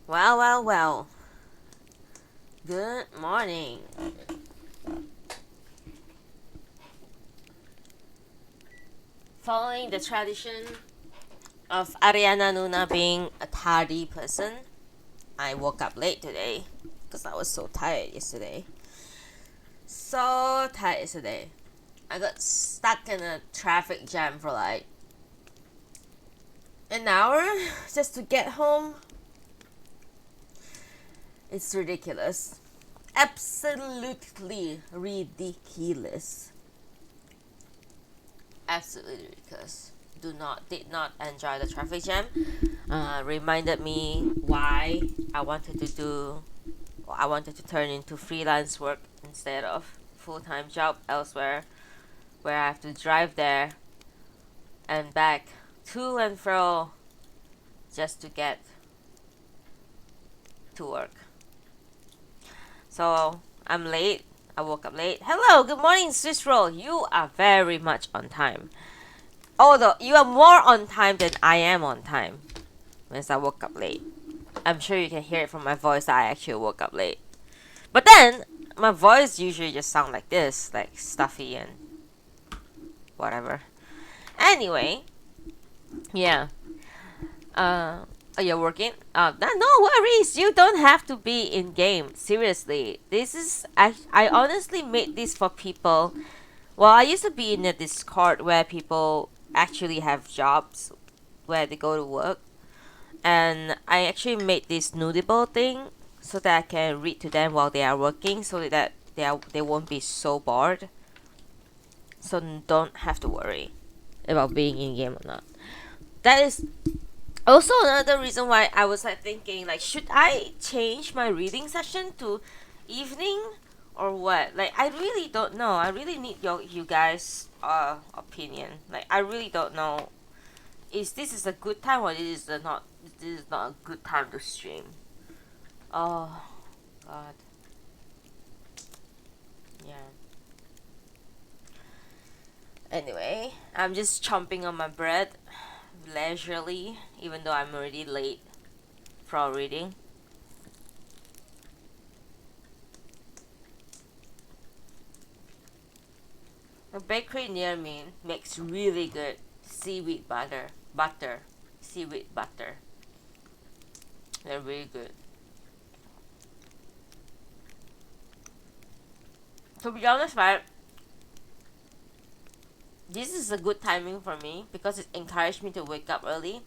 Well, well, well. Good morning. Following the tradition of Ariana Nuna being a tardy person, I woke up late today because I was so tired yesterday. So tired yesterday. I got stuck in a traffic jam for like an hour just to get home. It's ridiculous. Absolutely ridiculous. Absolutely ridiculous. Did not enjoy the traffic jam. Reminded me why I wanted to turn into freelance work instead of full-time job elsewhere, where I have to drive there and back to and fro just to get to work. So I'm late. I woke up late. Hello, good morning, Swiss Roll. You are very much on time. Although you are more on time than I am on time, because I woke up late. I'm sure you can hear it from my voice that I actually woke up late. But then my voice usually just sound like this, like stuffy and whatever. Anyway, yeah. You're working? No worries. You don't have to be in game. Seriously, I honestly made this for people. Well, I used to be in a Discord where people actually have jobs where they go to work, and I actually made this nudable thing so that I can read to them while they are working, so that they won't be so bored. So don't have to worry about being in game or not. That is also another reason why I was like thinking, like, should I change my reading session to evening or what? Like, I really don't know. I really need you guys opinion. Like, I really don't know. Is a good time, or this is not a good time to stream? Oh god. Yeah. Anyway, I'm just chomping on my bread leisurely, even though I'm already late for reading. A bakery near me makes really good seaweed seaweed butter. They're really good. To be honest, right, this is a good timing for me because it encouraged me to wake up early.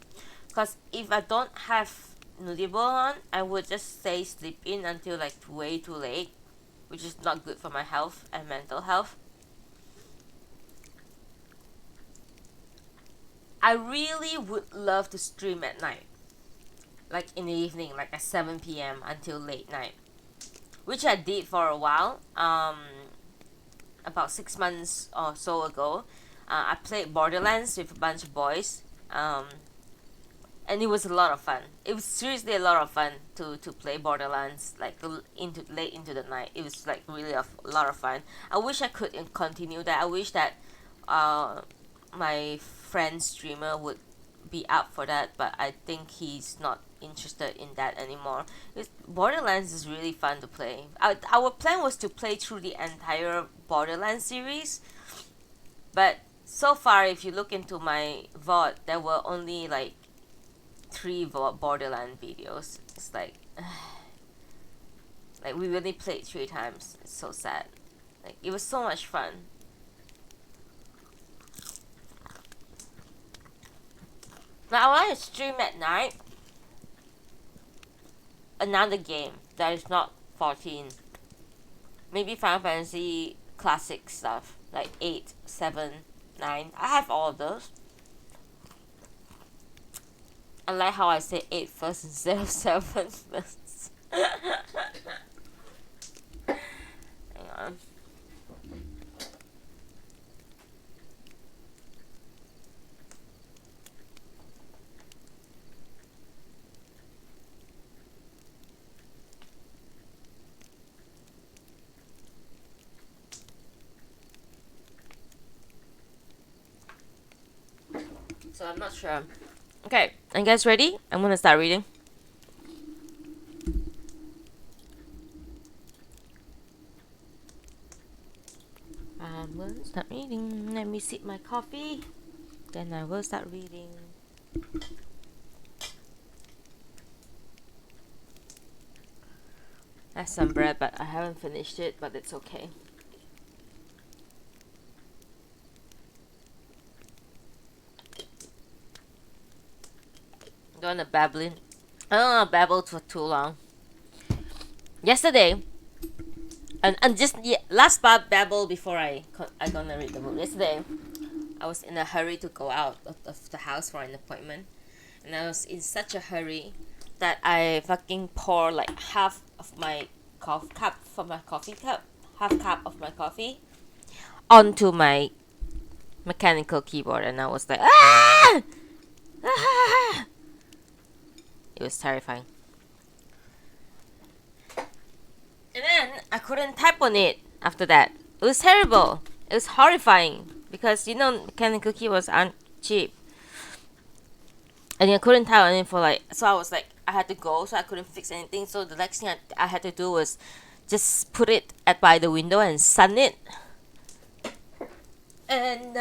Because if I don't have Nudibble on, I would just stay sleep in until like way too late, which is not good for my health and mental health. I really would love to stream at night, like in the evening, like at 7 p.m. until late night, which I did for a while. About 6 months or so ago, I played Borderlands with a bunch of boys, and it was a lot of fun. It was seriously a lot of fun to play Borderlands like into late into the night. It was like really a lot of fun. I wish I could continue that. I wish that uh, my friend streamer would be up for that, but I think he's not interested in that anymore. Borderlands is really fun to play. Our plan was to play through the entire Borderlands series, but so far, if you look into my VOD, there were only like three Borderland videos. It's like we only played 3 times. It's so sad. Like it was so much fun. Now I want to stream at night another game that is not 14. Maybe Final Fantasy classic stuff like 8, 7, 9. I have all of those. I like how I say 8 first instead of 7 first. Hang on. So I'm not sure. Okay, are you guys ready? I'm gonna start reading. reading. Let me sip my coffee. Then I will start reading. I have some bread, but I haven't finished it, but it's okay. Don't wanna babbling. I don't wanna babble for too long. Yesterday, and just last babble before I gonna read the book. Yesterday, I was in a hurry to go out of the house for an appointment, and I was in such a hurry that I fucking pour like half of my cup from my coffee cup, half cup of my coffee, onto my mechanical keyboard, and I was like, ah! Ah! It was terrifying. And then I couldn't type on it after that. It was terrible. It was horrifying because mechanical keyboards aren't cheap. And I couldn't type on it for so I was like, I had to go, so I couldn't fix anything. So the next thing I had to do was just put it by the window and sun it. And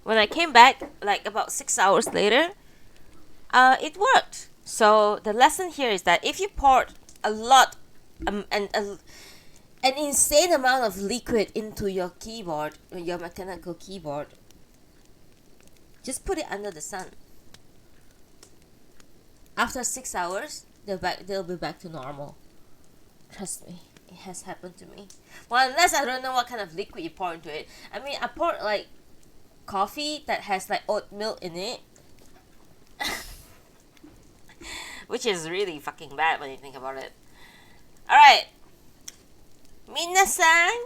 when I came back, like about 6 hours later, it worked. So the lesson here is that if you pour a lot an insane amount of liquid into your keyboard, your mechanical keyboard, just put it under the sun. After 6 hours, they'll be back to normal. Trust me, it has happened to me. Well, unless I don't know what kind of liquid you pour into it. I mean, I poured like coffee that has like oat milk in it. Which is really fucking bad when you think about it. Alright. Minasan,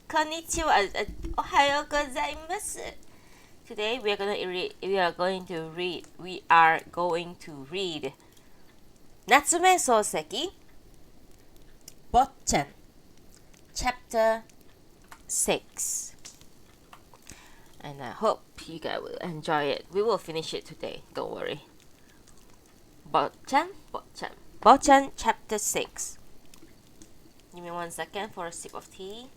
konnichiwa. Ohayo gozaimasu. Today we are going to read Natsume Sōseki, Botchan, Chapter 6. And I hope you guys will enjoy it. We will finish it today, don't worry. Botchan, Chapter 6. Give me 1 second for a sip of tea.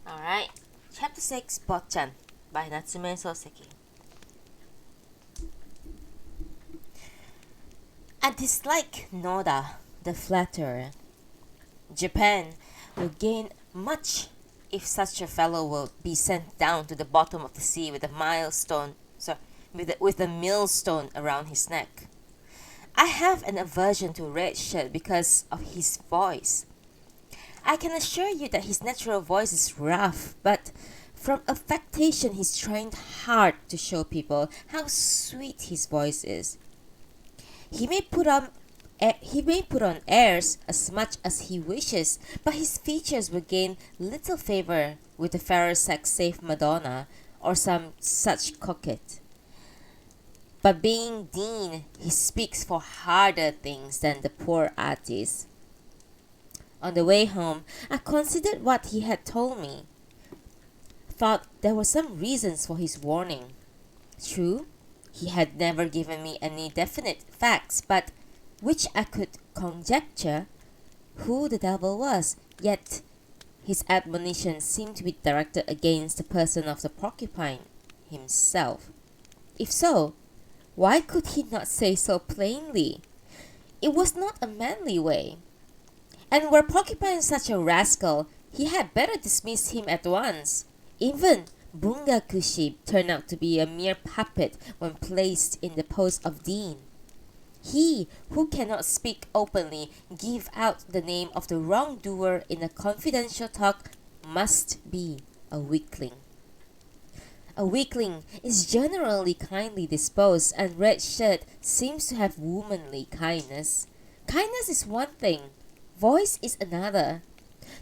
Alright, Chapter 6, Botchan by Natsume Sōseki. I dislike Noda, the flatterer. Japan will gain much if such a fellow will be sent down to the bottom of the sea with a millstone around his neck. I have an aversion to Red Shirt because of his voice. I can assure you that his natural voice is rough, but from affectation he's trying hard to show people how sweet his voice is. He may put on airs as much as he wishes, but his features will gain little favor with the fairer sex save Madonna or some such coquette. But being Dean, he speaks for harder things than the poor artist. On the way home, I considered what he had told me. Thought there were some reasons for his warning. True, he had never given me any definite facts, but which I could conjecture who the devil was, yet his admonition seemed to be directed against the person of the porcupine himself. If so, why could he not say so plainly? It was not a manly way. And were Porcupine such a rascal, he had better dismiss him at once. Even Bungakushi turned out to be a mere puppet when placed in the post of dean. He who cannot speak openly, give out the name of the wrongdoer in a confidential talk, must be a weakling. A weakling is generally kindly disposed, and Red Shirt seems to have womanly kindness. Kindness is one thing, voice is another.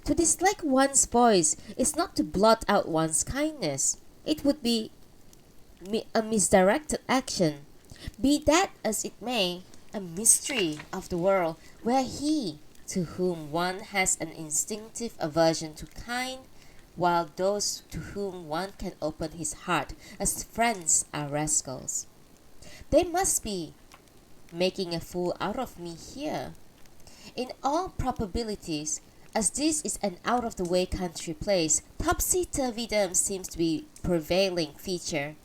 To dislike one's voice is not to blot out one's kindness. It would be a misdirected action. Be that as it may, a mystery of the world where he, to whom one has an instinctive aversion to kind, while those to whom one can open his heart as friends are rascals. They must be making a fool out of me here. In all probabilities, as this is an out-of-the-way country place, topsy-turvydom seems to be a prevailing feature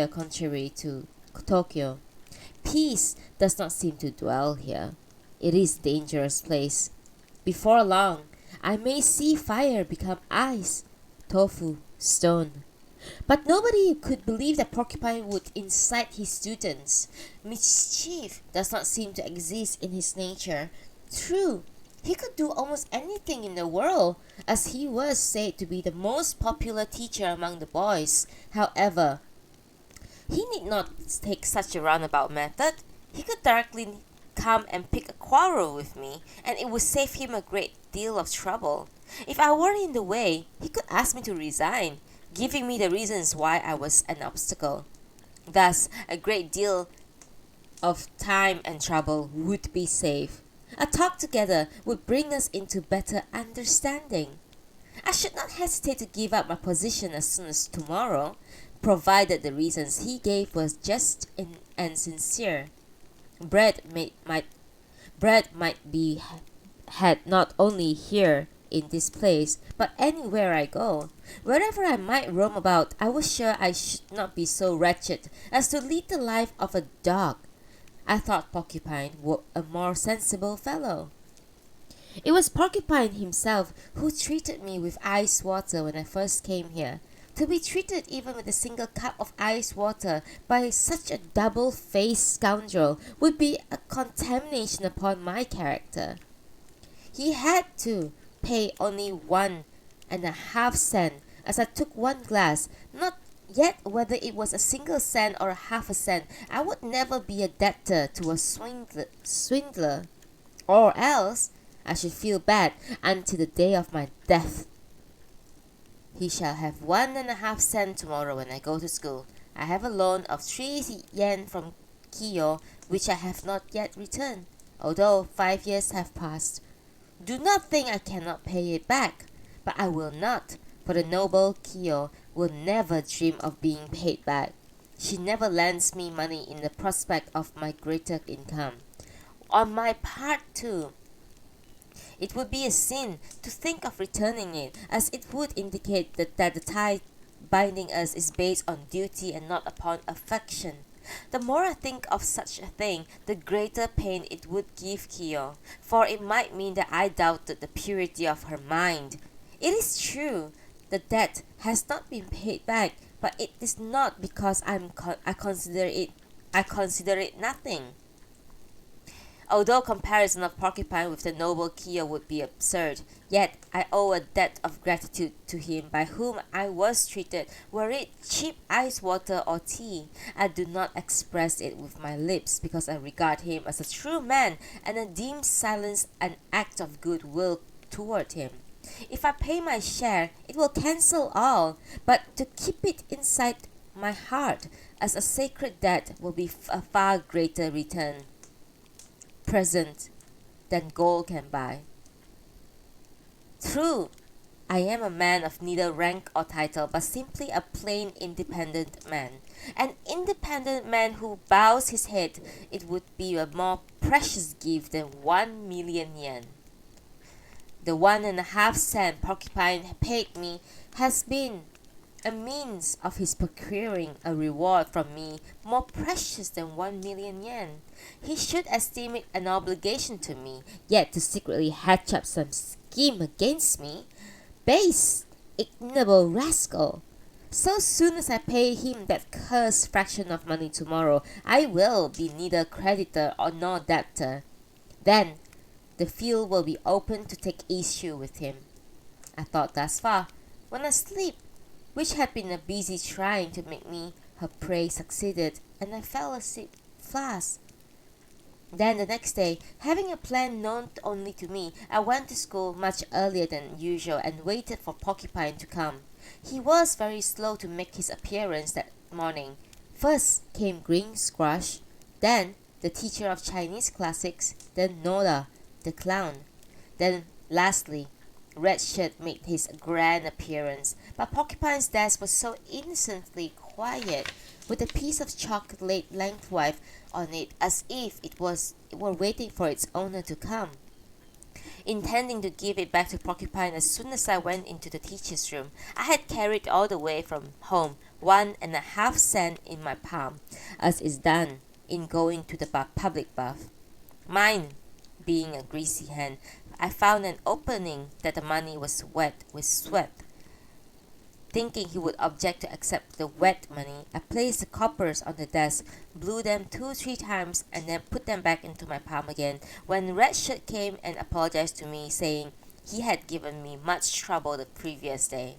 contrary to Tokyo. Peace does not seem to dwell here. It is a dangerous place. Before long, I may see fire become ice, tofu, stone. But nobody could believe that Porcupine would incite his students. Mischief does not seem to exist in his nature. True, he could do almost anything in the world, as he was said to be the most popular teacher among the boys. However, he need not take such a roundabout method. He could directly come and pick a quarrel with me, and it would save him a great deal of trouble. If I were in the way, he could ask me to resign, giving me the reasons why I was an obstacle. Thus, a great deal of time and trouble would be saved. A talk together would bring us into better understanding. I should not hesitate to give up my position as soon as tomorrow, provided the reasons he gave were just and sincere. Bread might be had not only here in this place, but anywhere I go. Wherever I might roam about, I was sure I should not be so wretched as to lead the life of a dog. I thought Porcupine was a more sensible fellow. It was Porcupine himself who treated me with ice water when I first came here. To be treated even with a single cup of ice water by such a double-faced scoundrel would be a contamination upon my character. He had to pay only 1.5 cents as I took one glass, not yet whether it was a single cent or a half a cent. I would never be a debtor to a swindler, or else I should feel bad until the day of my death. He shall have 1.5 cents tomorrow when I go to school. I have a loan of 3 yen from Kiyo, which I have not yet returned, although 5 years have passed. Do not think I cannot pay it back, but I will not, for the noble Kiyo will never dream of being paid back. She never lends me money in the prospect of my greater income. On my part too, it would be a sin to think of returning it, as it would indicate that the tie binding us is based on duty and not upon affection. The more I think of such a thing, the greater pain it would give Kiyo, for it might mean that I doubted the purity of her mind. It is true, the debt has not been paid back, but it is not because I consider it nothing. Although comparison of Porcupine with the noble Kiyo would be absurd, yet I owe a debt of gratitude to him by whom I was treated, were it cheap ice water or tea. I do not express it with my lips because I regard him as a true man and I deem silence an act of goodwill toward him. If I pay my share, it will cancel all, but to keep it inside my heart as a sacred debt will be a far greater return present than gold can buy. True, I am a man of neither rank or title, but simply a plain independent man. An independent man who bows his head, it would be a more precious gift than 1,000,000 yen. The 1.5 cent Porcupine paid me has been a means of his procuring a reward from me more precious than 1,000,000 yen. He should esteem it an obligation to me, yet to secretly hatch up some scheme against me. Base, ignoble rascal! So soon as I pay him that cursed fraction of money tomorrow, I will be neither creditor nor debtor. Then the field will be open to take issue with him. I thought thus far, when I sleep, which had been busy trying to make me her prey, succeeded, and I fell asleep fast. Then the next day, having a plan known only to me, I went to school much earlier than usual and waited for Porcupine to come. He was very slow to make his appearance that morning. First came Green Squash, then the teacher of Chinese classics, then Nora, the clown. Then, lastly, Red Shirt made his grand appearance, but Porcupine's desk was so innocently quiet, with a piece of chocolate lengthwise on it, as if it were waiting for its owner to come. Intending to give it back to Porcupine as soon as I went into the teacher's room, I had carried all the way from home 1.5 cents in my palm, as is done in going to the public bath. Mine, being a greasy hand, I found an opening that the money was wet with sweat. Thinking he would object to accept the wet money, I placed the coppers on the desk, blew them 2-3 times, and then put them back into my palm again, when Red Shirt came and apologized to me, saying he had given me much trouble the previous day.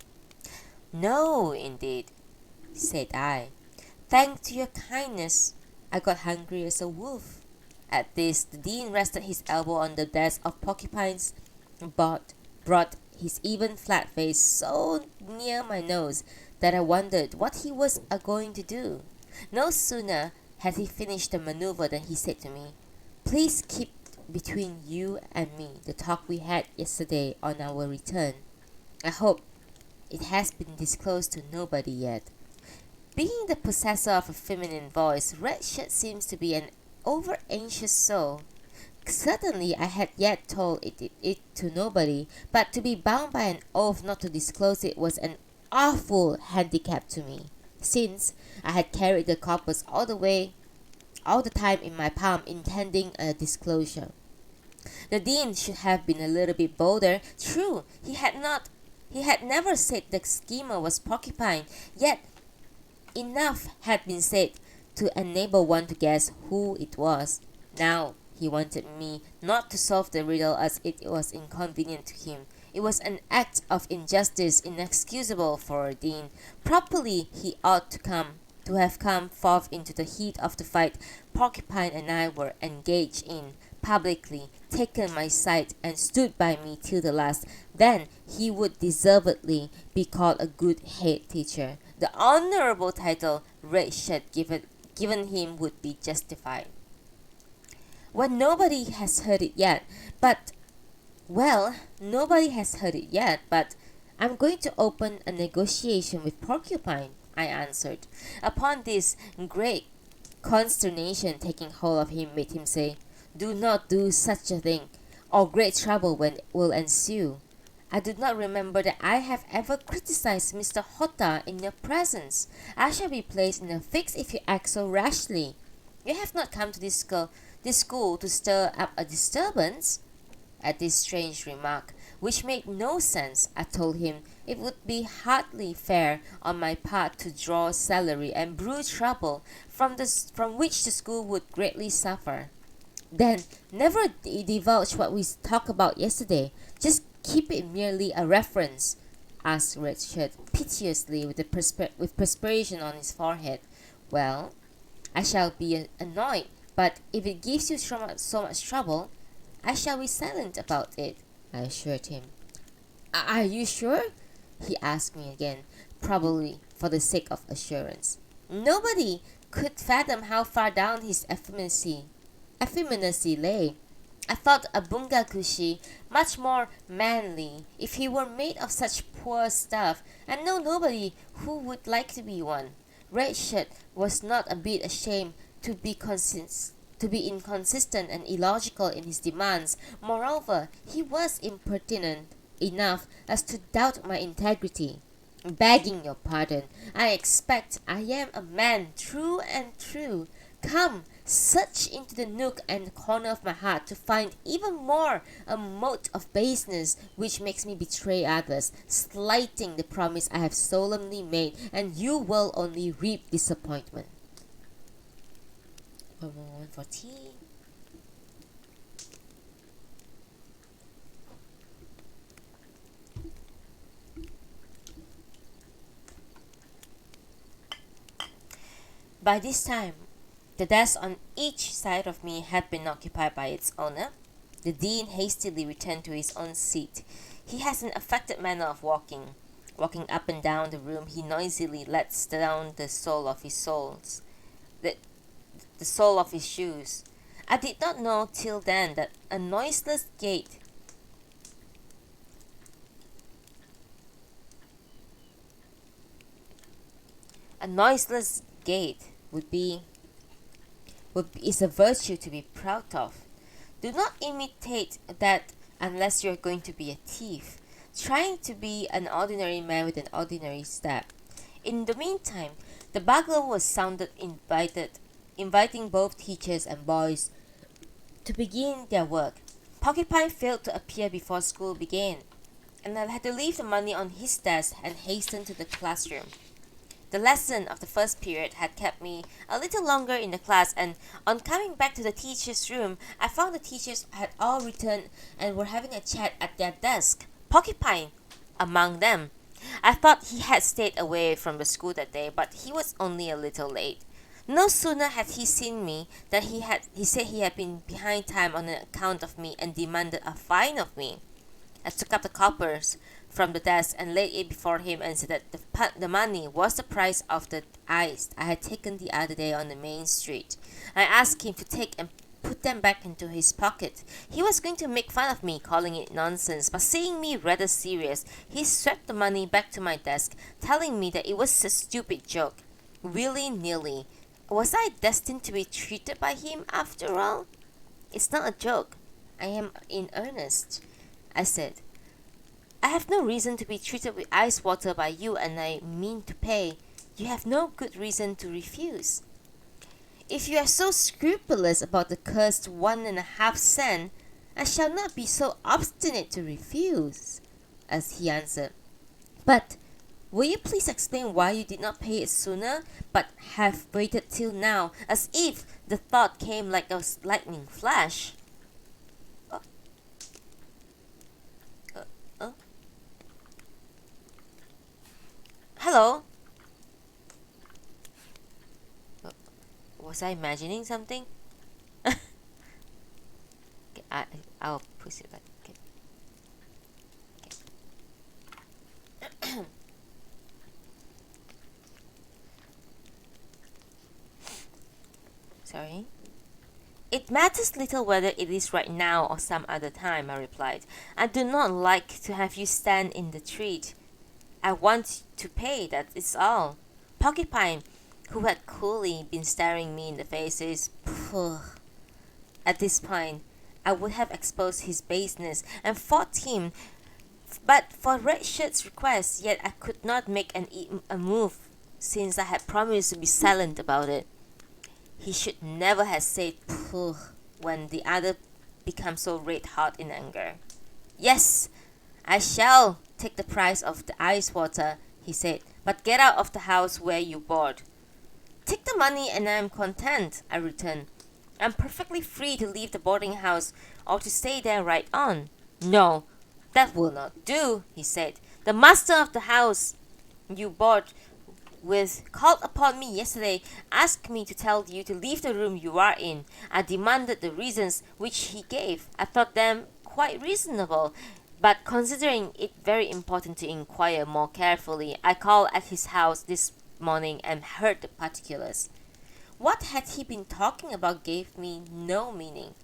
"No, indeed," said I. "Thanks to your kindness, I got hungry as a wolf." At this, the dean rested his elbow on the desk of Porcupine's brought his even flat face so near my nose that I wondered what he was going to do. No sooner had he finished the maneuver than he said to me, "Please keep between you and me the talk we had yesterday on our return. I hope it has been disclosed to nobody yet." Being the possessor of a feminine voice, Red Shirt seems to be an over-anxious soul. Certainly I had yet told it to nobody, but to be bound by an oath not to disclose it was an awful handicap to me, since I had carried the coppers all the time in my palm, intending a disclosure. The dean should have been a little bit bolder. True, he had never said the schemer was Porcupine, yet enough had been said to enable one to guess who it was. Now he wanted me not to solve the riddle as it was inconvenient to him. It was an act of injustice inexcusable for a dean. Properly he ought to have come forth into the heat of the fight Porcupine and I were engaged in, publicly taken my side and stood by me till the last. Then he would deservedly be called a good head teacher. The honorable title Red Shirt given him would be justified. Well, nobody has heard it yet, but I'm going to open a negotiation with Porcupine, I answered. Upon this, great consternation taking hold of him made him say, "Do not do such a thing, or great trouble will ensue. I do not remember that I have ever criticized Mr. Hotta in your presence. I shall be placed in a fix if you act so rashly. You have not come to this school to stir up a disturbance." At this strange remark, which made no sense, I told him it would be hardly fair on my part to draw salary and brew trouble from which the school would greatly suffer. "Then never divulge what we talked about yesterday. Just keep it merely a reference," asked Red Shirt piteously with perspiration on his forehead. "Well, I shall be annoyed, but if it gives you so much trouble, I shall be silent about it," I assured him. "Are you sure?" he asked me again, probably for the sake of assurance. Nobody could fathom how far down his effeminacy lay. I thought a bungakushi much more manly if he were made of such poor stuff, and know nobody who would like to be one. Red Shirt was not a bit ashamed to be inconsistent and illogical in his demands. Moreover, he was impertinent enough as to doubt my integrity. "Begging your pardon, I expect I am a man true and true. Come, search into the nook and corner of my heart to find even more a mote of baseness which makes me betray others, slighting the promise I have solemnly made, and you will only reap disappointment." One moment for tea. By this time, the desk on each side of me had been occupied by its owner. The dean hastily returned to his own seat. He has an affected manner of walking. Walking up and down the room, he noisily lets down the sole of his soles. the sole of his shoes. I did not know till then that a noiseless gate is a virtue to be proud of. Do not imitate that unless you are going to be a thief, trying to be an ordinary man with an ordinary step. In the meantime, the bugle was sounded inviting both teachers and boys to begin their work. Porcupine failed to appear before school began, and I had to leave the money on his desk and hasten to the classroom. The lesson of the first period had kept me a little longer in the class, and on coming back to the teacher's room, I found the teachers had all returned and were having a chat at their desk, Porcupine among them. I thought he had stayed away from the school that day, but he was only a little late. No sooner had he seen me than he said he had been behind time on account of me and demanded a fine of me. I took up the coppers from the desk and laid it before him and said that the money was the price of the ice I had taken the other day on the main street. I asked him to take and put them back into his pocket. He was going to make fun of me, calling it nonsense, but seeing me rather serious, he swept the money back to my desk, telling me that it was a stupid joke. Willy-nilly. Was I destined to be treated by him after all? It's not a joke. I am in earnest, I said. I have no reason to be treated with ice water by you, and I mean to pay. You have no good reason to refuse. If you are so scrupulous about the cursed 1.5 cents, I shall not be so obstinate to refuse, as he answered. But will you please explain why you did not pay it sooner, but have waited till now, as if the thought came like a lightning flash? Hello? Was I imagining something? Okay, I'll push it back. Okay. Sorry. It matters little whether it is right now or some other time, I replied. I do not like to have you stand in the street. I want to pay, that is all. Porcupine, who had coolly been staring me in the face, says, "Pooh." At this point, I would have exposed his baseness and fought him, but for Red Shirt's request, yet I could not make a move, since I had promised to be silent about it. He should never have said "pooh" when the other becomes so red-hot in anger. "Yes, I shall take the price of the ice water," he said, "but get out of the house where you board." "Take the money and I am content," I returned. "I'm perfectly free to leave the boarding house or to stay there right on." "No, that will not do," he said. "The master of the house you board with called upon me yesterday, asked me to tell you to leave the room you are in. I demanded the reasons, which he gave. I thought them quite reasonable, but considering it very important to inquire more carefully, I called at his house this morning and heard the particulars." What had he been talking about gave me no meaning.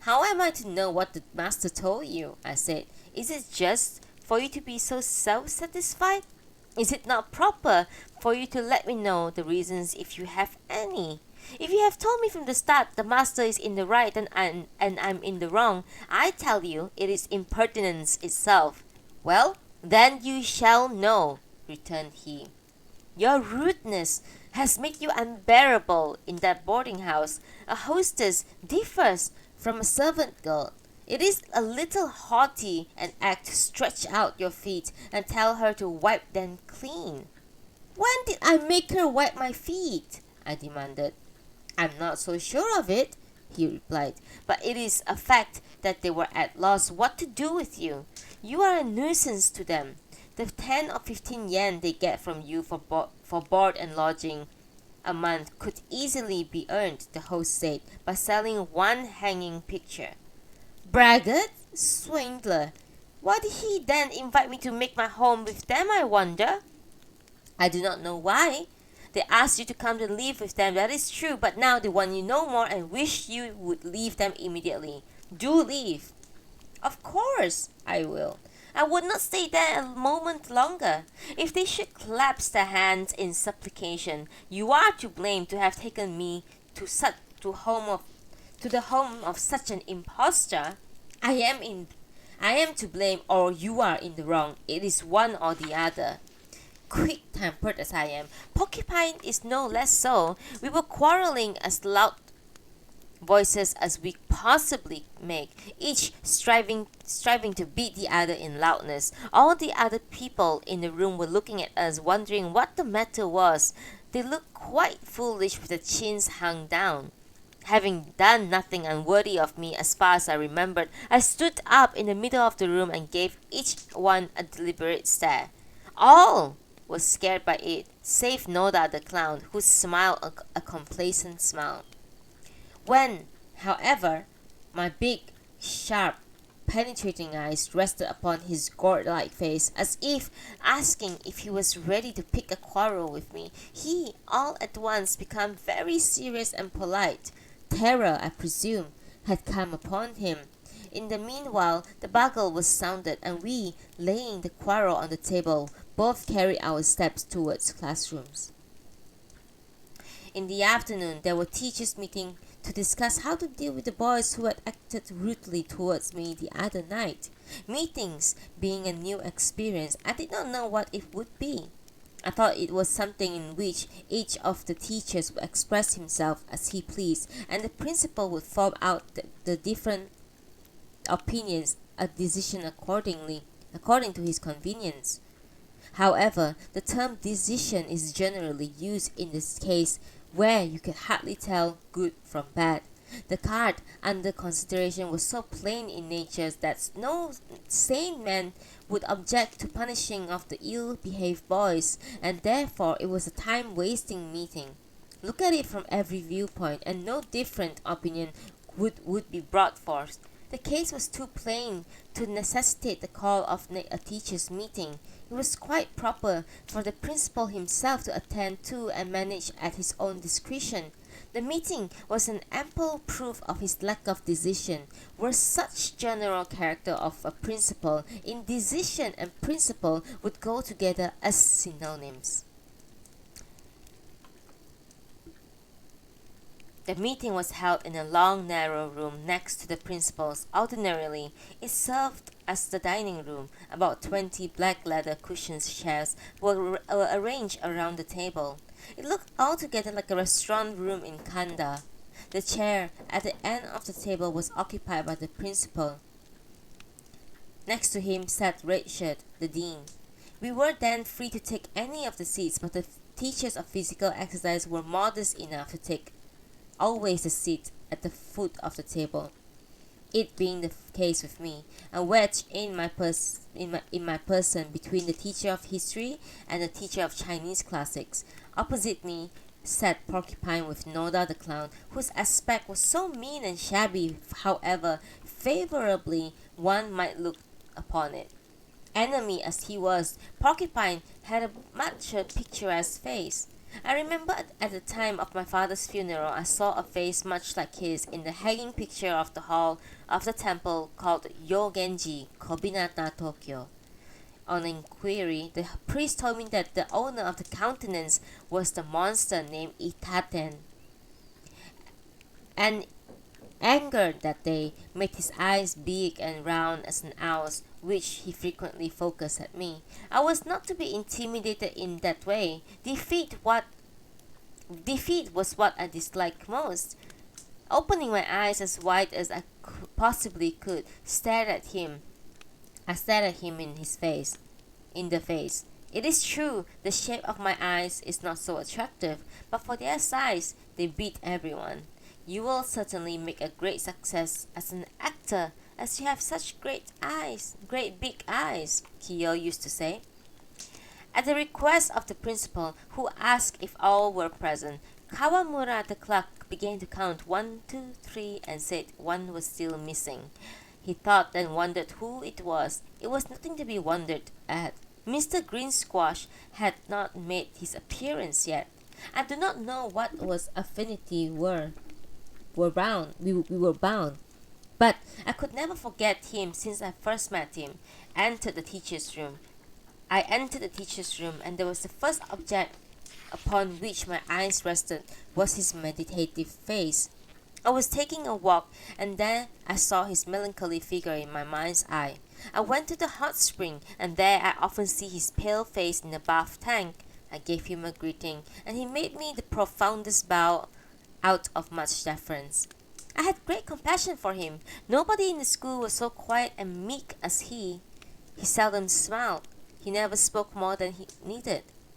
"How am I to know what the master told you?" I said. "Is it just for you to be so self-satisfied? Is it not proper for you to let me know the reasons if you have any? If you have told me from the start the master is in the right and I'm in the wrong, I tell you it is impertinence itself." "Well, then you shall know," returned he. "Your rudeness has made you unbearable in that boarding house. A hostess differs from a servant girl. It is a little haughty and act to stretch out your feet and tell her to wipe them clean." "When did I make her wipe my feet?" I demanded. "I'm not so sure of it," he replied, "but it is a fact that they were at loss what to do with you. You are a nuisance to them. The 10 or 15 yen they get from you for board and lodging a month could easily be earned," the host said, "by selling one hanging picture." "Braggart! Swindler! Why did he then invite me to make my home with them, I wonder?" "I do not know why. They asked you to come and live with them, that is true, but now they want you no more and wish you would leave them immediately. Do leave. Of course, I will. I would not stay there a moment longer. If they should clasp their hands in supplication, you are to blame to have taken me to the home of such an impostor. I am to blame, or you are in the wrong. It is one or the other. Quick-tempered as I am, Porcupine is no less so. We were quarreling as loud voices as we possibly make, each striving to beat the other in loudness. All the other people in the room were looking at us, wondering what the matter was. They looked quite foolish with their chins hung down. Having done nothing unworthy of me as far as I remembered, I stood up in the middle of the room and gave each one a deliberate stare. All was scared by it, save Noda the clown, who smiled a complacent smile. When, however, my big, sharp, penetrating eyes rested upon his gourd-like face, as if asking if he was ready to pick a quarrel with me, he all at once became very serious and polite. Terror, I presume, had come upon him. In the meanwhile, the bugle was sounded, and we, laying the quarrel on the table, both carried our steps towards classrooms. In the afternoon, there were teachers meeting to discuss how to deal with the boys who had acted rudely towards me the other night. Meetings being a new experience, I did not know what it would be. I thought it was something in which each of the teachers would express himself as he pleased, and the principal would form out the different opinions, a decision according to his convenience. However, the term decision is generally used in this case where you can hardly tell good from bad. The card under consideration was so plain in nature that no sane man would object to punishing of the ill-behaved boys, and therefore it was a time-wasting meeting. Look at it from every viewpoint, and no different opinion would be brought forth. The case was too plain to necessitate the call of a teachers' meeting. It was quite proper for the principal himself to attend to and manage at his own discretion. The meeting was an ample proof of his lack of decision. Were such general character of a principal, indecision and principle would go together as synonyms. The meeting was held in a long, narrow room next to the principal's. Ordinarily, it served as the dining room. About 20 black leather cushioned chairs were arranged around the table. It looked altogether like a restaurant room in Kanda. The chair at the end of the table was occupied by the principal. Next to him sat Redshirt, the dean. We were then free to take any of the seats, but the teachers of physical exercise were modest enough to take always a seat at the foot of the table. It being the case with me, a wedge in my person between the teacher of history and the teacher of Chinese classics. Opposite me sat Porcupine with Noda the clown, whose aspect was so mean and shabby, however favorably one might look upon it. Enemy as he was, Porcupine had a much picturesque face. I remember at the time of my father's funeral, I saw a face much like his in the hanging picture of the hall of the temple called Yogenji, Kobinata, Tokyo. On inquiry, the priest told me that the owner of the countenance was the monster named Itaten. And angered that day, made his eyes big and round as an owl's, which he frequently focused at me. I was not to be intimidated in that way. Defeat was what I disliked most. Opening my eyes as wide as I possibly could, stared at him. I stared at him in the face. It is true, the shape of my eyes is not so attractive, but for their size, they beat everyone. You will certainly make a great success as an actor, as you have such great big eyes, Kiyo used to say. At the request of the principal, who asked if all were present, Kawamura the clerk began to count 1, 2, 3, and said one was still missing. He thought and wondered who it was. It was nothing to be wondered at. Mr. Green Squash had not made his appearance yet. I do not know what was affinity we were bound, but I could never forget him since I first met him. Entered the teacher's room. I entered the teacher's room, and there was the first object upon which my eyes rested was his meditative face. I was taking a walk, and then I saw his melancholy figure in my mind's eye. I went to the hot spring, and there I often see his pale face in the bath tank. I gave him a greeting, and he made me the profoundest bow out of much deference. I had great compassion for him. Nobody in the school was so quiet and meek as he. He seldom smiled. He never spoke more than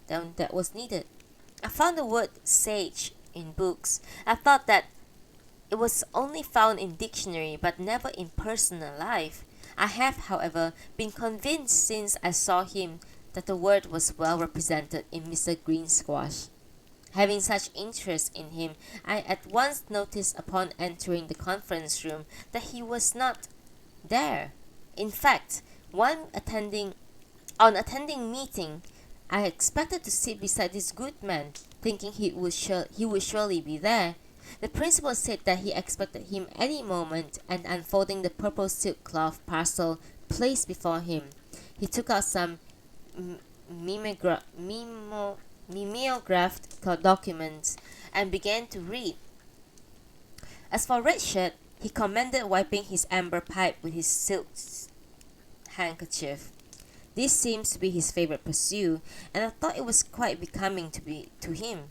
that was needed. I found the word sage in books. I thought that it was only found in dictionary but never in personal life. I have, however, been convinced since I saw him that the word was well represented in Mr. Green Squash. Having such interest in him, I at once noticed upon entering the conference room that he was not there. In fact, on attending meeting, I expected to sit beside this good man, thinking he would surely be there. The principal said that he expected him any moment, and unfolding the purple silk cloth parcel placed before him, he took out some mimeographed documents and began to read. As for Red Shirt, he commended wiping his amber pipe with his silk handkerchief. This seems to be his favorite pursuit, and I thought it was quite becoming to him.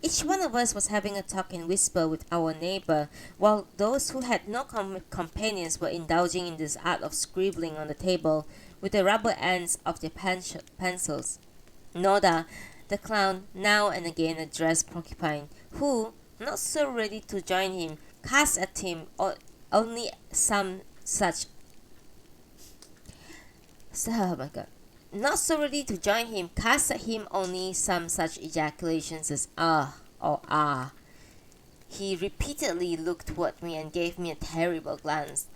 Each one of us was having a talk in whisper with our neighbor, while those who had no companions were indulging in this art of scribbling on the table with the rubber ends of their pencils. Noda, the clown, now and again addressed Porcupine, who, not so ready to join him, cast at him only some such oh my god. Not so ready to join him, cast at him only some such ejaculations as ah or ah. He repeatedly looked toward me and gave me a terrible glance.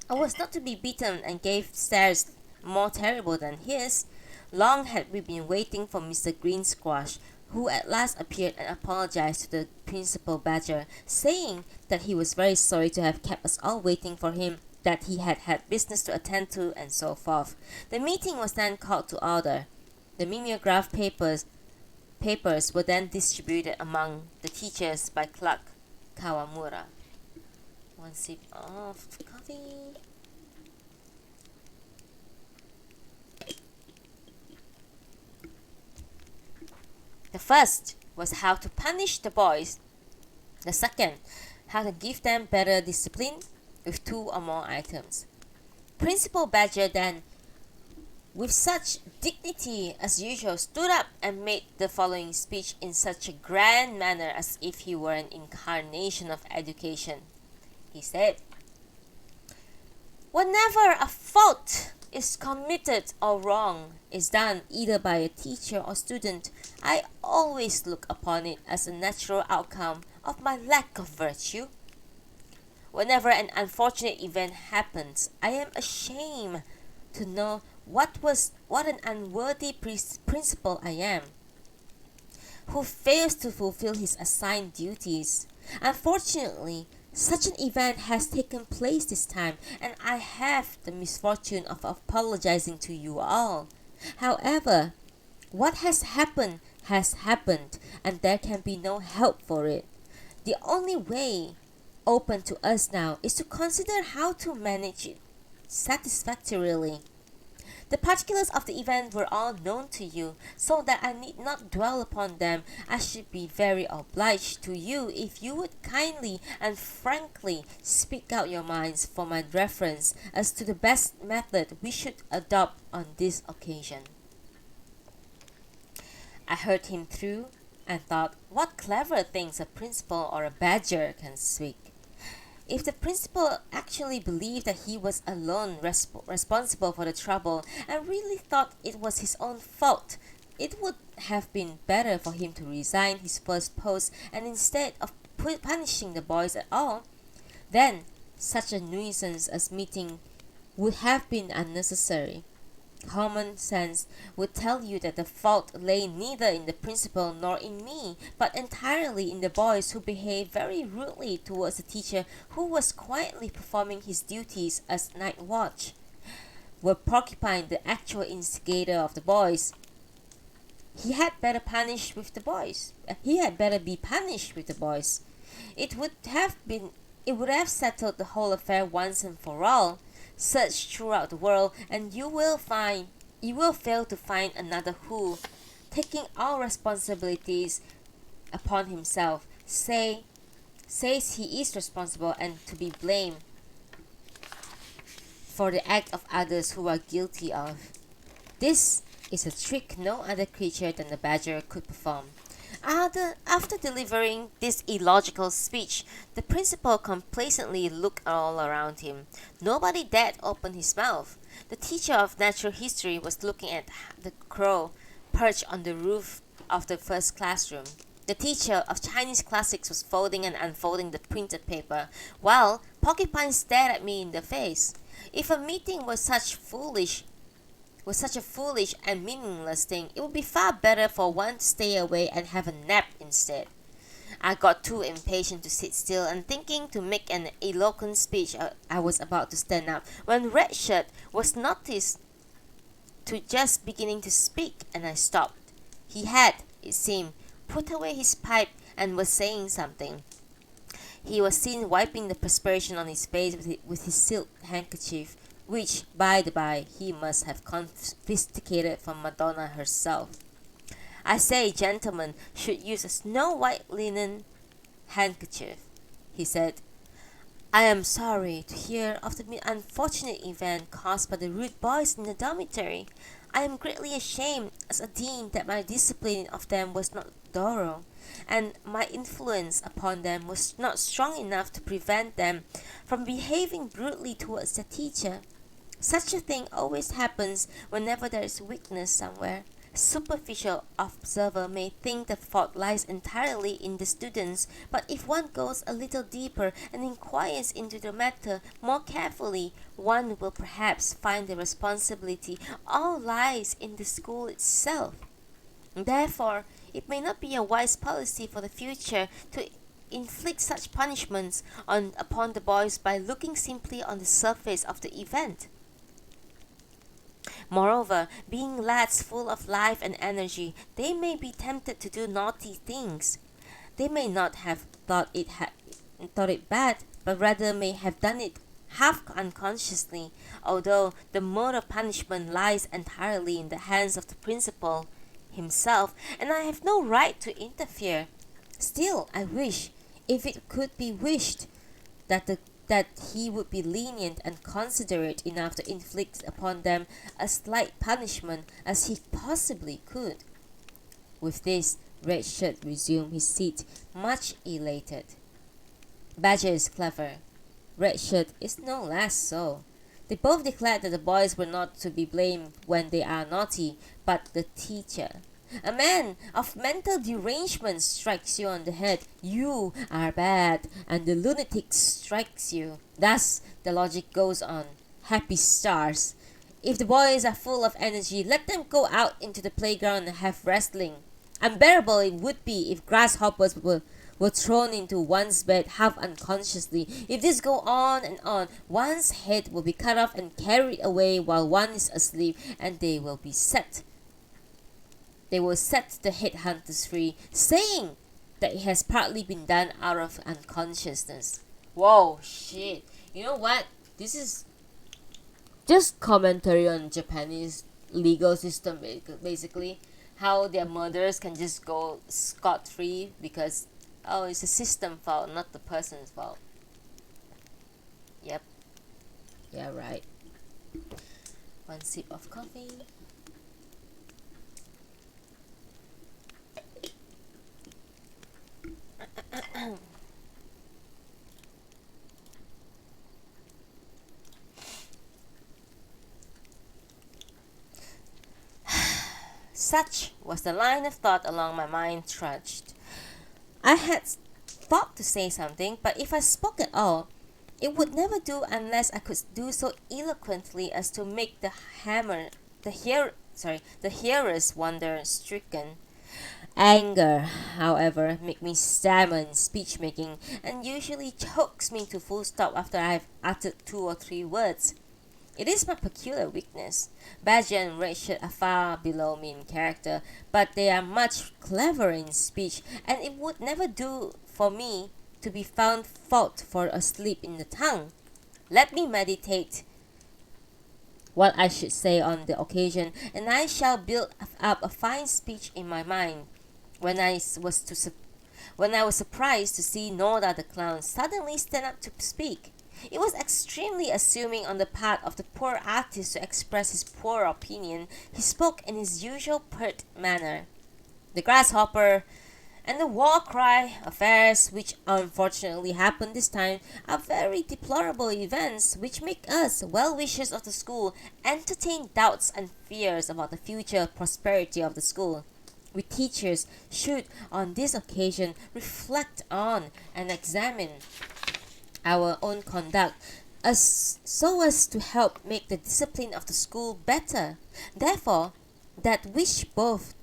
I was not to be beaten and gave stares more terrible than his. Long had we been waiting for Mr. Green Squash, who at last appeared and apologized to the principal badger, saying that he was very sorry to have kept us all waiting for him, that he had business to attend to, and so forth. The meeting was then called to order. The mimeograph papers were then distributed among the teachers by Clerk Kawamura. One sip of coffee. The first was how to punish the boys. The second, how to give them better discipline with 2 or more items. Principal Badger then, with such dignity as usual, stood up and made the following speech in such a grand manner as if he were an incarnation of education. He said, "Whenever a fault is committed or wrong is done either by a teacher or student, I always look upon it as a natural outcome of my lack of virtue. Whenever an unfortunate event happens, I am ashamed to know what an unworthy principal I am, who fails to fulfill his assigned duties. Unfortunately, such an event has taken place this time, and I have the misfortune of apologizing to you all. However, what has happened, and there can be no help for it. The only way open to us now is to consider how to manage it satisfactorily. The particulars of the event were all known to you, so that I need not dwell upon them. I should be very obliged to you if you would kindly and frankly speak out your minds for my reference as to the best method we should adopt on this occasion." I heard him through and thought, what clever things a principal or a badger can speak. If the principal actually believed that he was alone responsible for the trouble and really thought it was his own fault, it would have been better for him to resign his first post, and instead of punishing the boys at all, then such a nuisance as meeting would have been unnecessary. Common sense would tell you that the fault lay neither in the principal nor in me, but entirely in the boys who behaved very rudely towards the teacher who was quietly performing his duties as night watch. Were Porcupine the actual instigator of the boys, he had better punish with the boys. He had better be punished with the boys. It would have been it would have settled the whole affair once and for all. Search throughout the world and you will fail to find another who, taking all responsibilities upon himself, says he is responsible and to be blamed for the act of others who are guilty of. This is a trick no other creature than the badger could perform. After delivering this illogical speech, the principal complacently looked all around him. Nobody dared open his mouth. The teacher of natural history was looking at the crow perched on the roof of the first classroom. The teacher of Chinese classics was folding and unfolding the printed paper, while Porcupine stared at me in the face. If a meeting was such a foolish and meaningless thing, it would be far better for one to stay away and have a nap instead. I got too impatient to sit still and thinking to make an eloquent speech. I was about to stand up when Red Shirt was noticed to just beginning to speak, and I stopped. He had, it seemed, put away his pipe and was saying something. He was seen wiping the perspiration on his face with his silk handkerchief, which, by the by, he must have confiscated from Madonna herself. I say gentlemen should use a snow-white linen handkerchief, he said. I am sorry to hear of the unfortunate event caused by the rude boys in the dormitory. I am greatly ashamed as a dean that my discipline of them was not thorough, and my influence upon them was not strong enough to prevent them from behaving brutally towards their teacher. Such a thing always happens whenever there is weakness somewhere. A superficial observer may think the fault lies entirely in the students, but if one goes a little deeper and inquires into the matter more carefully, one will perhaps find the responsibility all lies in the school itself. Therefore, it may not be a wise policy for the future to inflict such punishments upon the boys by looking simply on the surface of the event. Moreover, being lads full of life and energy, they may be tempted to do naughty things. They may not have thought it bad, but rather may have done it half unconsciously, although the mode of punishment lies entirely in the hands of the principal himself, and I have no right to interfere. Still, I wish, if it could be wished, that he would be lenient and considerate enough to inflict upon them as slight punishment as he possibly could. With this, Red Shirt resumed his seat, much elated. Badger is clever. Red Shirt is no less so. They both declared that the boys were not to be blamed when they are naughty, but the teacher. A man of mental derangement strikes you on the head. You are bad, and the lunatic strikes you. Thus the logic goes on. Happy stars! If the boys are full of energy, let them go out into the playground and have wrestling. Unbearable it would be if grasshoppers were thrown into one's bed half unconsciously. If this go on and on, one's head will be cut off and carried away while one is asleep, and they will set the headhunters free, saying that it has partly been done out of unconsciousness. Whoa, shit. You know what? This is just commentary on Japanese legal system, basically. How their murders can just go scot-free because, it's a system fault, not the person's fault. Yep. Yeah, right. One sip of coffee. Such was the line of thought along my mind trudged. I had thought to say something, but if I spoke at all, it would never do unless I could do so eloquently as to make the hammer The hearers wonder stricken. Anger, however, make me stammer in speech making and usually chokes me to full stop after I've uttered 2 or 3 words. It is my peculiar weakness. Badger and Redshirt are far below me in character, but they are much cleverer in speech, and it would never do for me to be found fault for a slip in the tongue. Let me meditate what I should say on the occasion, and I shall build up a fine speech in my mind. When I was surprised to see Noda the clown suddenly stand up to speak. It was extremely assuming on the part of the poor artist to express his poor opinion. He spoke in his usual pert manner. The grasshopper and the war cry, affairs which unfortunately happened this time, are very deplorable events which make us, well-wishers of the school, entertain doubts and fears about the future prosperity of the school. We teachers should, on this occasion, reflect on and examine our own conduct so as to help make the discipline of the school better. Therefore, that which both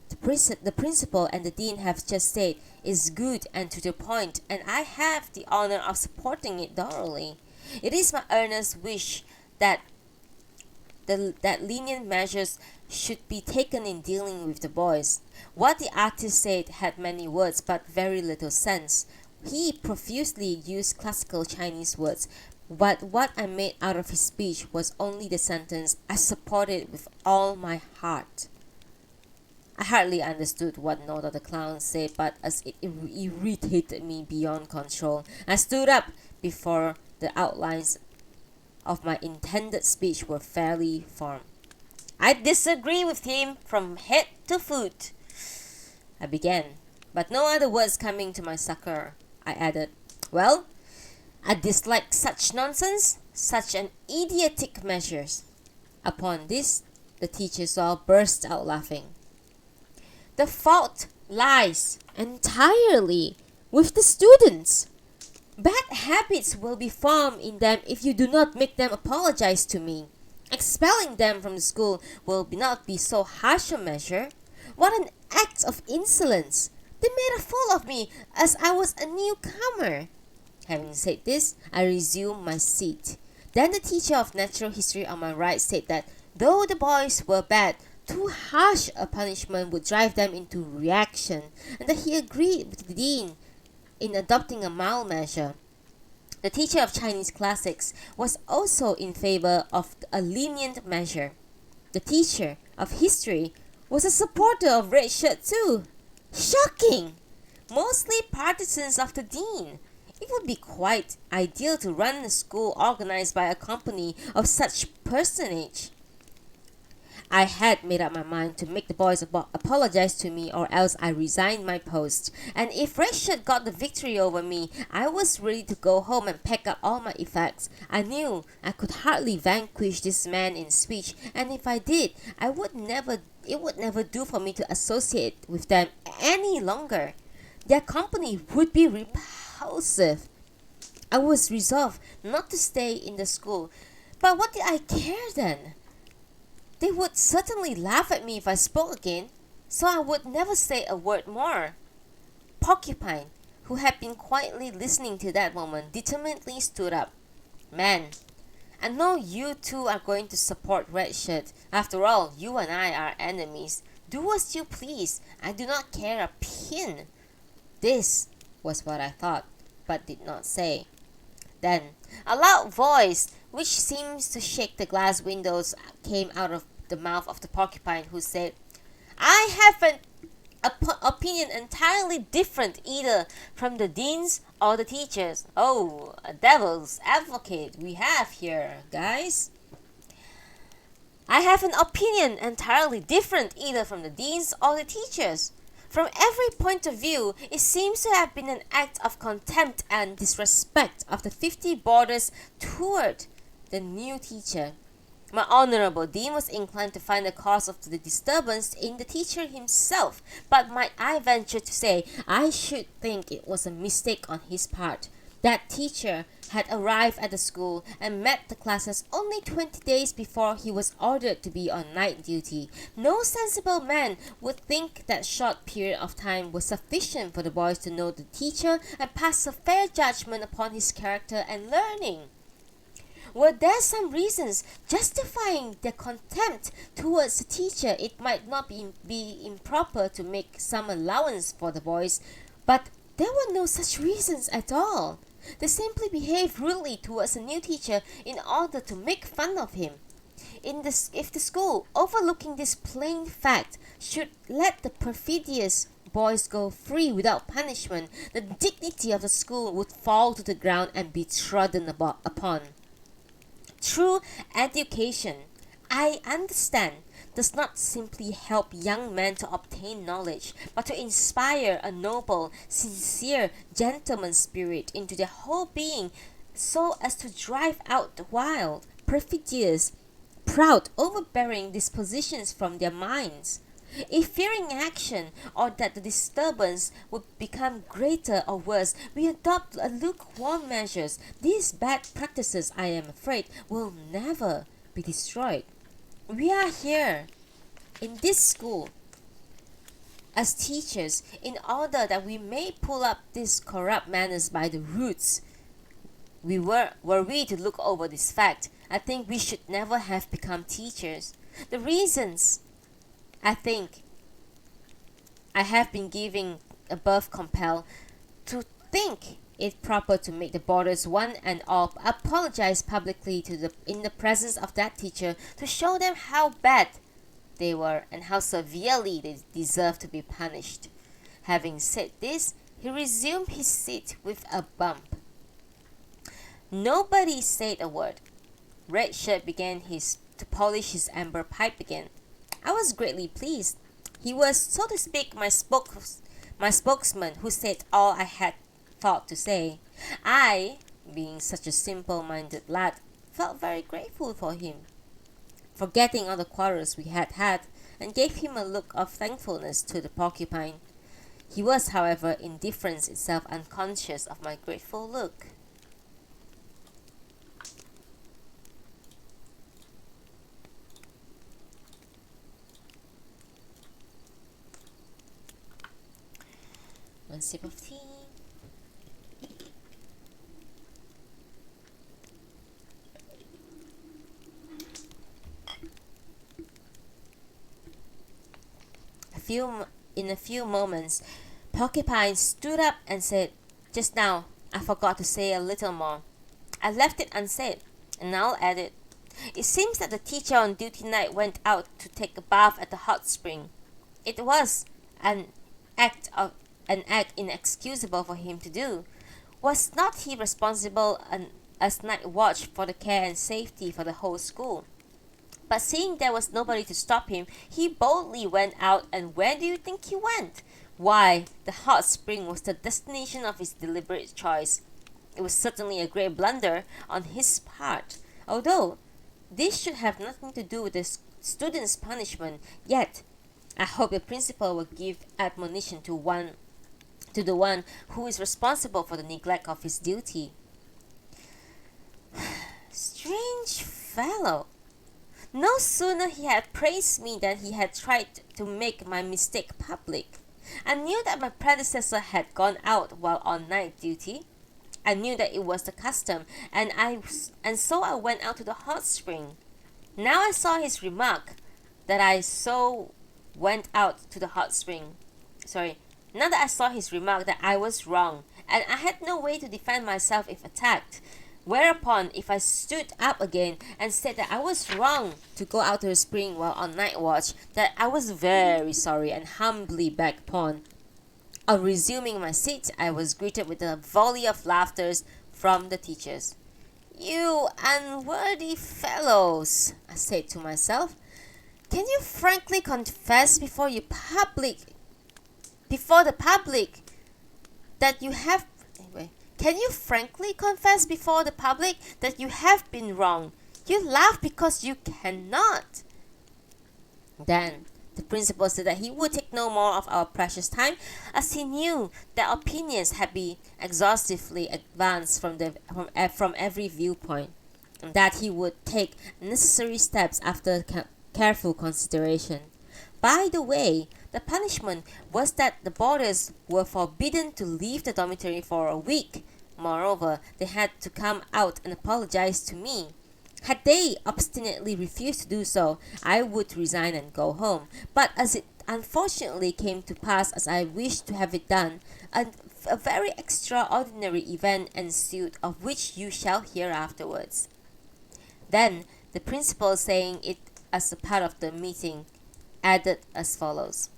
the principal and the dean have just said is good and to the point, and I have the honor of supporting it thoroughly. It is my earnest wish that lenient measures should be taken in dealing with the boys. What the artist said had many words but very little sense. He profusely used classical Chinese words, but what I made out of his speech was only the sentence, "I support it with all my heart." I hardly understood what Noda the clown said, but as it irritated me beyond control, I stood up before the outlines of my intended speech were fairly formed. "I disagree with him from head to foot," I began, but no other words coming to my succor, I added, "Well, I dislike such nonsense, such an idiotic measures." Upon this, the teachers all burst out laughing. "The fault lies entirely with the students. Bad habits will be formed in them if you do not make them apologize to me. Expelling them from the school will not be so harsh a measure. What an act of insolence! They made a fool of me as I was a newcomer." Having said this, I resumed my seat. Then the teacher of natural history on my right said that though the boys were bad, too harsh a punishment would drive them into reaction, and that he agreed with the dean in adopting a mild measure. The teacher of Chinese classics was also in favor of a lenient measure. The teacher of history was a supporter of Red Shirt too. Shocking! Mostly partisans of the dean. It would be quite ideal to run a school organized by a company of such personage. I had made up my mind to make the boys apologize to me, or else I resigned my post. And if Redshirt got the victory over me, I was ready to go home and pack up all my effects. I knew I could hardly vanquish this man in speech, and if I did, it would never do for me to associate with them any longer. Their company would be repulsive. I was resolved not to stay in the school. But what did I care then? They would certainly laugh at me if I spoke again, so I would never say a word more. Porcupine, who had been quietly listening to that moment, determinedly stood up. "Man, I know you two are going to support Redshirt. After all, you and I are enemies. Do as you please. I do not care a pin." This was what I thought, but did not say. Then a loud voice, which seems to shake the glass windows, came out of the mouth of the porcupine, who said, "I have an opinion entirely different either from the deans or the teachers." Oh, a devil's advocate we have here, guys. "I have an opinion entirely different either from the deans or the teachers. From every point of view, it seems to have been an act of contempt and disrespect of the 50 boarders toward the new teacher. My honorable dean was inclined to find the cause of the disturbance in the teacher himself, but might I venture to say, I should think it was a mistake on his part. That teacher had arrived at the school and met the classes only 20 days before he was ordered to be on night duty. No sensible man would think that short period of time was sufficient for the boys to know the teacher and pass a fair judgment upon his character and learning. Were there some reasons justifying their contempt towards the teacher, it might not be improper to make some allowance for the boys, but there were no such reasons at all. They simply behaved rudely towards a new teacher in order to make fun of him. If the school, overlooking this plain fact, should let the perfidious boys go free without punishment, the dignity of the school would fall to the ground and be trodden upon. True education, I understand, does not simply help young men to obtain knowledge, but to inspire a noble, sincere, gentleman spirit into their whole being, so as to drive out the wild, perfidious, proud, overbearing dispositions from their minds. If fearing action, or that the disturbance would become greater or worse, we adopt a lukewarm measures, these bad practices, I am afraid, will never be destroyed. We are here, in this school, as teachers, in order that we may pull up these corrupt manners by the roots. Were we to look over this fact, I think we should never have become teachers. The reasons, I think, I have been giving above compel to think it proper to make the boarders one and all apologize publicly in the presence of that teacher, to show them how bad they were and how severely they deserved to be punished. Having said this, he resumed his seat with a bump. Nobody said a word. Red Shirt began to polish his amber pipe again. I was greatly pleased. He was, so to speak, my spokesman, who said all I had thought to say. I, being such a simple-minded lad, felt very grateful for him, forgetting all the quarrels we had had, and gave him a look of thankfulness to the porcupine. He was, however, indifference itself, unconscious of my grateful look. One sip of tea. In a few moments, Porcupine stood up and said, "Just now, I forgot to say a little more. I left it unsaid, and I'll add it. It seems that the teacher on duty night went out to take a bath at the hot spring. It was an act inexcusable for him to do. Was not he responsible as night watch for the care and safety for the whole school? But seeing there was nobody to stop him, he boldly went out, and where do you think he went? Why, the hot spring was the destination of his deliberate choice. It was certainly a great blunder on his part, although this should have nothing to do with the student's punishment. Yet, I hope the principal will give admonition to the one who is responsible for the neglect of his duty." Strange fellow! No sooner he had praised me than he had tried to make my mistake public. I knew that my predecessor had gone out while on night duty. I knew that it was the custom, and so I went out to the hot spring. Now I saw his remark that I went out to the hot spring. Now that I saw his remark that I was wrong, and I had no way to defend myself if attacked. Whereupon, if I stood up again and said that I was wrong to go out to the spring while on night watch, that I was very sorry and humbly begged upon. On resuming my seat, I was greeted with a volley of laughter from the teachers. "You unworthy fellows," I said to myself, "can you frankly confess before the public that you have Can you frankly confess before the public that you have been wrong? You laugh because you cannot." Then The principal said that he would take no more of our precious time, as he knew that opinions had been exhaustively advanced from every viewpoint, and that he would take necessary steps after careful consideration. By the way, the punishment was that the boarders were forbidden to leave the dormitory for a week. Moreover, they had to come out and apologize to me. Had they obstinately refused to do so, I would resign and go home. But as it unfortunately came to pass as I wished to have it done, a very extraordinary event ensued, of which you shall hear afterwards. Then the principal, saying it as a part of the meeting, added as follows: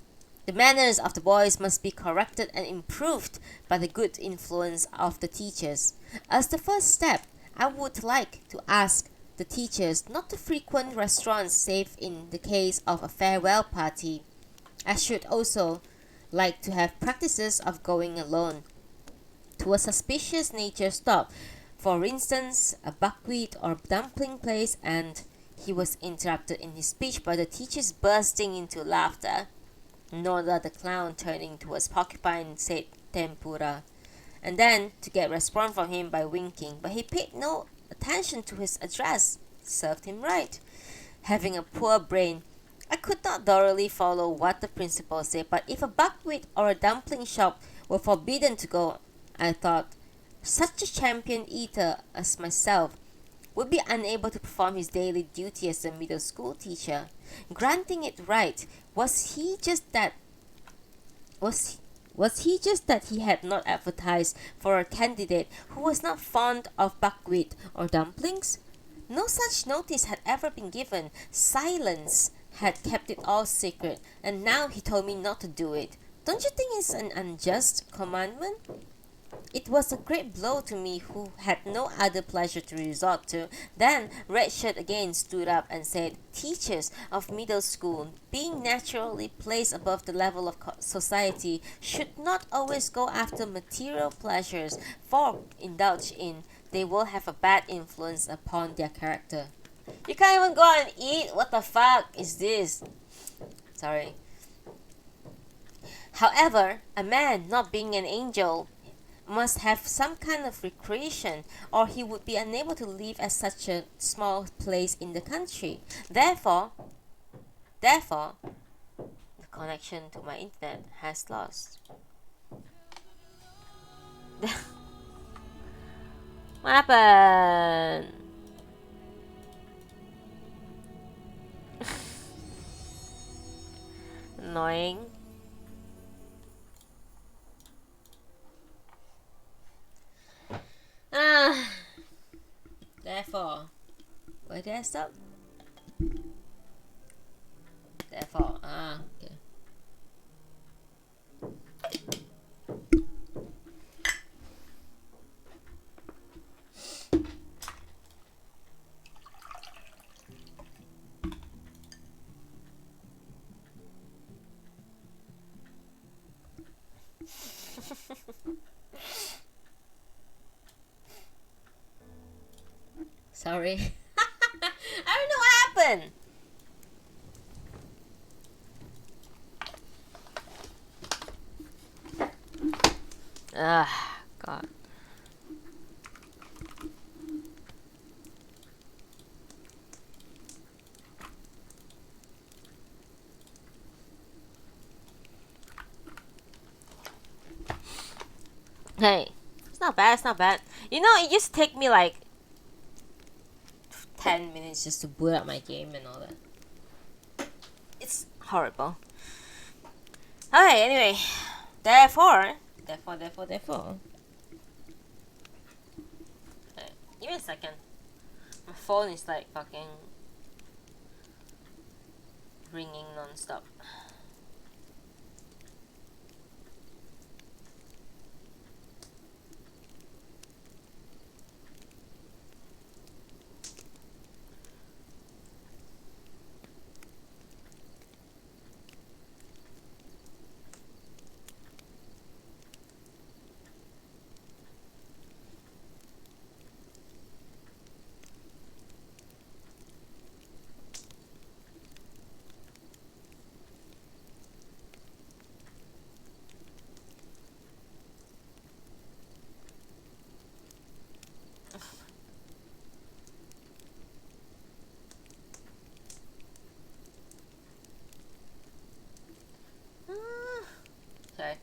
the manners of the boys must be corrected and improved by the good influence of the teachers. As the first step, I would like to ask the teachers not to frequent restaurants save in the case of a farewell party. I should also like to have practices of going alone to a suspicious nature stop, for instance, a buckwheat or dumpling place, and he was interrupted in his speech by the teachers bursting into laughter. Nora the clown, turning towards Porcupine, said tempura, and then to get response from him by winking, but he paid no attention to his address. Served him right. Having a poor brain, I could not thoroughly follow what the principal said, but if a buckwheat or a dumpling shop were forbidden to go, I thought, such a champion eater as myself would be unable to perform his daily duty as a middle school teacher. Granting it right, was he just that he had not advertised for a candidate who was not fond of buckwheat or dumplings? No such notice had ever been given. Silence had kept it all secret, and now he told me not to do it. Don't you think it's an unjust commandment? It was a great blow to me, who had no other pleasure to resort to. Then Red Shirt again stood up and said, teachers of middle school, being naturally placed above the level of society, should not always go after material pleasures, for indulge in they will have a bad influence upon their character. You can't even go out and eat? What the fuck is this? Sorry. However, a man, not being an angel, must have some kind of recreation, or he would be unable to live at such a small place in the country. Therefore, the connection to my internet has lost. What happened? Annoying. Therefore, where did I stop? Therefore, okay. Sorry. I don't know what happened. God. Hey, it's not bad, it's not bad. You know, it used to take me like 10 minutes just to boot up my game and all that. It's horrible. Okay, anyway. Therefore. Okay, give me a second. My phone is like fucking ringing non-stop.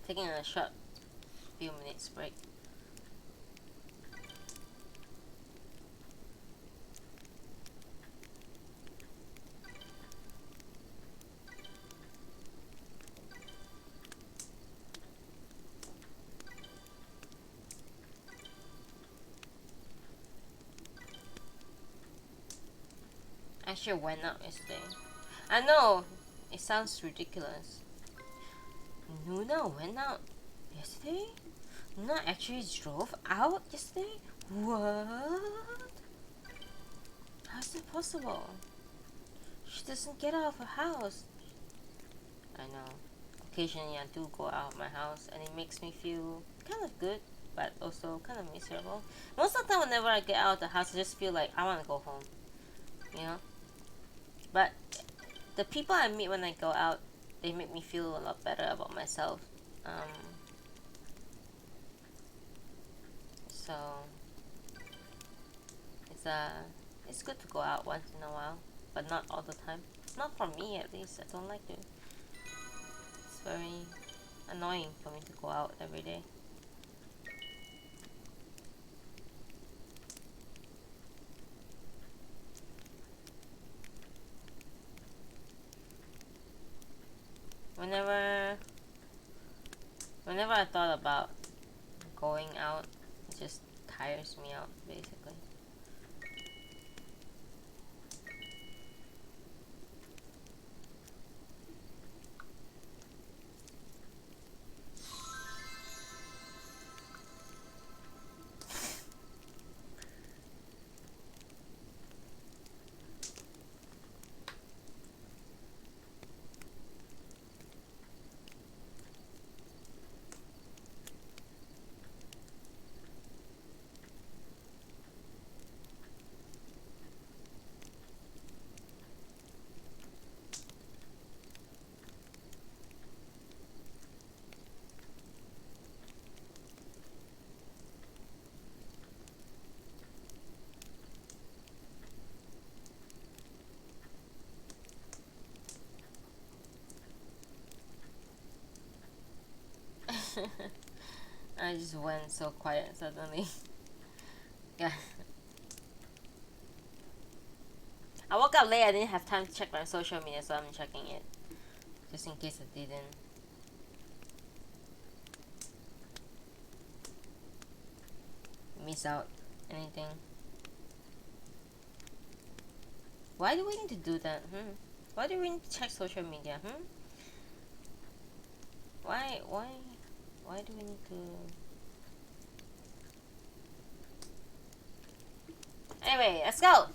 taking a short few minutes break. I should went out yesterday. I know, it sounds ridiculous. Nuna went out yesterday? Nuna actually drove out yesterday? What? How's that possible? She doesn't get out of her house. I know. Occasionally I do go out of my house and it makes me feel kind of good, but also kind of miserable. Most of the time whenever I get out of the house, I just feel like I want to go home. You know? But the people I meet when I go out, they make me feel a lot better about myself. So it's good to go out once in a while, but not all the time. Not for me, at least. I don't like to. It's very annoying for me to go out every day. Whenever I thought about going out, it just tires me out, basically. I just went so quiet suddenly. Yeah. I woke up late, I didn't have time to check my social media, so I'm checking it. Just in case I didn't. Miss out anything. Why do we need to do that? Why do we need to check social media? Why do we need to? Anyway, let's go.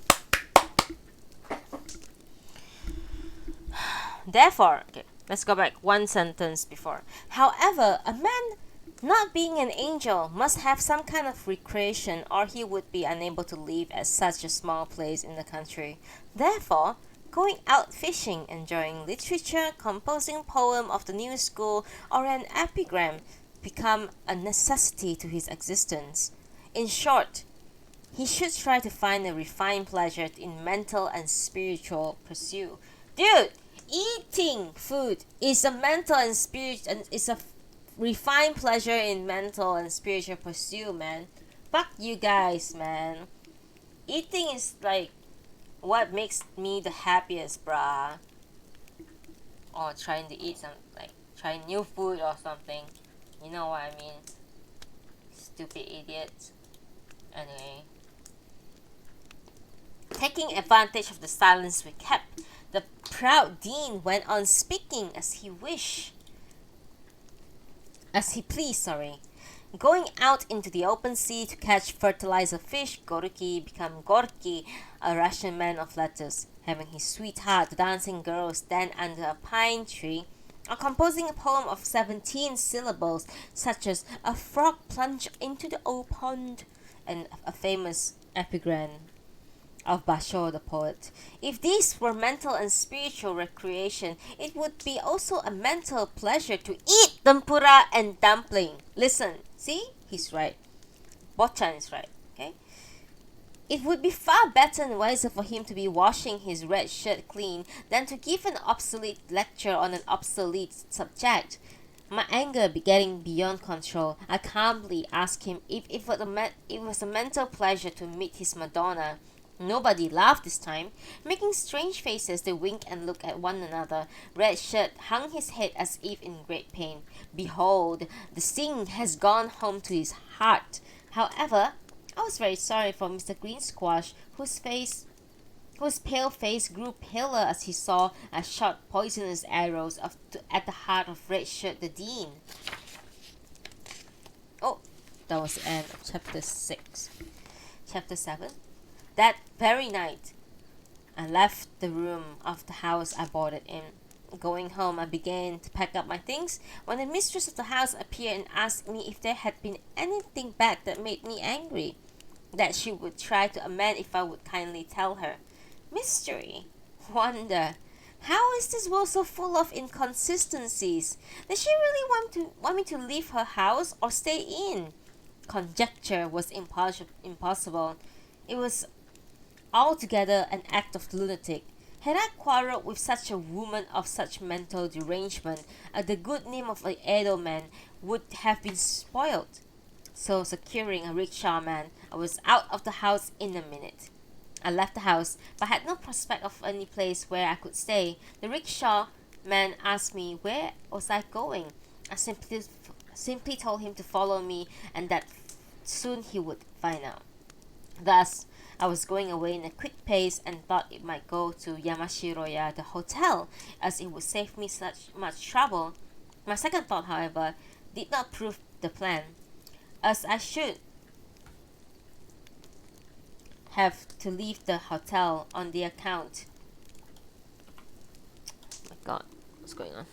Therefore, okay, let's go back one sentence before. However, a man not being an angel must have some kind of recreation, or he would be unable to live at such a small place in the country. Therefore, going out fishing, enjoying literature, composing a poem of the new school, or an epigram become a necessity to his existence. In short, he should try to find a refined pleasure in mental and spiritual pursuit. Dude, eating food is a mental and spirit and is a refined pleasure in mental and spiritual pursuit, man. Fuck you guys, man. Eating is like what makes me the happiest, bruh. Or trying to eat trying new food or something. You know what I mean? Stupid idiots. Anyway. Taking advantage of the silence we kept, the proud dean went on speaking as he pleased. Going out into the open sea to catch fertilizer fish, Gorky became Gorky, a Russian man of letters, having his sweetheart, the dancing girl, stand under a pine tree, or composing a poem of 17 syllables, such as "A frog plunged into the old pond," and a famous epigram of Basho the poet. If these were mental and spiritual recreation, it would be also a mental pleasure to eat tempura and dumpling. Listen, see? He's right. Botchan is right, okay? It would be far better and wiser for him to be washing his red shirt clean than to give an obsolete lecture on an obsolete subject. My anger getting beyond control, I calmly asked him if it was a mental pleasure to meet his Madonna. Nobody laughed this time. Making strange faces, they winked and looked at one another. Red Shirt hung his head as if in great pain. Behold, the sting has gone home to his heart. However, I was very sorry for Mr. Green Squash, whose pale face grew paler as he saw I shot poisonous arrows at the heart of Red Shirt the Dean. Oh, that was the end of chapter 6. Chapter 7. That very night, I left the room of the house I boarded in. Going home, I began to pack up my things when the mistress of the house appeared and asked me if there had been anything bad that made me angry, that she would try to amend if I would kindly tell her. Mystery. Wonder. How is this world so full of inconsistencies? Does she really want me to leave her house or stay in? Conjecture was impossible. It was altogether an act of lunatic. Had I quarrelled with such a woman of such mental derangement, the good name of a Edo man would have been spoiled. So, securing a rickshaw man, I was out of the house in a minute. I left the house, but had no prospect of any place where I could stay. The rickshaw man asked me where was I going. I simply told him to follow me and that soon he would find out. Thus, I was going away in a quick pace and thought it might go to Yamashiroya, the hotel, as it would save me such much trouble. My second thought, however, did not prove the plan, as I should have to leave the hotel on the account. Oh my god, what's going on?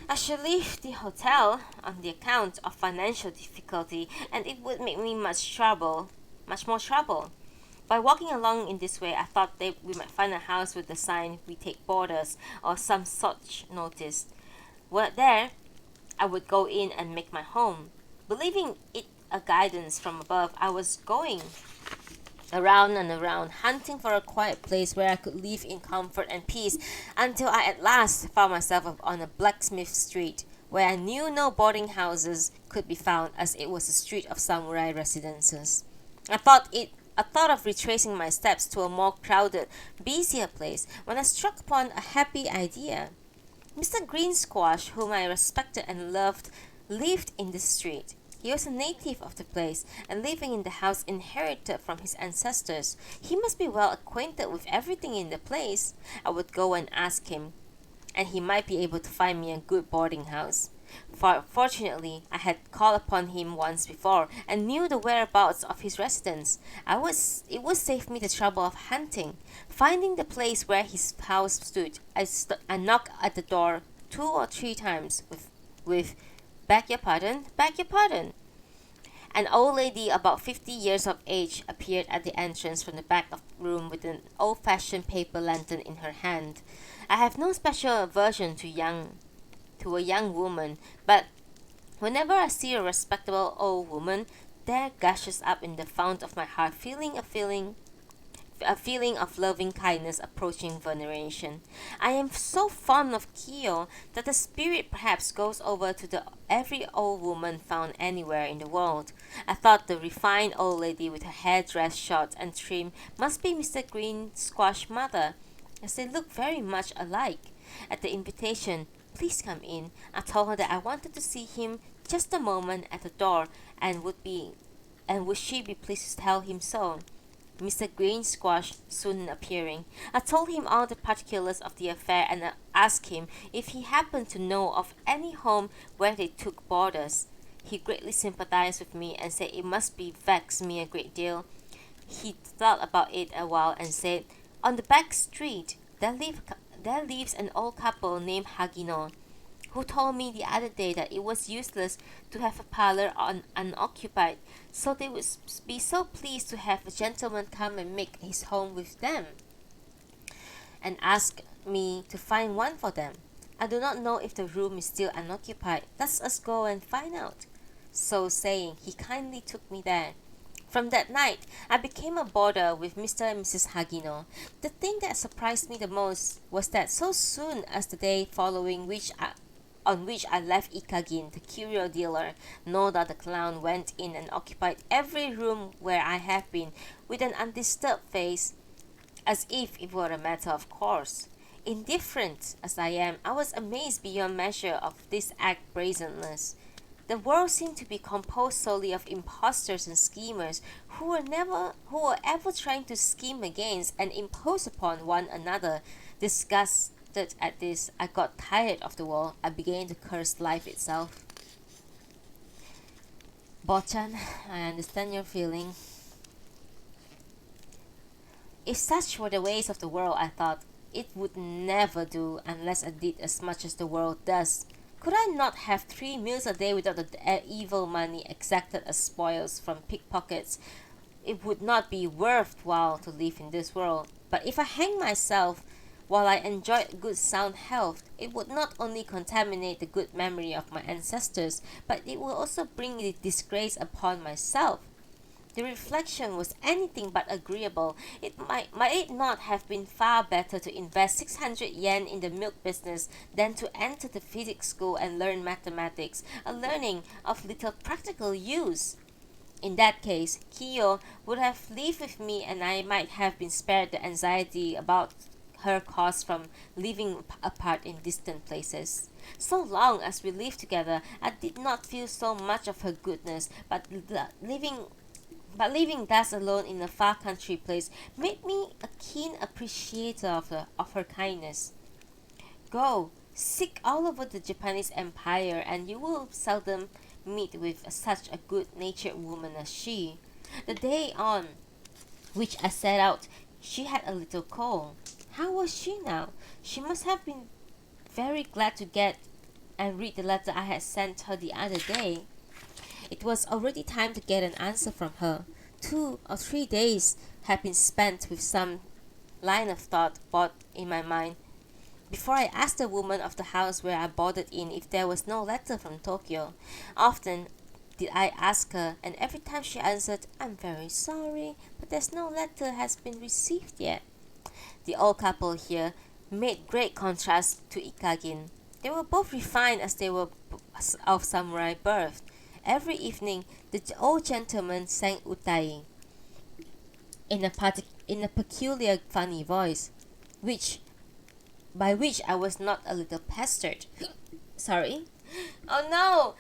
I should leave the hotel on the account of financial difficulty, and it would make me much more trouble. By walking along in this way, I thought that we might find a house with the sign "We take boarders" or some such notice. Well, there, I would go in and make my home. Believing it a guidance from above, I was going around and around, hunting for a quiet place where I could live in comfort and peace, until I at last found myself on a blacksmith street, where I knew no boarding houses could be found, as it was a street of samurai residences. I thought of retracing my steps to a more crowded, busier place, when I struck upon a happy idea. Mr. Green Squash, whom I respected and loved, lived in the street. He was a native of the place, and living in the house inherited from his ancestors. He must be well acquainted with everything in the place. I would go and ask him, and he might be able to find me a good boarding house. Fortunately, I had called upon him once before, and knew the whereabouts of his residence. It would save me the trouble of hunting. Finding the place where his house stood, I knocked at the door 2 or 3 times with "Beg your pardon, beg your pardon." An old lady about 50 years of age appeared at the entrance from the back of the room with an old-fashioned paper lantern in her hand. I have no special aversion to a young woman, but whenever I see a respectable old woman, there gushes up in the fount of my heart a feeling of loving kindness approaching veneration. I am so fond of Kyo that the spirit perhaps goes over to every old woman found anywhere in the world. I thought the refined old lady with her hair dressed short and trim must be Mr. Green Squash's mother, as they look very much alike. At the invitation, "Please come in," I told her that I wanted to see him just a moment at the door, and would she be pleased to tell him so. Mr. Green Squash soon appearing, I told him all the particulars of the affair, and asked him if he happened to know of any home where they took boarders. He greatly sympathized with me and said it must be vex me a great deal. He thought about it a while and said, "On the back street there lives an old couple named Hagino, who told me the other day that it was useless to have a parlor unoccupied, so they would be so pleased to have a gentleman come and make his home with them, and ask me to find one for them. I do not know if the room is still unoccupied. Let us go and find out." So saying, he kindly took me there. From that night, I became a boarder with Mr. and Mrs. Hagino. The thing that surprised me the most was that so soon as the day following on which I left Ikagin, the curio dealer, Noda the clown went in and occupied every room where I have been with an undisturbed face, as if it were a matter of course. Indifferent as I am, I was amazed beyond measure of this act brazenness. The world seemed to be composed solely of impostors and schemers who were ever trying to scheme against and impose upon one another. Disgusted at this, I got tired of the world. I began to curse life itself. Botchan, I understand your feeling. If such were the ways of the world, I thought, it would never do unless I did as much as the world does. Could I not have 3 meals a day without the evil money exacted as spoils from pickpockets? It would not be worthwhile to live in this world. But if I hang myself while I enjoyed good sound health, it would not only contaminate the good memory of my ancestors, but it will also bring the disgrace upon myself. The reflection was anything but agreeable. Might it not have been far better to invest 600 yen in the milk business than to enter the physics school and learn mathematics, a learning of little practical use? In that case, Kiyo would have lived with me and I might have been spared the anxiety about her caused from living apart in distant places. So long as we lived together, I did not feel so much of her goodness, living thus alone in a far country place made me a keen appreciator of her kindness. Go, seek all over the Japanese Empire, and you will seldom meet with such a good-natured woman as she. The day on which I set out, she had a little cold. How was she now? She must have been very glad to get and read the letter I had sent her the other day. It was already time to get an answer from her. 2 or 3 days had been spent with some line of thought bought in my mind before I asked the woman of the house where I boarded in if there was no letter from Tokyo. Often did I ask her, and every time she answered, "I'm very sorry, but there's no letter has been received yet." The old couple here made great contrast to Ikagin. They were both refined as they were of samurai birth. Every evening, the old gentleman sang utai in a peculiar funny voice, by which I was not a little pestered. Sorry? Oh no!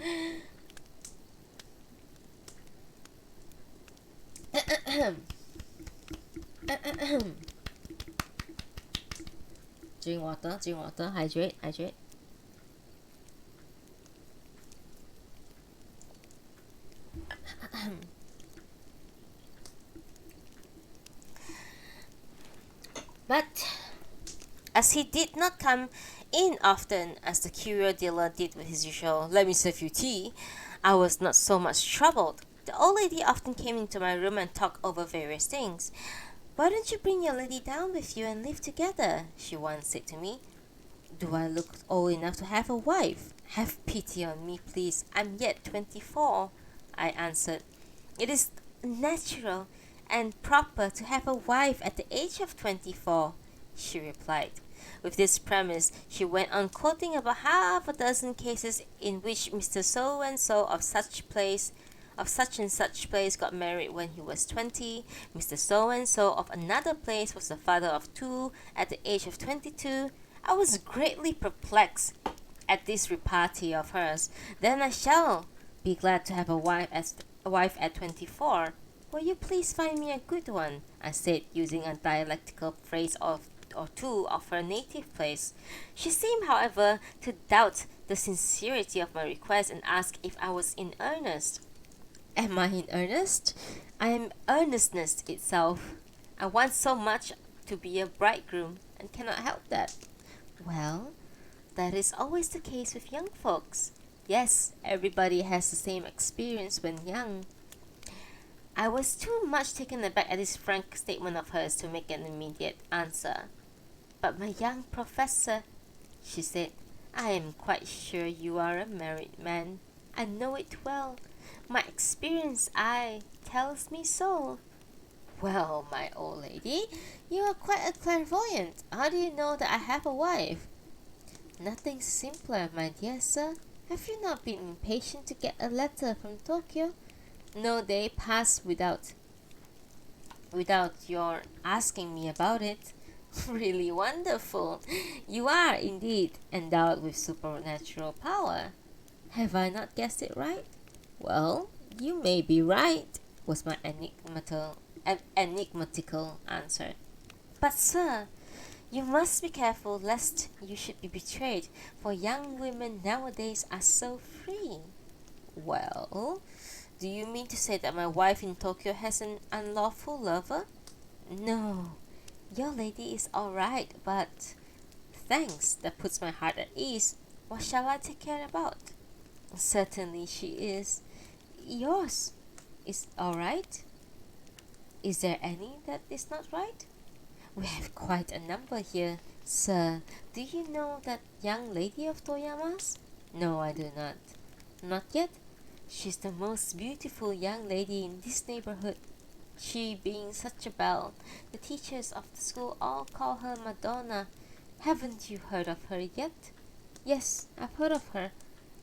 Drink water, hydrate. But as he did not come in often as the curio dealer did with his usual "let me serve you tea," I was not so much troubled. The old lady often came into my room and talked over various things. "Why don't you bring your lady down with you and live together?" she once said to me. "Do I look old enough to have a wife? Have pity on me, please. I'm yet 24, I answered. "It is natural and proper to have a wife at the age of 24, she replied. With this premise, she went on quoting about half a dozen cases in which Mr. So and so of such and such place got married when he was 20. Mr. So and so of another place was the father of 2 at the age of 22. I was greatly perplexed at this repartee of hers. "Then I shall be glad to have a wife at 24. Will you please find me a good one?" I said, using a dialectical phrase or two of her native place. She seemed, however, to doubt the sincerity of my request and asked if I was in earnest. Am I in earnest? I am earnestness itself. I want so much to be a bridegroom, and cannot help that. Well, that is always the case with young folks. Yes, everybody has the same experience when young. I was too much taken aback at this frank statement of hers to make an immediate answer. "But my young professor," she said, "I am quite sure you are a married man. I know it well. My experience, I tells me so. Well, my old lady, you are quite a clairvoyant. How do you know that I have a wife? Nothing simpler, my dear sir. Have you not been impatient to get a letter from Tokyo? No day passed without your asking me about it. Really wonderful. You are indeed endowed with supernatural power. Have I not guessed it right? Well, you may be right, was my enigmatical answer. But, sir, you must be careful lest you should be betrayed, for young women nowadays are so free. Well, do you mean to say that my wife in Tokyo has an unlawful lover? No, your lady is all right, but thanks, that puts my heart at ease. What shall I take care about? Certainly she is. Yours is all right. Is there any that is not right? We have quite a number here, sir. Do you know that young lady of Toyama's? No, I do not. Not yet? She's the most beautiful young lady in this neighborhood. She being such a belle, the teachers of the school all call her Madonna. Haven't you heard of her yet? Yes, I've heard of her,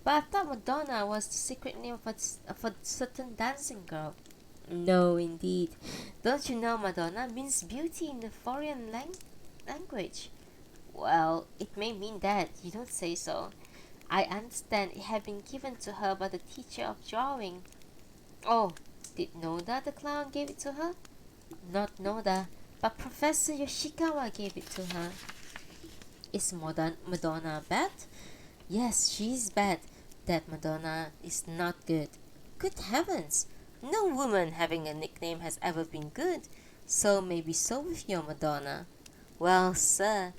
but I thought Madonna was the secret name of a certain dancing girl. No, indeed. Don't you know Madonna means beauty in the foreign language? Well, it may mean that. You don't say so. I understand it had been given to her by the teacher of drawing. Oh, did Noda the clown give it to her? Not Noda, but Professor Yoshikawa gave it to her. Is Madonna bad? Yes, she is bad. That Madonna is not good. Good heavens! No woman having a nickname has ever been good. So maybe so with your Madonna. Well, sir,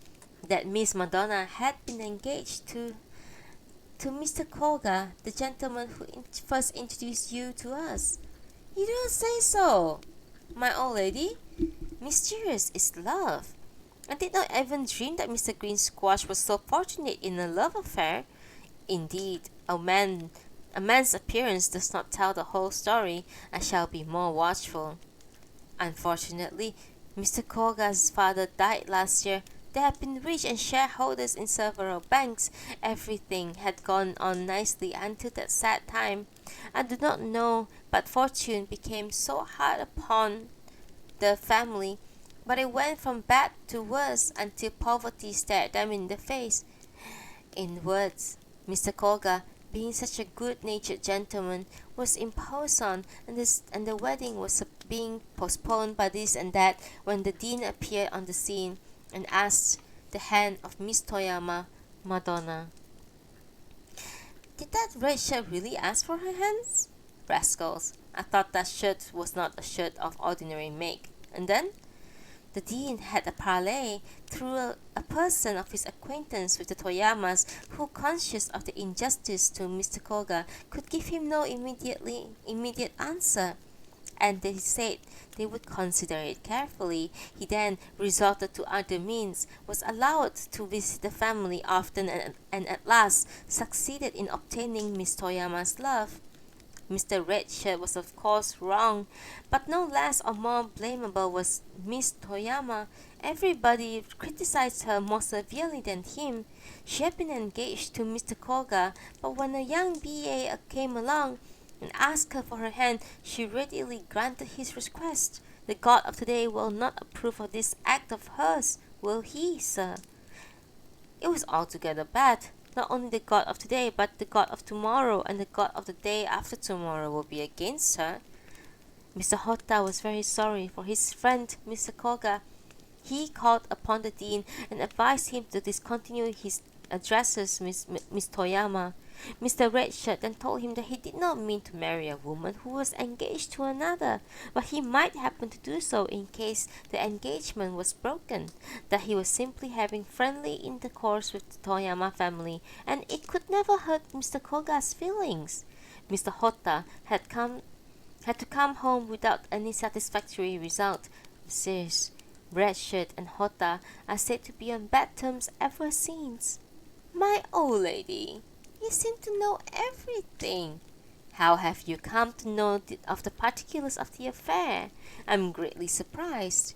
that Miss Madonna had been engaged to Mr. Koga, the gentleman who first introduced you to us. You don't say so, my old lady. Mysterious is love. I did not even dream that Mr. Green Squash was so fortunate in a love affair. Indeed, a man's appearance does not tell the whole story. I shall be more watchful. Unfortunately, Mr. Koga's father died last year. They had been rich and shareholders in several banks. Everything had gone on nicely until that sad time. I do not know, but fortune became so hard upon the family, but it went from bad to worse until poverty stared them in the face. In words, Mr. Koga, being such a good-natured gentleman, was imposed on, and the wedding was being postponed by this and that when the dean appeared on the scene and asked the hand of Miss Toyama, Madonna. Did that red shirt really ask for her hands? Rascals, I thought that shirt was not a shirt of ordinary make. And then? The dean had a parley through a person of his acquaintance with the Toyamas who, conscious of the injustice to Mr. Koga, could give him no immediate answer. And they said they would consider it carefully. He then resorted to other means, was allowed to visit the family often, and at last succeeded in obtaining Miss Toyama's love. Mr. Redshirt was of course wrong, but no less or more blamable was Miss Toyama. Everybody criticized her more severely than him. She had been engaged to Mr. Koga, but when a young B.A. came along and asked her for her hand, she readily granted his request. The god of today will not approve of this act of hers, will he, sir? It was altogether bad. Not only the god of today, but the god of tomorrow and the god of the day after tomorrow will be against her. Mr. Hotta was very sorry for his friend Mr. Koga. He called upon the dean and advised him to discontinue his addresses Miss Toyama. Mr. Redshirt then told him that he did not mean to marry a woman who was engaged to another, but he might happen to do so in case the engagement was broken, that he was simply having friendly intercourse with the Toyama family, and it could never hurt Mr. Koga's feelings. Mr. Hotta had to come home without any satisfactory result. Messrs. Redshirt and Hotta are said to be on bad terms ever since. My old lady, you seem to know everything. How have you come to know of the particulars of the affair? I'm greatly surprised.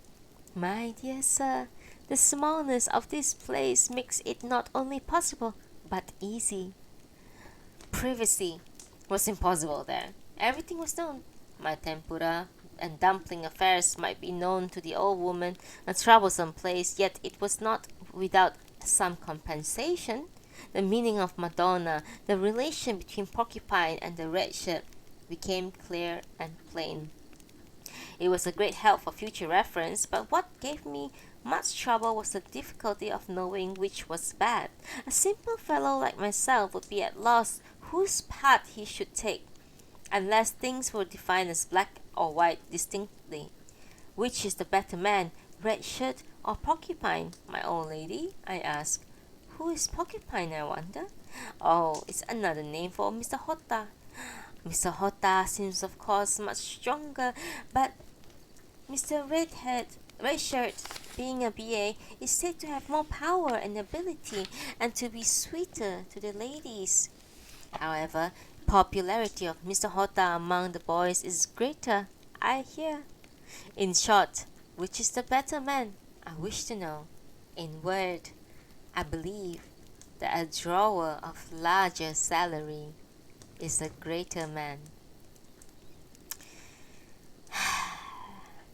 My dear sir, the smallness of this place makes it not only possible, but easy. Privacy was impossible there. Everything was known. My tempura and dumpling affairs might be known to the old woman, a troublesome place, yet it was not without some compensation. The meaning of Madonna, the relation between Porcupine and the red shirt, became clear and plain. It was a great help for future reference, but what gave me much trouble was the difficulty of knowing which was bad. A simple fellow like myself would be at loss whose part he should take, unless things were defined as black or white distinctly. Which is the better man, Red Shirt or Porcupine, my old lady? I asked. Who is Porcupine, I wonder? Oh, it's another name for Mr. Hotta. Mr. Hotta seems of course much stronger, but Mr. Red Shirt, being a BA, is said to have more power and ability, and to be sweeter to the ladies. However, popularity of Mr. Hotta among the boys is greater, I hear. In short, which is the better man? I wish to know. In word, I believe that a drawer of larger salary is a greater man.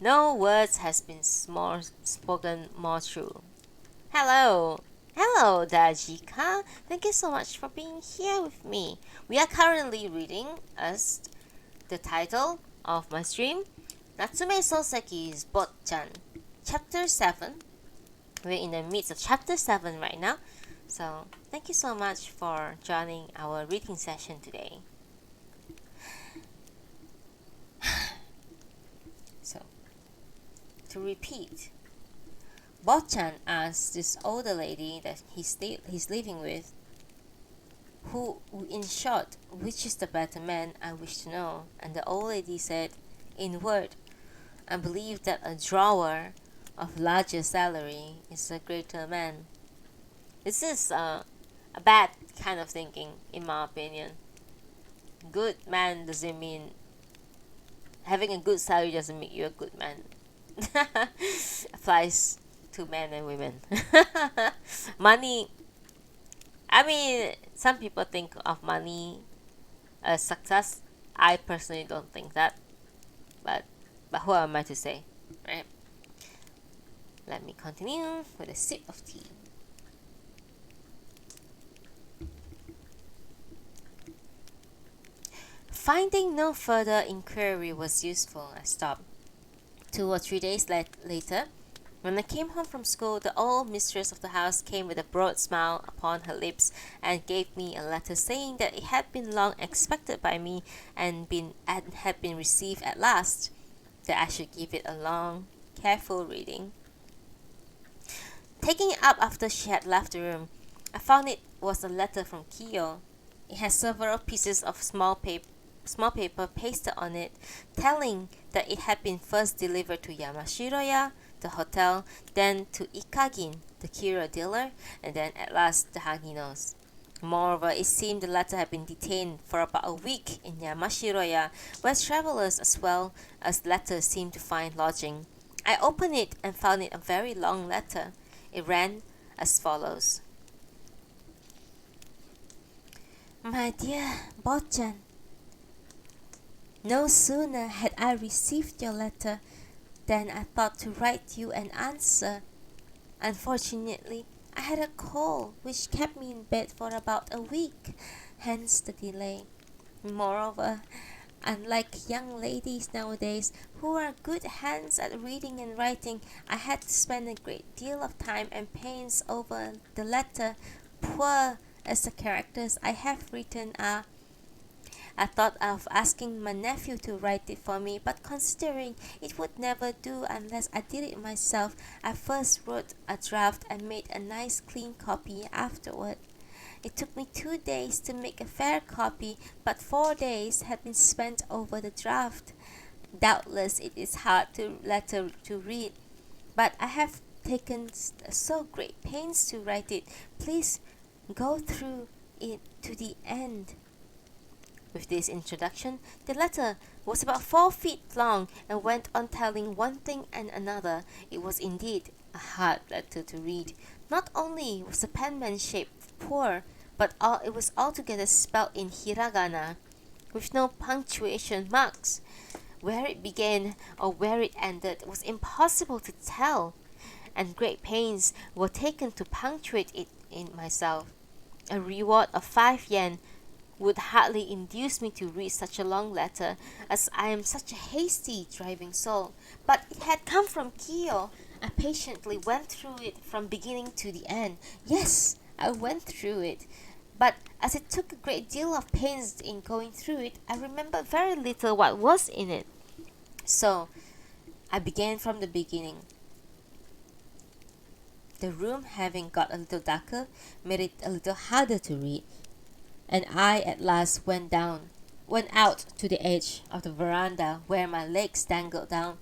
No words has been spoken more true. Hello, hello, Dajika. Thank you so much for being here with me. We are currently reading as the title of my stream, Natsume Sōseki's Botchan, Chapter 7. We're in the midst of Chapter 7 right now. So, thank you so much for joining our reading session today. So, to repeat, Botchan asked this older lady that he's living with, who, in short, which is the better man, I wish to know. And the old lady said, in word, I believe that a drawer of larger salary is a greater man. This is a bad kind of thinking, in my opinion. Good man doesn't mean having a good salary doesn't make you a good man. Applies to men and women. Money, I mean, some people think of money as success. I personally don't think that, but who am I to say, right? Let me continue with a sip of tea. Finding no further inquiry was useful, I stopped. 2 or 3 days later, when I came home from school, the old mistress of the house came with a broad smile upon her lips and gave me a letter saying that it had been long expected by me and had been received at last, that I should give it a long, careful reading. Taking it up after she had left the room, I found it was a letter from Kiyo. It had several pieces of small paper pasted on it, telling that it had been first delivered to Yamashiroya, the hotel, then to Ikagin, the curio dealer, and then at last the Haginos. Moreover, it seemed the letter had been detained for about a week in Yamashiroya, where travelers as well as letters seemed to find lodging. I opened it and found it a very long letter. It ran as follows. My dear Botchan, no sooner had I received your letter than I thought to write you an answer. Unfortunately, I had a cold which kept me in bed for about a week, hence the delay. Moreover, unlike young ladies nowadays who are good hands at reading and writing, I had to spend a great deal of time and pains over the letter. Poor as the characters I have written are, I thought of asking my nephew to write it for me, but considering it would never do unless I did it myself, I first wrote a draft and made a nice clean copy afterward. It took me 2 days to make a fair copy, but 4 days had been spent over the draft. Doubtless it is hard letter to read, but I have taken so great pains to write it. Please go through it to the end. With this introduction, the letter was about 4 feet long and went on telling one thing and another. It was indeed a hard letter to read. Not only was the penmanship poor, but it was altogether spelled in hiragana, with no punctuation marks. Where it began or where it ended was impossible to tell, and great pains were taken to punctuate it in myself. A reward of 5 yen would hardly induce me to read such a long letter, as I am such a hasty driving soul. But it had come from Kiyo. I patiently went through it from beginning to the end. Yes, I went through it. But as it took a great deal of pains in going through it, I remember very little what was in it. So, I began from the beginning. The room, having got a little darker, made it a little harder to read, and I at last went out to the edge of the veranda where my legs dangled down,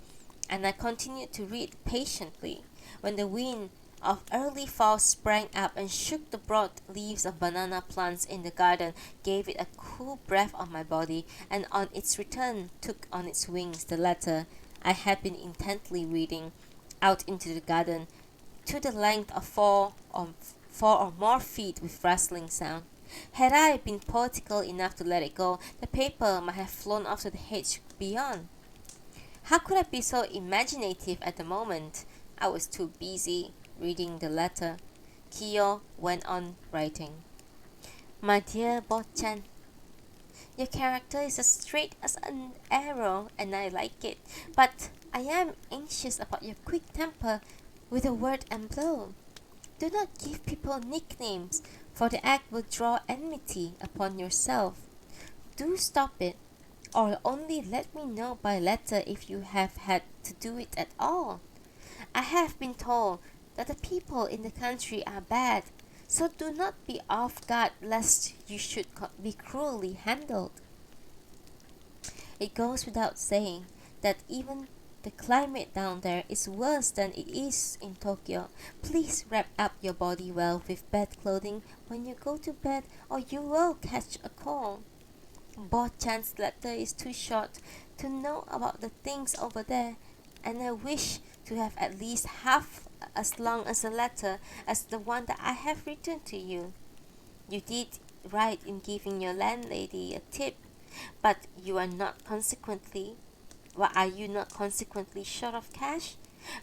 and I continued to read patiently when the wind of early fall sprang up and shook the broad leaves of banana plants in the garden, gave it a cool breath on my body, and on its return took on its wings the letter I had been intently reading, out into the garden, to the length of 4 or more feet with rustling sound. Had I been poetical enough to let it go, the paper might have flown off to the hedge beyond. How could I be so imaginative at the moment? I was too busy reading the letter. Kiyo went on writing. My dear Botchan, your character is as straight as an arrow, and I like it. But I am anxious about your quick temper with a word and blow. Do not give people nicknames, for the act will draw enmity upon yourself. Do stop it, or only let me know by letter if you have had to do it at all. I have been told that the people in the country are bad, so do not be off guard lest you should be cruelly handled. It goes without saying that even the climate down there is worse than it is in Tokyo. Please wrap up your body well with bed clothing when you go to bed, or you will catch a cold. Botchan's letter is too short to know about the things over there, and I wish to have at least half as long as a letter as the one that I have written to you. You did right in giving your landlady a tip, but are you not consequently short of cash?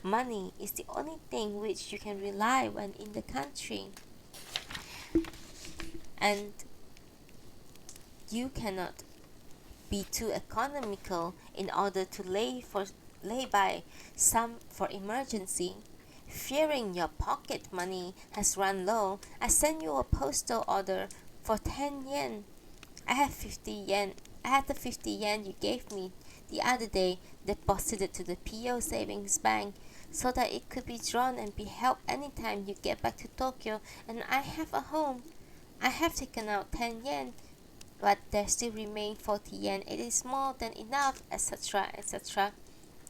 Money is the only thing which you can rely when in the country, and you cannot be too economical in order to lay by some for emergency. Fearing your pocket money has run low, I send you a postal order for 10 yen. I have the 50 yen you gave me the other day deposited to the PO Savings Bank, so that it could be drawn and be held anytime you get back to Tokyo and I have a home. I have taken out 10 yen, but there still remain 40 yen. It is more than enough, etc., etc.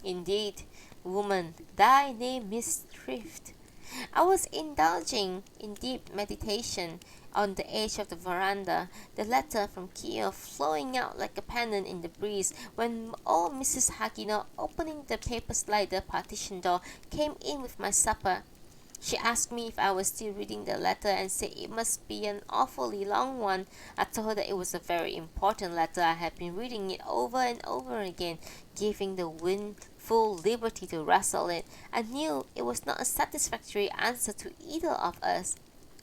Indeed, woman, thy name is Thrift. I was indulging in deep meditation on the edge of the veranda, the letter from Kiyo flowing out like a pennon in the breeze, when old Mrs. Hagino, opening the paper slider partition door, came in with my supper. She asked me if I was still reading the letter and said it must be an awfully long one. I told her that it was a very important letter. I had been reading it over and over again, giving the wind full liberty to rustle it. I knew it was not a satisfactory answer to either of us,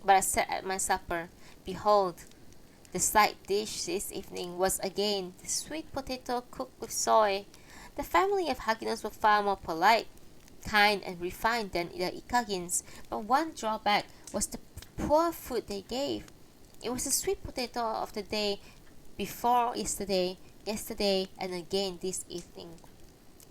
but I sat at my supper. Behold, the side dish this evening was again the sweet potato cooked with soy. The family of Haginos were far more polite, kind, and refined than the Ikagins, but one drawback was the poor food they gave. It was the sweet potato of the day before yesterday, and again this evening.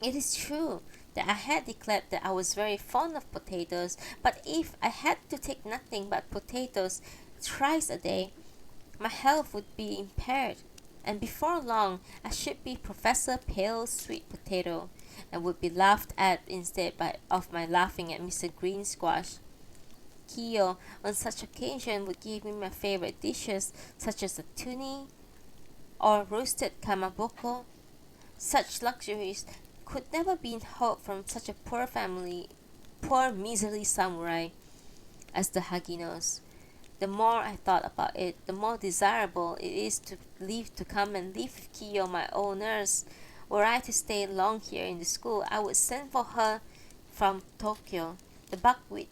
It is true that I had declared that I was very fond of potatoes, but if I had to take nothing but potatoes thrice a day, my health would be impaired, and before long I should be Professor Pale Sweet Potato, and would be laughed at instead of my laughing at Mr. Green Squash. Kiyo on such occasion would give me my favorite dishes, such as the tuni, or roasted kamaboko. Such luxuries could never be hoped from such a poor family, poor miserly samurai as the Haginos. The more I thought about it, the more desirable it is to leave to come and live with Kiyo, my old nurse. Were I to stay long here in the school, I would send for her from Tokyo. The buckwheat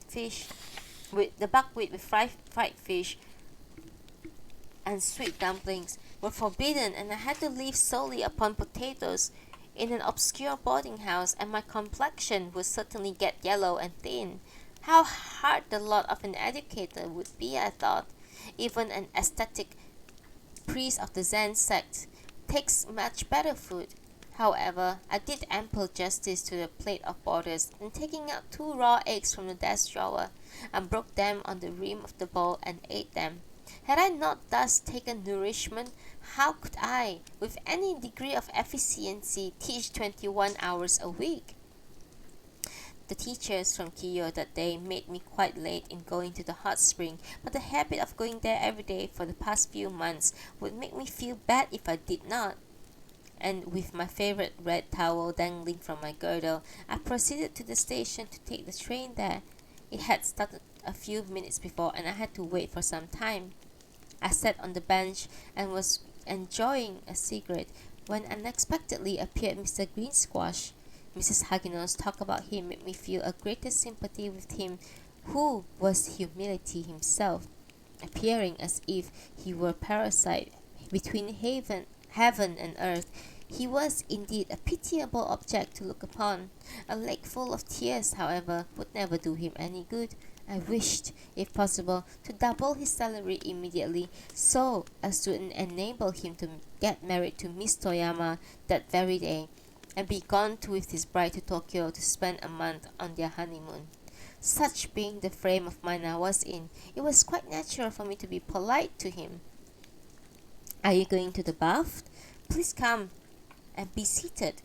with fried fish and sweet dumplings were forbidden, and I had to live solely upon potatoes in an obscure boarding house, and my complexion would certainly get yellow and thin. How hard the lot of an educator would be, I thought. Even an ascetic priest of the Zen sect takes much better food. However, I did ample justice to the plate of boarders, and taking out 2 raw eggs from the desk drawer, I broke them on the rim of the bowl and ate them. Had I not thus taken nourishment, how could I, with any degree of efficiency, teach 21 hours a week? The teachers from Kiyo that day made me quite late in going to the hot spring, but the habit of going there every day for the past few months would make me feel bad if I did not. And with my favorite red towel dangling from my girdle, I proceeded to the station to take the train there. It had started a few minutes before, and I had to wait for some time. I sat on the bench and was enjoying a cigarette when unexpectedly appeared Mr. Green Squash. Mrs. Hagino's talk about him made me feel a greater sympathy with him, who was humility himself, appearing as if he were a parasite between heaven and earth. He was indeed a pitiable object to look upon. A lake full of tears, however, would never do him any good. I wished, if possible, to double his salary immediately, so as to enable him to get married to Miss Toyama that very day, and be gone with his bride to Tokyo to spend a month on their honeymoon. Such being the frame of mind I was in, it was quite natural for me to be polite to him. "Are you going to the bath? Please come and be seated."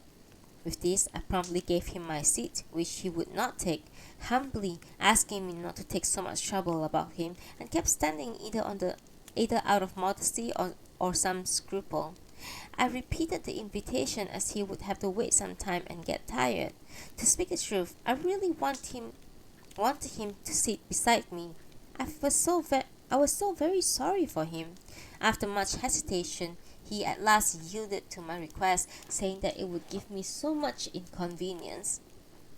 With this, I promptly gave him my seat, which he would not take, humbly asking me not to take so much trouble about him, and kept standing either out of modesty or some scruple. I repeated the invitation, as he would have to wait some time and get tired. To speak the truth, I really wanted him to sit beside me. I was so very sorry for him. After much hesitation, he at last yielded to my request, saying that it would give me so much inconvenience.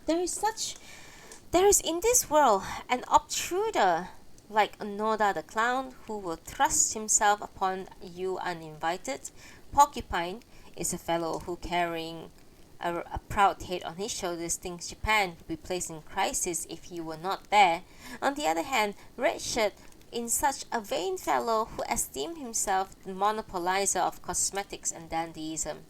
There is in this world an obtruder like Noda the clown, who will thrust himself upon you uninvited. Porcupine is a fellow who, carrying a proud head on his shoulders, thinks Japan would be placed in crisis if he were not there. On the other hand, Red Shirt is such a vain fellow who esteems himself the monopolizer of cosmetics and dandyism.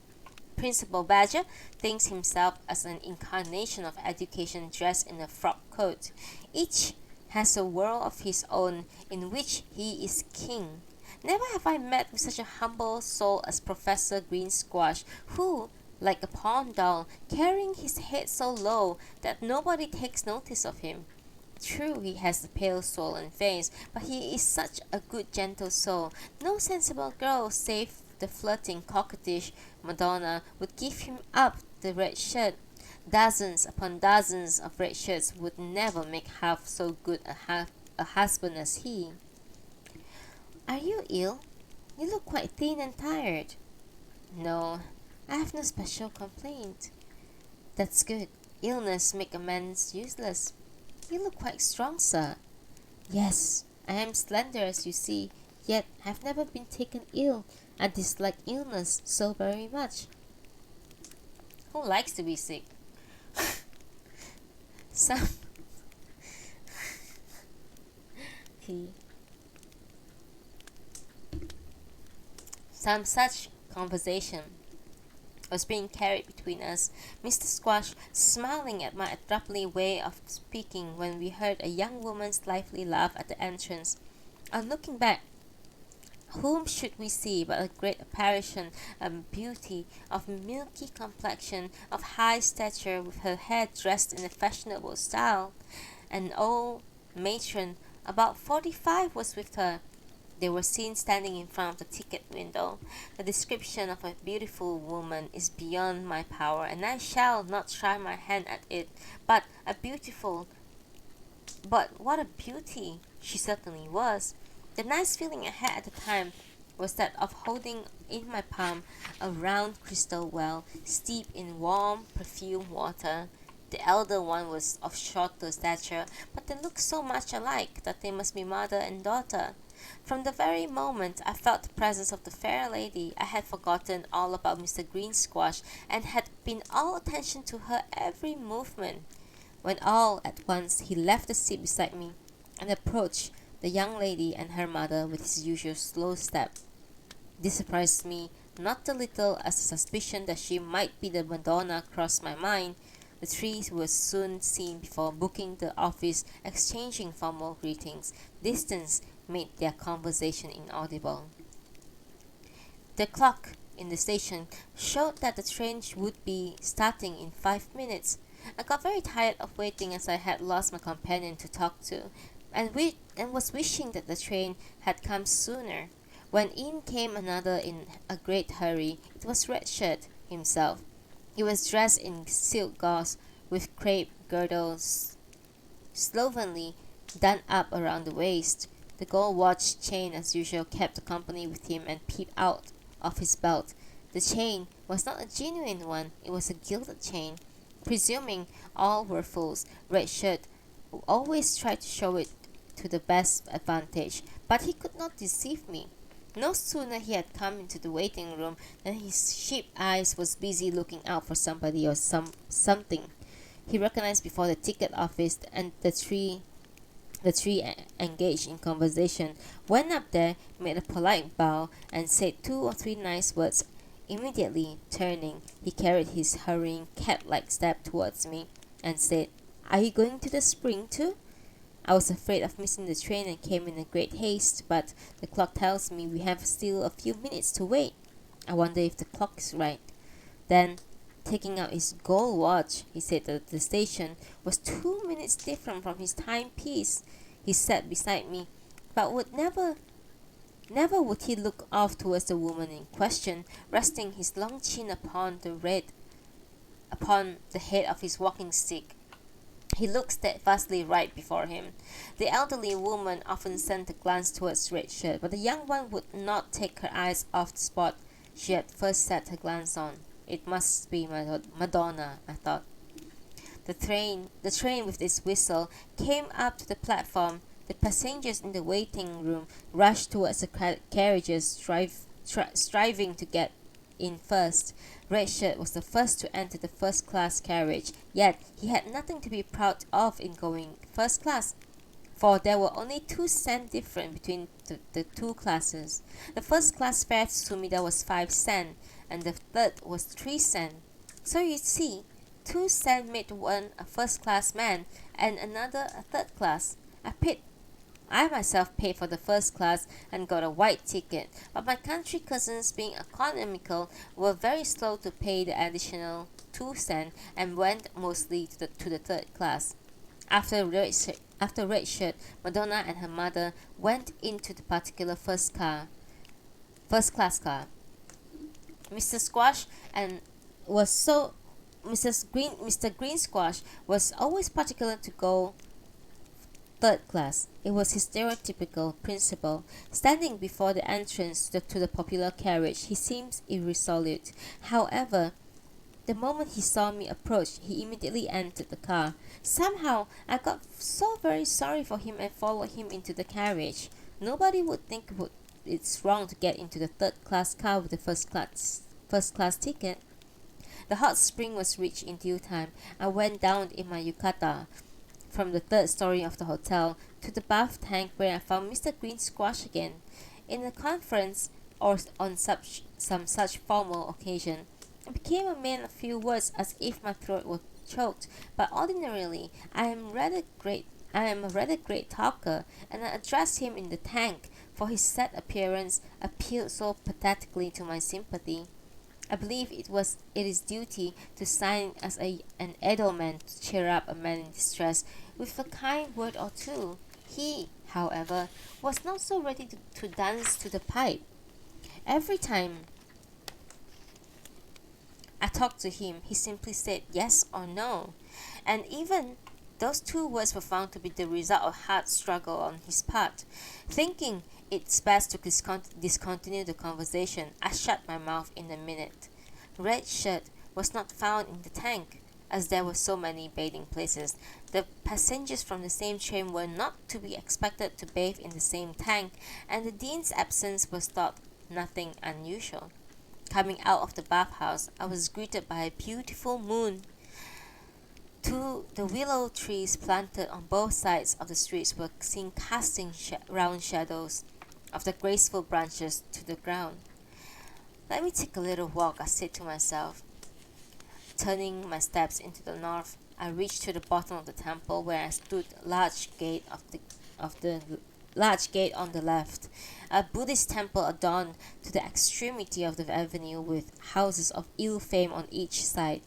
Principal Badger thinks himself as an incarnation of education dressed in a frock coat. Each has a world of his own in which he is king. Never have I met with such a humble soul as Professor Green Squash, who, like a pond doll, carrying his head so low that nobody takes notice of him. True, he has a pale swollen face, but he is such a good gentle soul. No sensible girl, save the flirting coquettish Madonna, would give him up the red shirt. Dozens upon dozens of red shirts would never make half so good a husband as he. "Are you ill? You look quite thin and tired." "No, I have no special complaint." "That's good. Illness makes a man useless." "You look quite strong, sir." "Yes, I am slender, as you see, yet have never been taken ill. I dislike illness so very much." Who likes to be sick? Some Some such conversation was being carried between us, Mr. Squash smiling at my abruptly way of speaking when we heard a young woman's lively laugh at the entrance. On looking back, whom should we see but a great apparition, a beauty of milky complexion, of high stature, with her hair dressed in a fashionable style. An old matron about 45 was with her. They were seen standing in front of the ticket window. The description of a beautiful woman is beyond my power, and I shall not try my hand at it. But a beautiful but what a beauty she certainly was. The nice feeling I had at the time was that of holding in my palm a round crystal well steeped in warm, perfumed water. The elder one was of shorter stature, but they looked so much alike that they must be mother and daughter. From the very moment I felt the presence of the fair lady, I had forgotten all about Mr. Green Squash and had been all attention to her every movement. When all at once he left the seat beside me and approached the young lady and her mother with his usual slow step. This surprised me not a little, as the suspicion that she might be the Madonna crossed my mind. The three were soon seen before booking the office, exchanging formal greetings. Distance made their conversation inaudible. The clock in the station showed that the train would be starting in 5 minutes. I got very tired of waiting as I had lost my companion to talk to, and was wishing that the train had come sooner. When in came another in a great hurry. It was Red Shirt himself. He was dressed in silk gauze with crepe girdles slovenly done up around the waist. The gold watch chain, as usual, kept company with him and peeped out of his belt. The chain was not a genuine one, it was a gilded chain. Presuming all were fools, Red Shirt always tried to show it to the best advantage, but he could not deceive me. No sooner he had come into the waiting room than his sheep eyes was busy looking out for somebody or something. He recognized before the ticket office, and the three engaged in conversation, went up there, made a polite bow, and said 2 or 3 nice words. Immediately turning, he carried his hurrying cat-like step towards me, and said, "Are you going to the spring too?" I was afraid of missing the train and came in a great haste, but the clock tells me we have still a few minutes to wait. I wonder if the clock is right. Then, taking out his gold watch, he said that the station was 2 minutes different from his timepiece. He sat beside me, but never would he look off towards the woman in question, resting his long chin upon the head of his walking stick. He looked steadfastly right before him. The elderly woman often sent a glance towards Red Shirt, but the young one would not take her eyes off the spot she had first set her glance on. It must be Madonna, I thought. The train with its whistle came up to the platform. The passengers in the waiting room rushed towards the carriages, striving to get in first. Red Shirt was the first to enter the first-class carriage, yet he had nothing to be proud of in going first class, for there were only 2 cents difference between the two classes. The first-class fare to Sumida was 5 cents, and the third was 3 cents. So you see, 2 cents made one a first-class man and another a third class. I myself paid for the first class and got a white ticket, but my country cousins, being economical, were very slow to pay the additional 2 cents and went mostly to the third class. After Red Shirt, Madonna and her mother went into the particular first class car. Mr. Green Squash was always particular to go third class. It was his stereotypical principle. Standing before the entrance to the popular carriage, he seemed irresolute. However, the moment he saw me approach, he immediately entered the car. Somehow, I got so very sorry for him and followed him into the carriage. Nobody would think it's wrong to get into the third class car with the first class ticket. The hot spring was reached in due time. I went down in my yukata from the third story of the hotel to the bath tank, where I found Mr. Green Squash again. In a conference or on some such formal occasion, I became a man of few words, as if my throat were choked, but ordinarily I am a rather great talker, and I addressed him in the tank, for his sad appearance appealed so pathetically to my sympathy. I believe it is duty to sign as an edelman to cheer up a man in distress with a kind word or two. He, however, was not so ready to dance to the pipe. Every time I talked to him, he simply said yes or no, and even those two words were found to be the result of hard struggle on his part. Thinking it's best to discontinue the conversation, I shut my mouth in a minute. Red Shirt was not found in the tank, as there were so many bathing places. The passengers from the same train were not to be expected to bathe in the same tank, and the dean's absence was thought nothing unusual. Coming out of the bathhouse, I was greeted by a beautiful moon. The willow trees planted on both sides of the streets were seen casting round shadows of the graceful branches to the ground. Let me take a little walk, I said to myself. Turning my steps into the north, I reached to the bottom of the temple where I stood large gate of the large gate on the left, a Buddhist temple adorned to the extremity of the avenue with houses of ill fame on each side.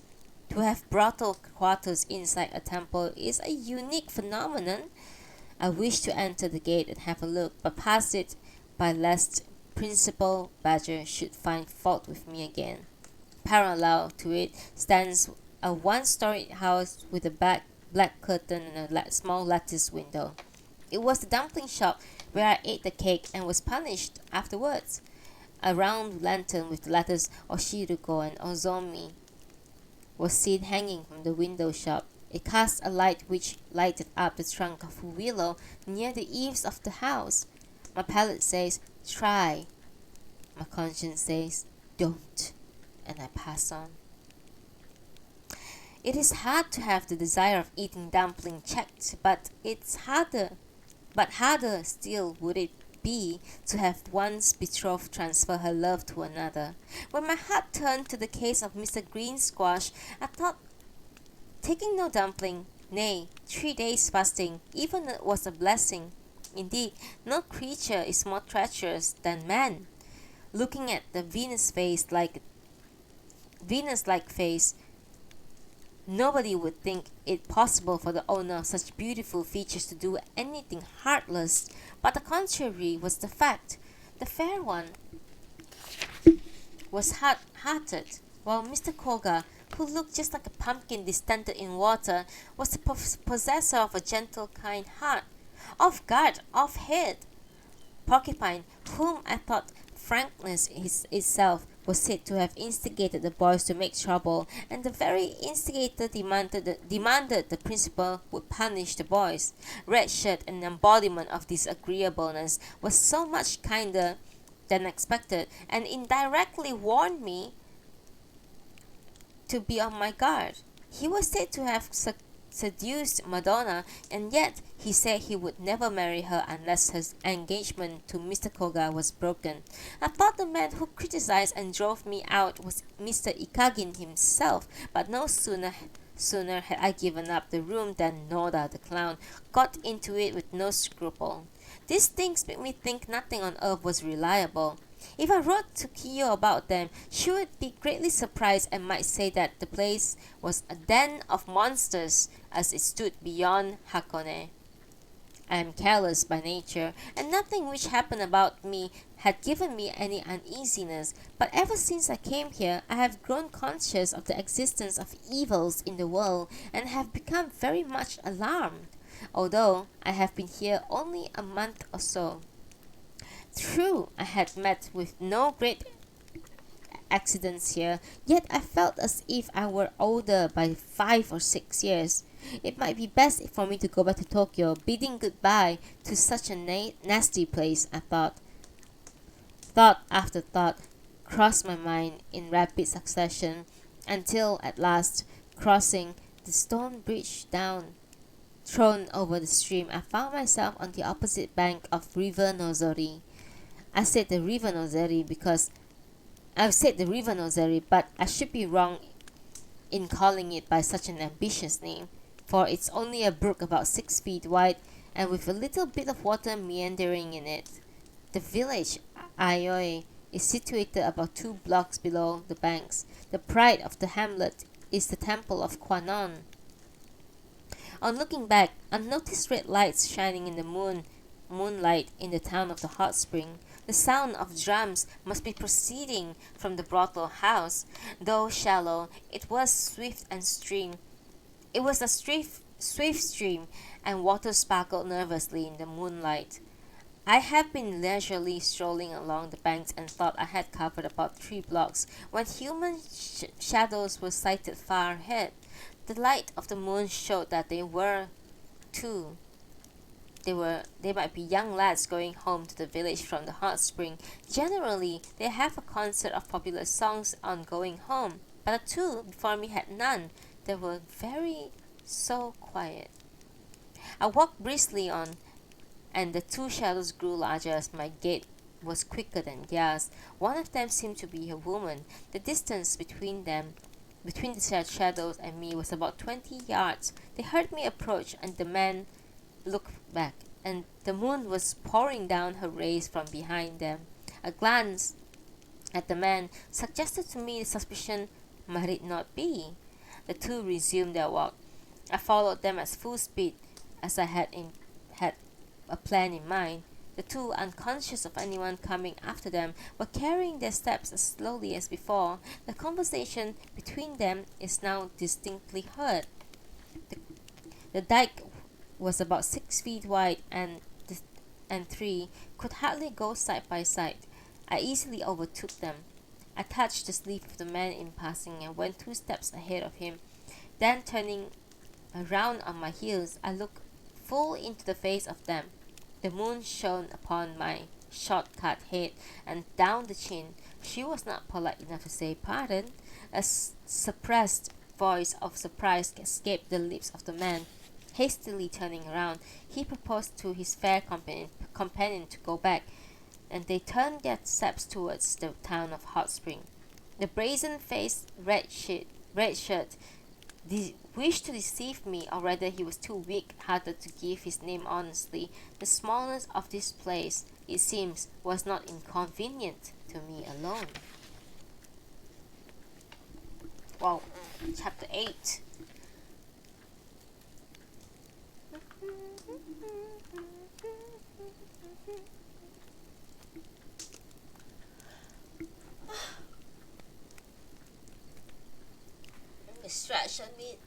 To have brothel quarters inside a temple is a unique phenomenon. I wished to enter the gate and have a look, but passed it by lest Principal Badger should find fault with me again. Parallel to it stands a one-storied house with a black curtain and a small lattice window. It was the dumpling shop where I ate the cake and was punished afterwards. A round lantern with the letters Oshiruko and Ozomi was seen hanging from the window shop. It cast a light which lighted up the trunk of a willow near the eaves of the house. My palate says, try. My conscience says, don't. And I pass on. It is hard to have the desire of eating dumpling checked, but harder still would it be to have one's betrothed transfer her love to another. When my heart turned to the case of Mr. Green Squash, I thought taking no dumpling, nay, 3 days fasting, even was a blessing. Indeed, no creature is more treacherous than man. Looking at the Venus-like face, nobody would think it possible for the owner of such beautiful features to do anything heartless, but the contrary was the fact. The fair one was hard-hearted, while Mr. Koga, who looked just like a pumpkin distended in water, was the possessor of a gentle, kind heart. Off guard, off head. Porcupine, whom I thought frankness itself, was said to have instigated the boys to make trouble, and the very instigator demanded the principal would punish the boys. Red Shirt, an embodiment of this agreeableness, was so much kinder than expected, and indirectly warned me to be on my guard. He was said to have seduced Madonna, and yet he said he would never marry her unless his engagement to Mr. Koga was broken. I thought the man who criticized and drove me out was Mr. Ikagin himself, but no sooner had I given up the room than Noda the clown got into it with no scruple. These things made me think nothing on earth was reliable. If I wrote to Kiyo about them, she would be greatly surprised and might say that the place was a den of monsters as it stood beyond Hakone. I am careless by nature, and nothing which happened about me had given me any uneasiness, but ever since I came here, I have grown conscious of the existence of evils in the world and have become very much alarmed, although I have been here only a month or so. True, I had met with no great accidents here, yet I felt as if I were older by 5 or 6 years. It might be best for me to go back to Tokyo, bidding goodbye to such a nasty place, I thought. Thought after thought crossed my mind in rapid succession, until at last, crossing the stone bridge thrown over the stream, I found myself on the opposite bank of River Nozori. I've said the River Nozeri, but I should be wrong in calling it by such an ambitious name, for it's only a brook about 6 feet wide and with a little bit of water meandering in it. The village, Aoi, is situated about 2 blocks below the banks. The pride of the hamlet is the temple of Kwannon. On looking back, I noticed red lights shining in the moonlight in the town of the hot spring. The sound of drums must be proceeding from the brothel house. Though shallow, it was swift and stream. It was a swift stream, and water sparkled nervously in the moonlight. I had been leisurely strolling along the banks and thought I had covered about 3 blocks when human shadows were sighted far ahead. The light of the moon showed that they were two. They might be young lads going home to the village from the hot spring. Generally, they have a concert of popular songs on going home, but the two before me had none. They were very so quiet. I walked briskly on, and the two shadows grew larger as my gait was quicker than theirs. One of them seemed to be a woman. The distance between the shadows and me was about 20 yards. They heard me approach, and the man looked back, and the moon was pouring down her rays from behind them. A glance at the man suggested to me the suspicion might it not be. The two resumed their walk. I followed them at full speed, as I had a plan in mind. The two, unconscious of anyone coming after them, were carrying their steps as slowly as before. The conversation between them is now distinctly heard. The dike was about 6 feet wide, and three could hardly go side by side. I easily overtook them. I touched the sleeve of the man in passing and went 2 steps ahead of him. Then, turning around on my heels, I looked full into the face of them. The moon shone upon my short-cut head and down the chin. She was not polite enough to say pardon. A suppressed voice of surprise escaped the lips of the man. Hastily turning around, he proposed to his fair companion to go back, and they turned their steps towards the town of Hot Spring. The brazen-faced red shirt wished to deceive me, or rather he was too weak-hearted to give his name honestly. The smallness of this place, it seems, was not inconvenient to me alone. Wow, chapter 8. Let me stretch a bit.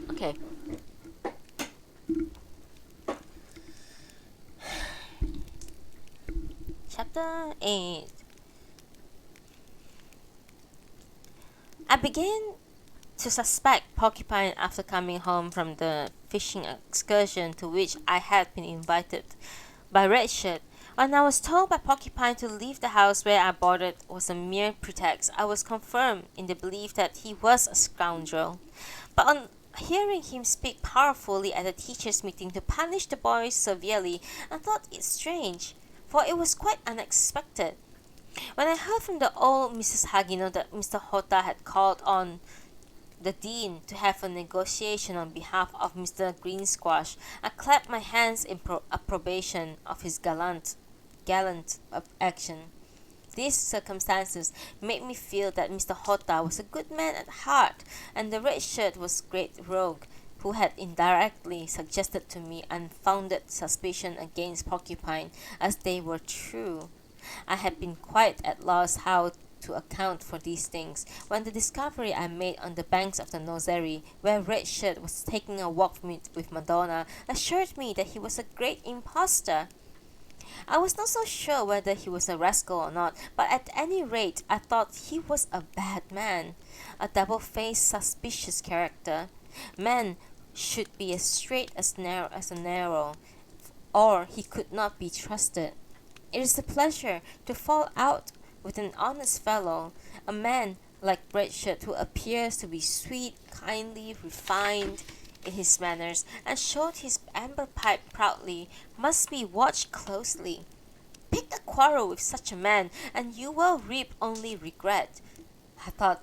Okay. Chapter 8. I began to suspect Porcupine after coming home from the fishing excursion to which I had been invited by Redshirt. When I was told by Porcupine to leave the house where I boarded was a mere pretext, I was confirmed in the belief that he was a scoundrel. But on hearing him speak powerfully at the teachers' meeting to punish the boys severely, I thought it strange, for it was quite unexpected. When I heard from the old Mrs. Hagino that Mr. Hota had called on the dean to have a negotiation on behalf of Mr. Greensquash, I clapped my hands in approbation of his gallant action. These circumstances made me feel that Mr. Hota was a good man at heart, and the red shirt was a great rogue, who had indirectly suggested to me unfounded suspicion against Porcupine, as they were true. I had been quite at loss how to account for these things, when the discovery I made on the banks of the Nozeri, where Red Shirt was taking a walk with Madonna, assured me that he was a great impostor. I was not so sure whether he was a rascal or not, but at any rate I thought he was a bad man, a double-faced, suspicious character. Men should be as straight as a narrow, or he could not be trusted. It is a pleasure to fall out with an honest fellow, a man like Redshirt who appears to be sweet, kindly, refined in his manners and showed his amber pipe proudly, must be watched closely. Pick a quarrel with such a man, and you will reap only regret. I thought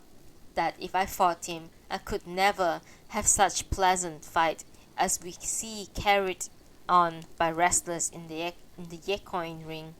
that if I fought him, I could never have such pleasant fight as we see carried on by wrestlers in the Yekoin ring.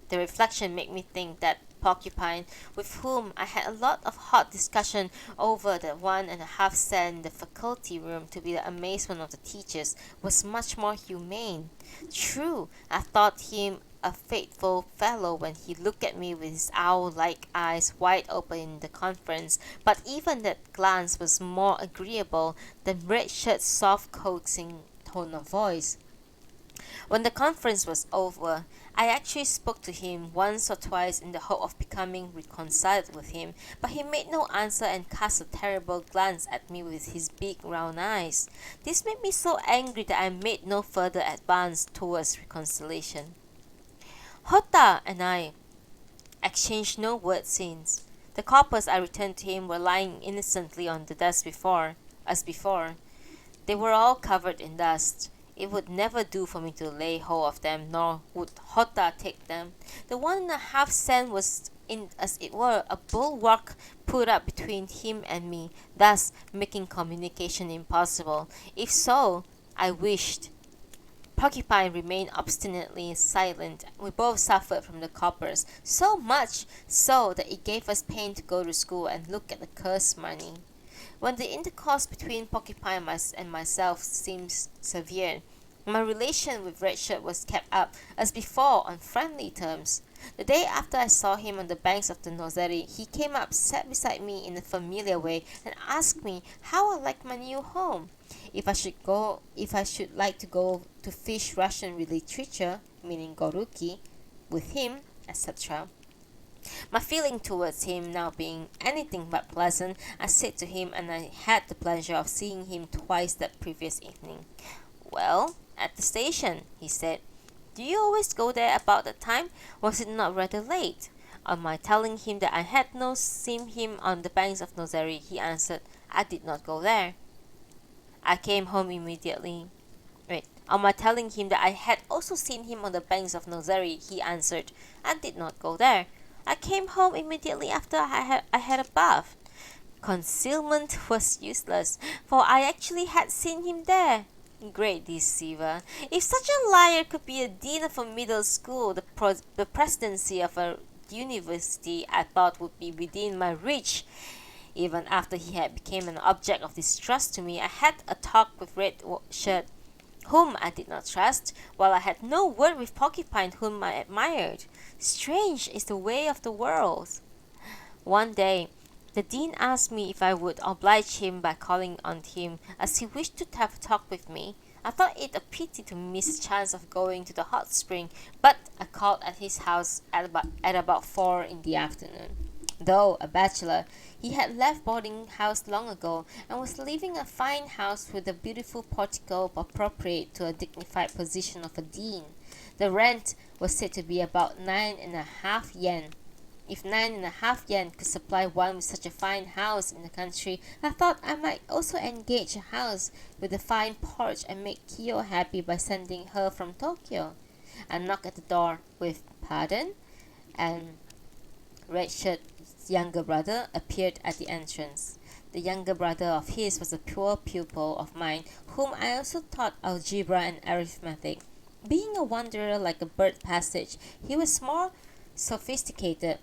The reflection made me think that Porcupine, with whom I had a lot of hot discussion over the 1.5 cent in the faculty room to the amazement of the teachers, was much more humane. True, I thought him a faithful fellow when he looked at me with his owl-like eyes wide open in the conference, but even that glance was more agreeable than Red Shirt's soft coaxing tone of voice. When the conference was over, I actually spoke to him once or twice in the hope of becoming reconciled with him, but he made no answer and cast a terrible glance at me with his big round eyes. This made me so angry that I made no further advance towards reconciliation. Hotta and I exchanged no words since. The coppers I returned to him were lying innocently on the desk as before. They were all covered in dust. It would never do for me to lay hold of them, nor would Hotta take them. The 1.5 cent was, as it were, a bulwark put up between him and me, thus making communication impossible. If so, I wished. Porcupine remained obstinately silent. We both suffered from the coppers, so much so that it gave us pain to go to school and look at the cursed money. When the intercourse between Porcupine and myself seemed severe, my relation with Red Shirt was kept up, as before, on friendly terms. The day after I saw him on the banks of the Nozeri, he came up, sat beside me in a familiar way, and asked me how I liked my new home. If I should like to go to fish Russian literature, meaning Goruki, with him, etc. My feeling towards him now being anything but pleasant, I said to him, and I had the pleasure of seeing him twice that previous evening. Well, at the station, he said. Do you always go there about that time? Was it not rather late? On my telling him that I had no seen him on the banks of Nozeri, he answered, I did not go there. I came home immediately. On my telling him that I had also seen him on the banks of Nozeri, he answered, I did not go there. I came home immediately after I had a bath. Concealment was useless, for I actually had seen him there. Great deceiver. If such a liar could be a dean of a middle school, the presidency of a university I thought would be within my reach. Even after he had become an object of distrust to me, I had a talk with Red Shirt, whom I did not trust, while I had no word with Porcupine, whom I admired. Strange is the way of the world. One day, the dean asked me if I would oblige him by calling on him, as he wished to have a talk with me. I thought it a pity to miss a chance of going to the hot spring, but I called at his house at about 4 in the afternoon. Though a bachelor, he had left boarding house long ago, and was living in a fine house with a beautiful portico appropriate to a dignified position of a dean. The rent was said to be about 9.5 yen. If 9.5 yen could supply one with such a fine house in the country, I thought I might also engage a house with a fine porch and make Kyo happy by sending her from Tokyo. I knocked at the door with "Pardon?" and Red Shirt's younger brother appeared at the entrance. The younger brother of his was a poor pupil of mine, whom I also taught algebra and arithmetic. Being a wanderer like a bird passage, he was more sophisticated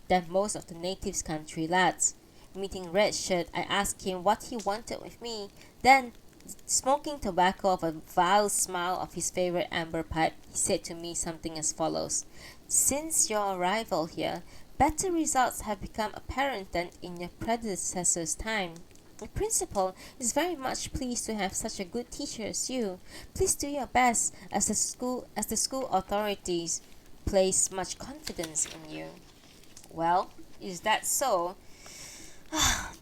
than most of the natives' country lads. Meeting Red Shirt, I asked him what he wanted with me. Then, smoking tobacco of a vile smile of his favorite amber pipe, he said to me something as follows. Since your arrival here, better results have become apparent than in your predecessor's time. The principal is very much pleased to have such a good teacher as you. Please do your best, as the school authorities place much confidence in you. Well, is that so?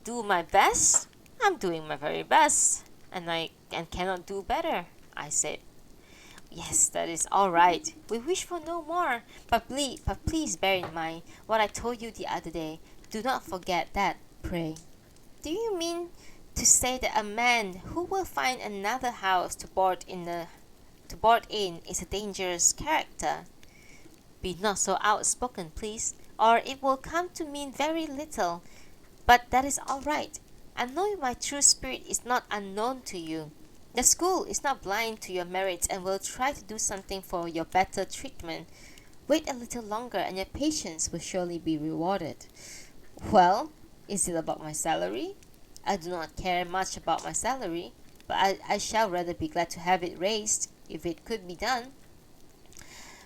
Do my best? I'm doing my very best, and cannot do better, I said. Yes, that is all right. We wish for no more, but please bear in mind what I told you the other day. Do not forget that, pray. Do you mean to say that a man who will find another house to board in is a dangerous character. Be not so outspoken, please, or it will come to mean very little. But that is all right. I know my true spirit is not unknown to you. The school is not blind to your merits and will try to do something for your better treatment. Wait a little longer and your patience will surely be rewarded. Well, is it about my salary? I do not care much about my salary, but I shall rather be glad to have it raised if it could be done.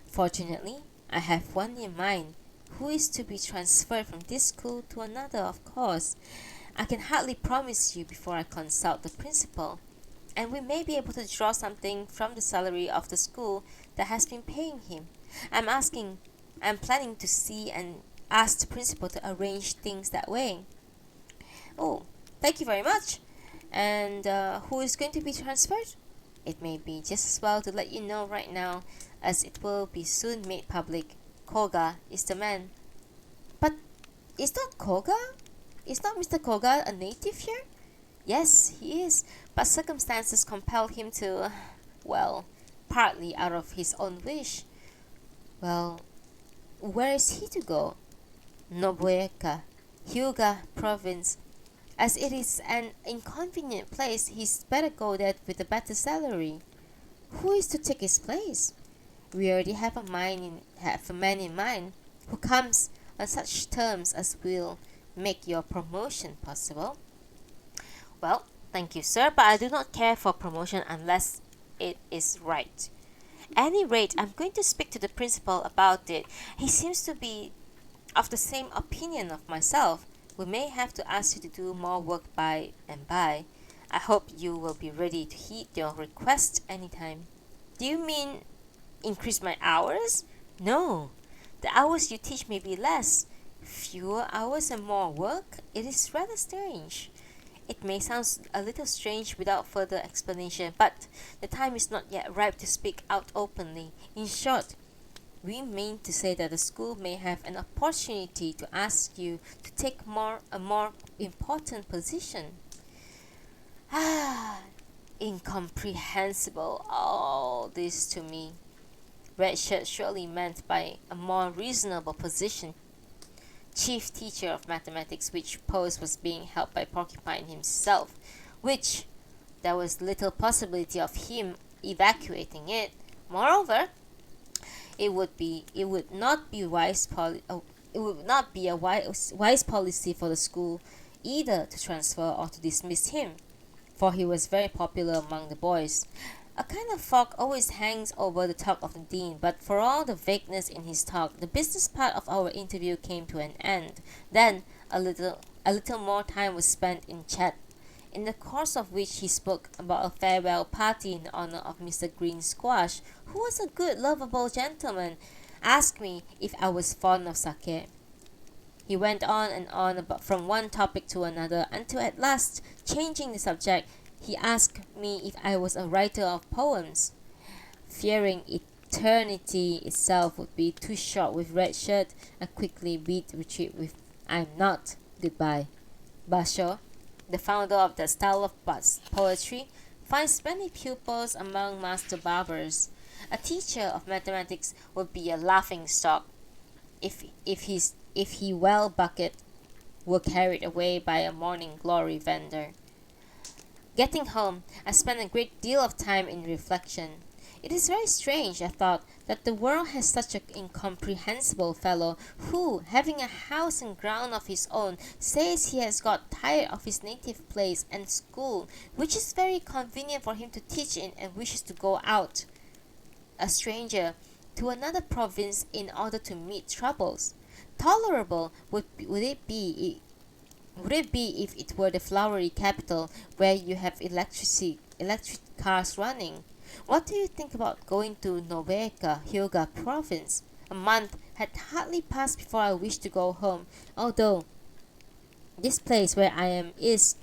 Fortunately, I have one in mind who is to be transferred from this school to another, of course. I can hardly promise you before I consult the principal, and we may be able to draw something from the salary of the school that has been paying him. I'm planning to see and ask the principal to arrange things that way. Oh, thank you very much. And who is going to be transferred? It may be just as well to let you know right now, as it will be soon made public. Koga is the man. But is not Koga? Is not Mr. Koga a native here? Yes, he is, but circumstances compel him to, well, partly out of his own wish. Well, where is he to go? Nobuoka, Hyuga province. As it is an inconvenient place, he's better go there with a better salary. Who is to take his place? We already have a man in mind who comes on such terms as will make your promotion possible. Well, thank you, sir, but I do not care for promotion unless it is right. Any rate, I'm going to speak to the principal about it. He seems to be of the same opinion of myself. We may have to ask you to do more work by and by. I hope you will be ready to heed your request anytime. Do you mean increase my hours? No. The hours you teach may be less. Fewer hours and more work? It is rather strange. It may sound a little strange without further explanation, but the time is not yet ripe to speak out openly. In short, we mean to say that the school may have an opportunity to ask you to take a more important position. Incomprehensible, all this to me. Red Shirt surely meant by a more reasonable position. Chief teacher of mathematics, which post was being held by Porcupine himself, which there was little possibility of him evacuating it. Moreover, it would not be a wise policy for the school either to transfer or to dismiss him, for he was very popular among the boys. A kind of fog always hangs over the talk of the dean, but for all the vagueness in his talk, the business part of our interview came to an end. Then a little more time was spent in chat, in the course of which he spoke about a farewell party in honor of Mr. Green Squash, who was a good, lovable gentleman, asked me if I was fond of sake. He went on and on about from one topic to another, until at last, changing the subject, he asked me if I was a writer of poems. Fearing eternity itself would be too short with Red Shirt, I quickly beat retreat with "I'm not. Goodbye." Basho, the founder of that style of poetry, finds many pupils among master barbers. A teacher of mathematics would be a laughing stock if he well bucket were carried away by a morning glory vendor. Getting home, I spent a great deal of time in reflection. It is very strange, I thought, that the world has such an incomprehensible fellow who, having a house and ground of his own, says he has got tired of his native place and school, which is very convenient for him to teach in, and wishes to go out, a stranger, to another province in order to meet troubles. Tolerable would it be if it were the flowery capital where you have electric cars running? What do you think about going to Nobuoka, Hyuga province? A month had hardly passed before I wished to go home, although this place where I am is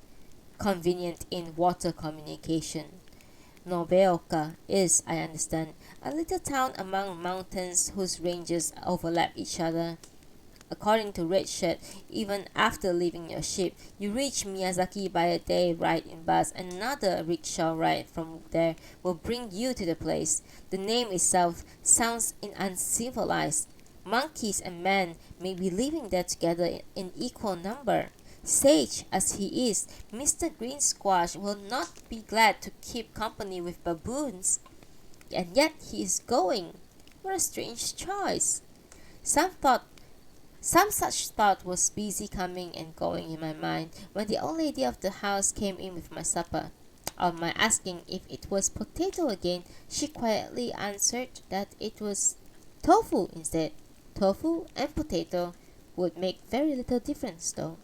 convenient in water communication. Nobuoka is, I understand, a little town among mountains whose ranges overlap each other. According to Red Shirt, even after leaving your ship, you reach Miyazaki by a day ride in bus, and another rickshaw ride from there will bring you to the place. The name itself sounds uncivilized. Monkeys and men may be living there together in equal number. Sage as he is, Mr. Green Squash will not be glad to keep company with baboons. And yet he is going. What a strange choice. Some thought some such thought was busy coming and going in my mind when the old lady of the house came in with my supper. On my asking if it was potato again, she quietly answered that it was tofu instead. Tofu and potato would make very little difference though.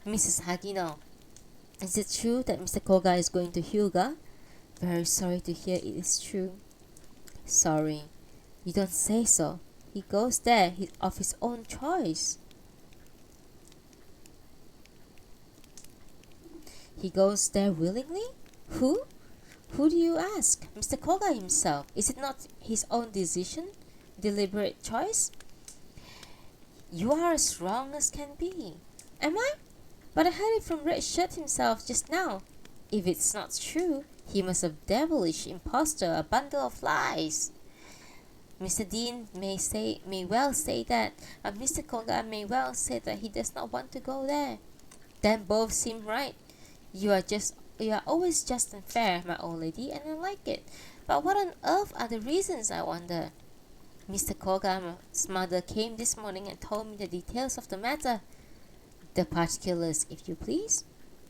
Mrs. Hagino, is it true that Mr. Koga is going to Hyuga? Very sorry to hear it is true. Sorry. You don't say so. He goes there of his own choice. He goes there willingly? Who? Who do you ask? Mr. Koga himself. Is it not his own decision? Deliberate choice? You are as wrong as can be. Am I? But I heard it from Red Shirt himself just now. If it's not true, he must have devilish impostor, a bundle of lies. Mr. Dean may well say that, and Mr. Koga may well say that he does not want to go there. Then both seem right. You are always just and fair, my old lady, and I like it. But what on earth are the reasons, I wonder? Mr. Koga's mother came this morning and told me the details of the matter. The particulars, if you please.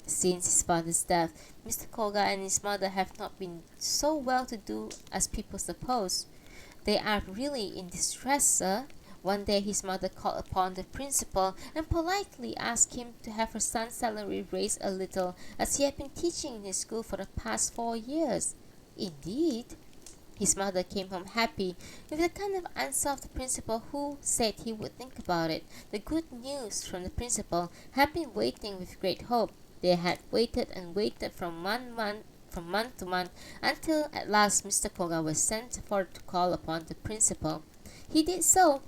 Since his father's death, Mr. Koga and his mother have not been so well to do as people suppose. They are really in distress, sir. One day his mother called upon the principal and politely asked him to have her son's salary raised a little, as he had been teaching in his school for the past 4 years. Indeed. His mother came home happy, with the kind of answer of the principal, who said he would think about it. The good news from the principal had been waiting with great hope. They had waited and waited from month to month, until at last Mr. Koga was sent for to call upon the principal. He did so,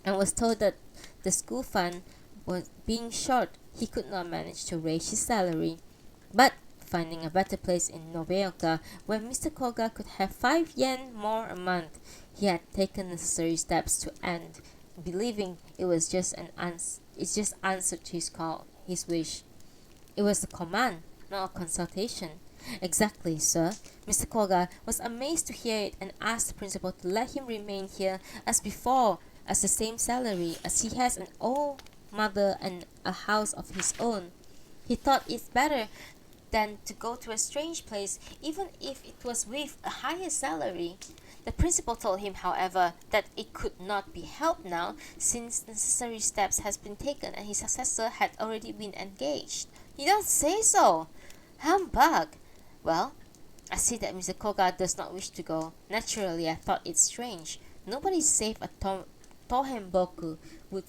and was told that the school fund was being short. He could not manage to raise his salary. But finding a better place in Nobeoka, where Mr. Koga could have 5 yen more a month, he had taken necessary steps to end, believing it was just answer to his wish. It was a command, not a consultation. Exactly, sir. Mr. Koga was amazed to hear it and asked the principal to let him remain here as before, as the same salary, as he has an old mother and a house of his own. He thought it better than to go to a strange place, even if it was with a higher salary. The principal told him, however, that it could not be helped now, since necessary steps had been taken and his successor had already been engaged. You don't say so! Humbug! Well, I see that Mr. Koga does not wish to go. Naturally, I thought it strange. Nobody save a Tohenboku would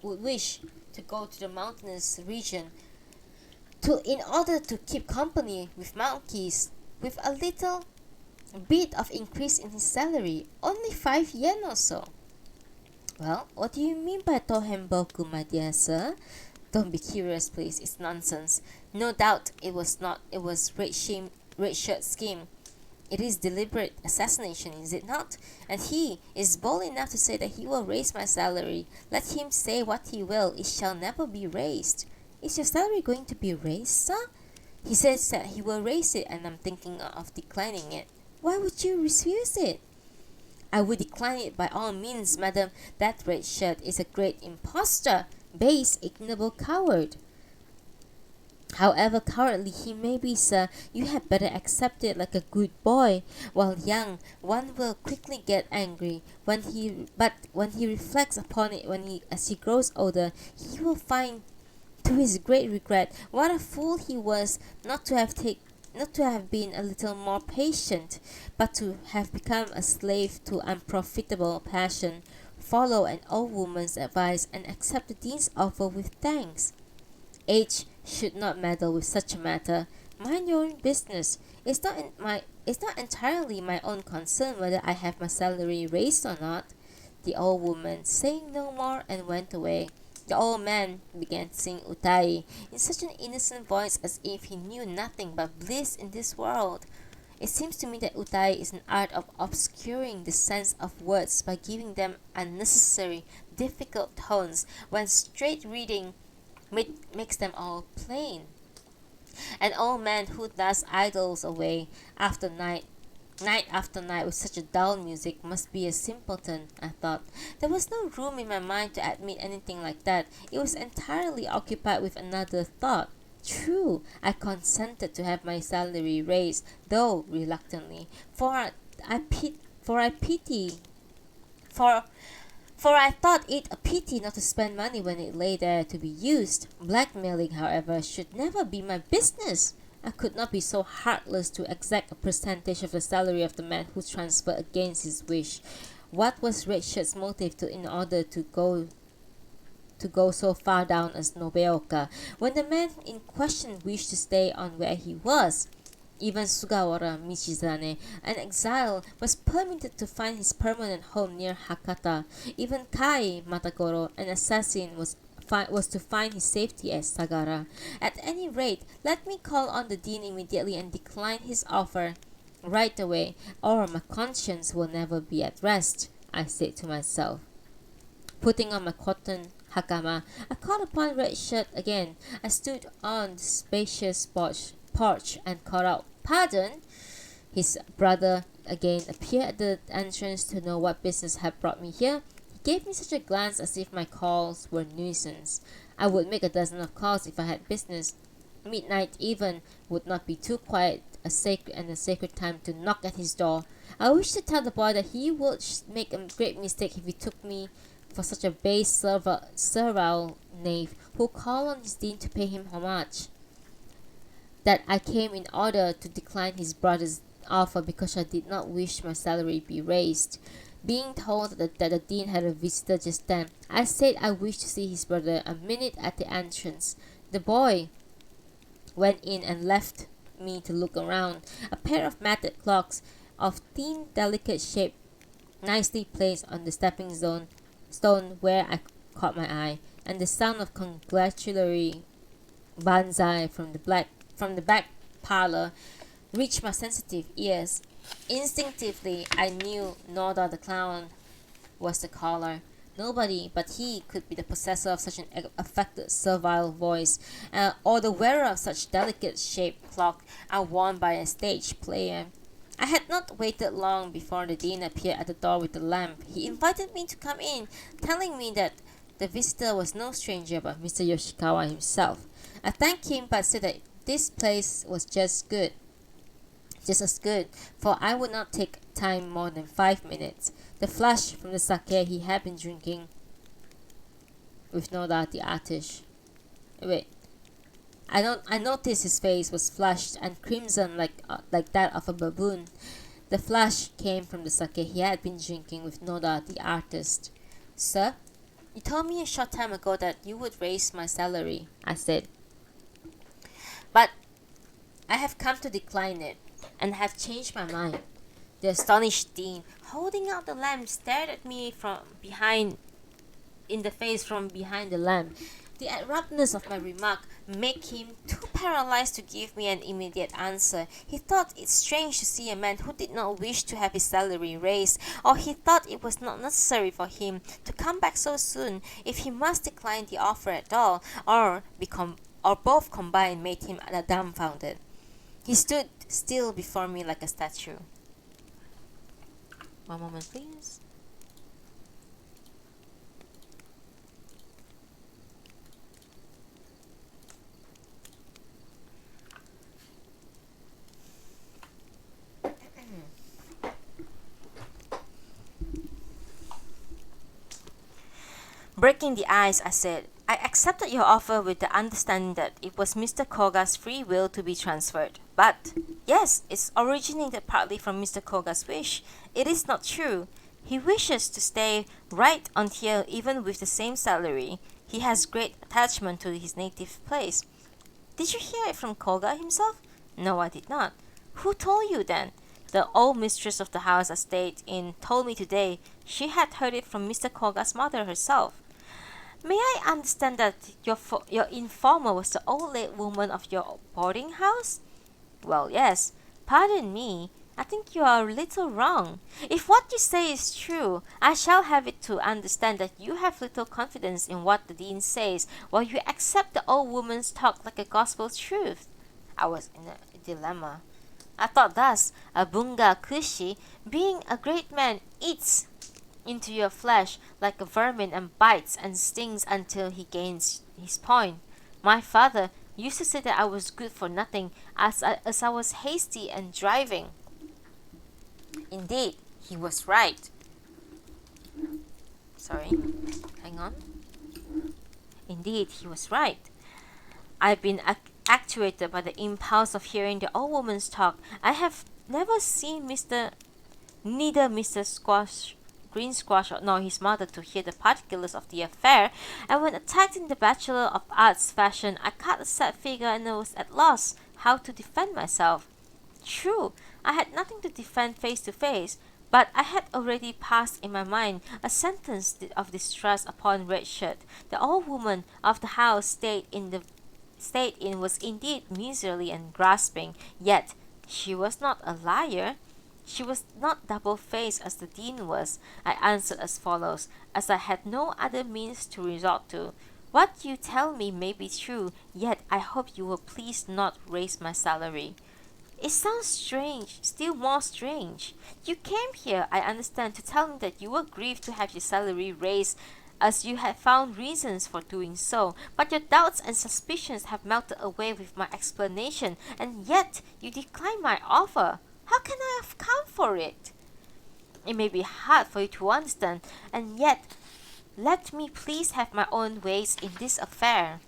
wish to go to the mountainous region in order to keep company with monkeys, with a little bit of increase in his salary, only 5 yen or so. Well, what do you mean by Tohenboku, my dear sir? Don't be curious, please. It's nonsense. No doubt it was Red Shirt's scheme. It is deliberate assassination, is it not? And he is bold enough to say that he will raise my salary. Let him say what he will, it shall never be raised. Is your salary going to be raised, sir? He says that he will raise it, and I'm thinking of declining it. Why would you refuse it? I would decline it by all means, madam. That Red Shirt is a great impostor, base, ignoble coward. However cowardly he may be, sir, you had better accept it like a good boy. While young, one will quickly get angry. But when he reflects upon it, as he grows older, he will find, to his great regret, what a fool he was not to have been a little more patient, but to have become a slave to unprofitable passion, follow an old woman's advice, and accept the dean's offer with thanks. Age should not meddle with such a matter. Mind your own business. It's not entirely my own concern whether I have my salary raised or not. the old woman, saying no more, and went away. The old man began to sing utai in such an innocent voice as if he knew nothing but bliss in this world. It seems to me that utai is an art of obscuring the sense of words by giving them unnecessary, difficult tones when straight reading makes them all plain. An old man who thus idles away after night after night with such a dull music must be a simpleton, I thought. There was no room in my mind to admit anything like that. It was entirely occupied with another thought. True, I consented to have my salary raised, though reluctantly, for I pity for for I thought it a pity not to spend money when it lay there to be used. Blackmailing, however, should never be my business. I could not be so heartless to exact a percentage of the salary of the man who transferred against his wish. What was Red Shirt's motive in order to go so far down as Nobeoka, when the man in question wished to stay on where he was? Even Sugawara Michizane, an exile, was permitted to find his permanent home near Hakata. Even Kai Matagoro, an assassin, was to find his safety at Sagara. At any rate, let me call on the dean immediately and decline his offer right away, or my conscience will never be at rest, I said to myself. Putting on my cotton hakama, I called upon Red Shirt again. I stood on the spacious porch and called out, "Pardon!" His brother again appeared at the entrance to know what business had brought me here. He gave me such a glance as if my calls were nuisance. I would make a dozen of calls if I had business. Midnight even would not be too quiet a sacred time to knock at his door. I wished to tell the boy that he would make a great mistake if he took me for such a base servile knave who called on his dean to pay him homage. That I came in order to decline his brother's offer because I did not wish my salary be raised. Being told that the dean had a visitor just then, I said I wished to see his brother a minute at the entrance. The boy went in and left me to look around. A pair of matted clocks of thin, delicate shape, nicely placed on the stepping stone where I caught my eye, and the sound of congratulatory banzai from the back parlor reached my sensitive ears. Instinctively, I knew Noda the clown was the caller. Nobody but he could be the possessor of such an affected servile voice, or the wearer of such delicate-shaped clock are worn by a stage player. I had not waited long before the dean appeared at the door with the lamp. He invited me to come in, telling me that the visitor was no stranger but Mr. Yoshikawa himself. I thanked him but said that this place was just as good, for I would not take time more than 5 minutes. The flush from the sake he had been drinking with Noda the artist. I noticed his face was flushed and crimson like that of a baboon. The flush came from the sake he had been drinking with Noda the artist. "Sir, you told me a short time ago that you would raise my salary," I said. "But I have come to decline it, and have changed my mind." The astonished dean, holding out the lamp, stared at me from behind the lamp. The abruptness of my remark made him too paralyzed to give me an immediate answer. He thought it strange to see a man who did not wish to have his salary raised, or he thought it was not necessary for him to come back so soon if he must decline the offer at all, or both combined made him dumbfounded. He stood still before me like a statue. One moment, please. Breaking the ice, I said, "I accepted your offer with the understanding that it was Mr. Koga's free will to be transferred. But, yes, it originated partly from Mr. Koga's wish. It is not true. He wishes to stay right on here even with the same salary. He has great attachment to his native place." "Did you hear it from Koga himself?" "No, I did not." "Who told you then?" The old mistress of the house I stayed in told me today she had heard it from Mr. Koga's mother herself. May I understand that your informer was the old late woman of your boarding house? Well, yes. Pardon me. I think you are a little wrong. If what you say is true, I shall have it to understand that you have little confidence in what the dean says, while you accept the old woman's talk like a gospel truth. I was in a dilemma. I thought thus, a bunga kushi, being a great man, eats into your flesh like a vermin and bites and stings until he gains his point. My father used to say that I was good for nothing as I was hasty and driving. Indeed, he was right. Sorry, hang on. Indeed, he was right. I've been actuated by the impulse of hearing the old woman's talk. I have never seen neither Mr. Green Squash nor his mother to hear the particulars of the affair, and when attacked in the Bachelor of Arts fashion, I cut a sad figure and was at loss how to defend myself. True, I had nothing to defend face to face, but I had already passed in my mind a sentence of distrust upon Red Shirt. The old woman of the house stayed in was indeed miserly and grasping, yet she was not a liar. She was not double-faced as the dean was. I answered as follows, as I had no other means to resort to. What you tell me may be true, yet I hope you will please not raise my salary. It sounds strange, still more strange. You came here, I understand, to tell me that you were grieved to have your salary raised, as you had found reasons for doing so, but your doubts and suspicions have melted away with my explanation, and yet you decline my offer. How can I account for it? It may be hard for you to understand, and yet let me please have my own ways in this affair.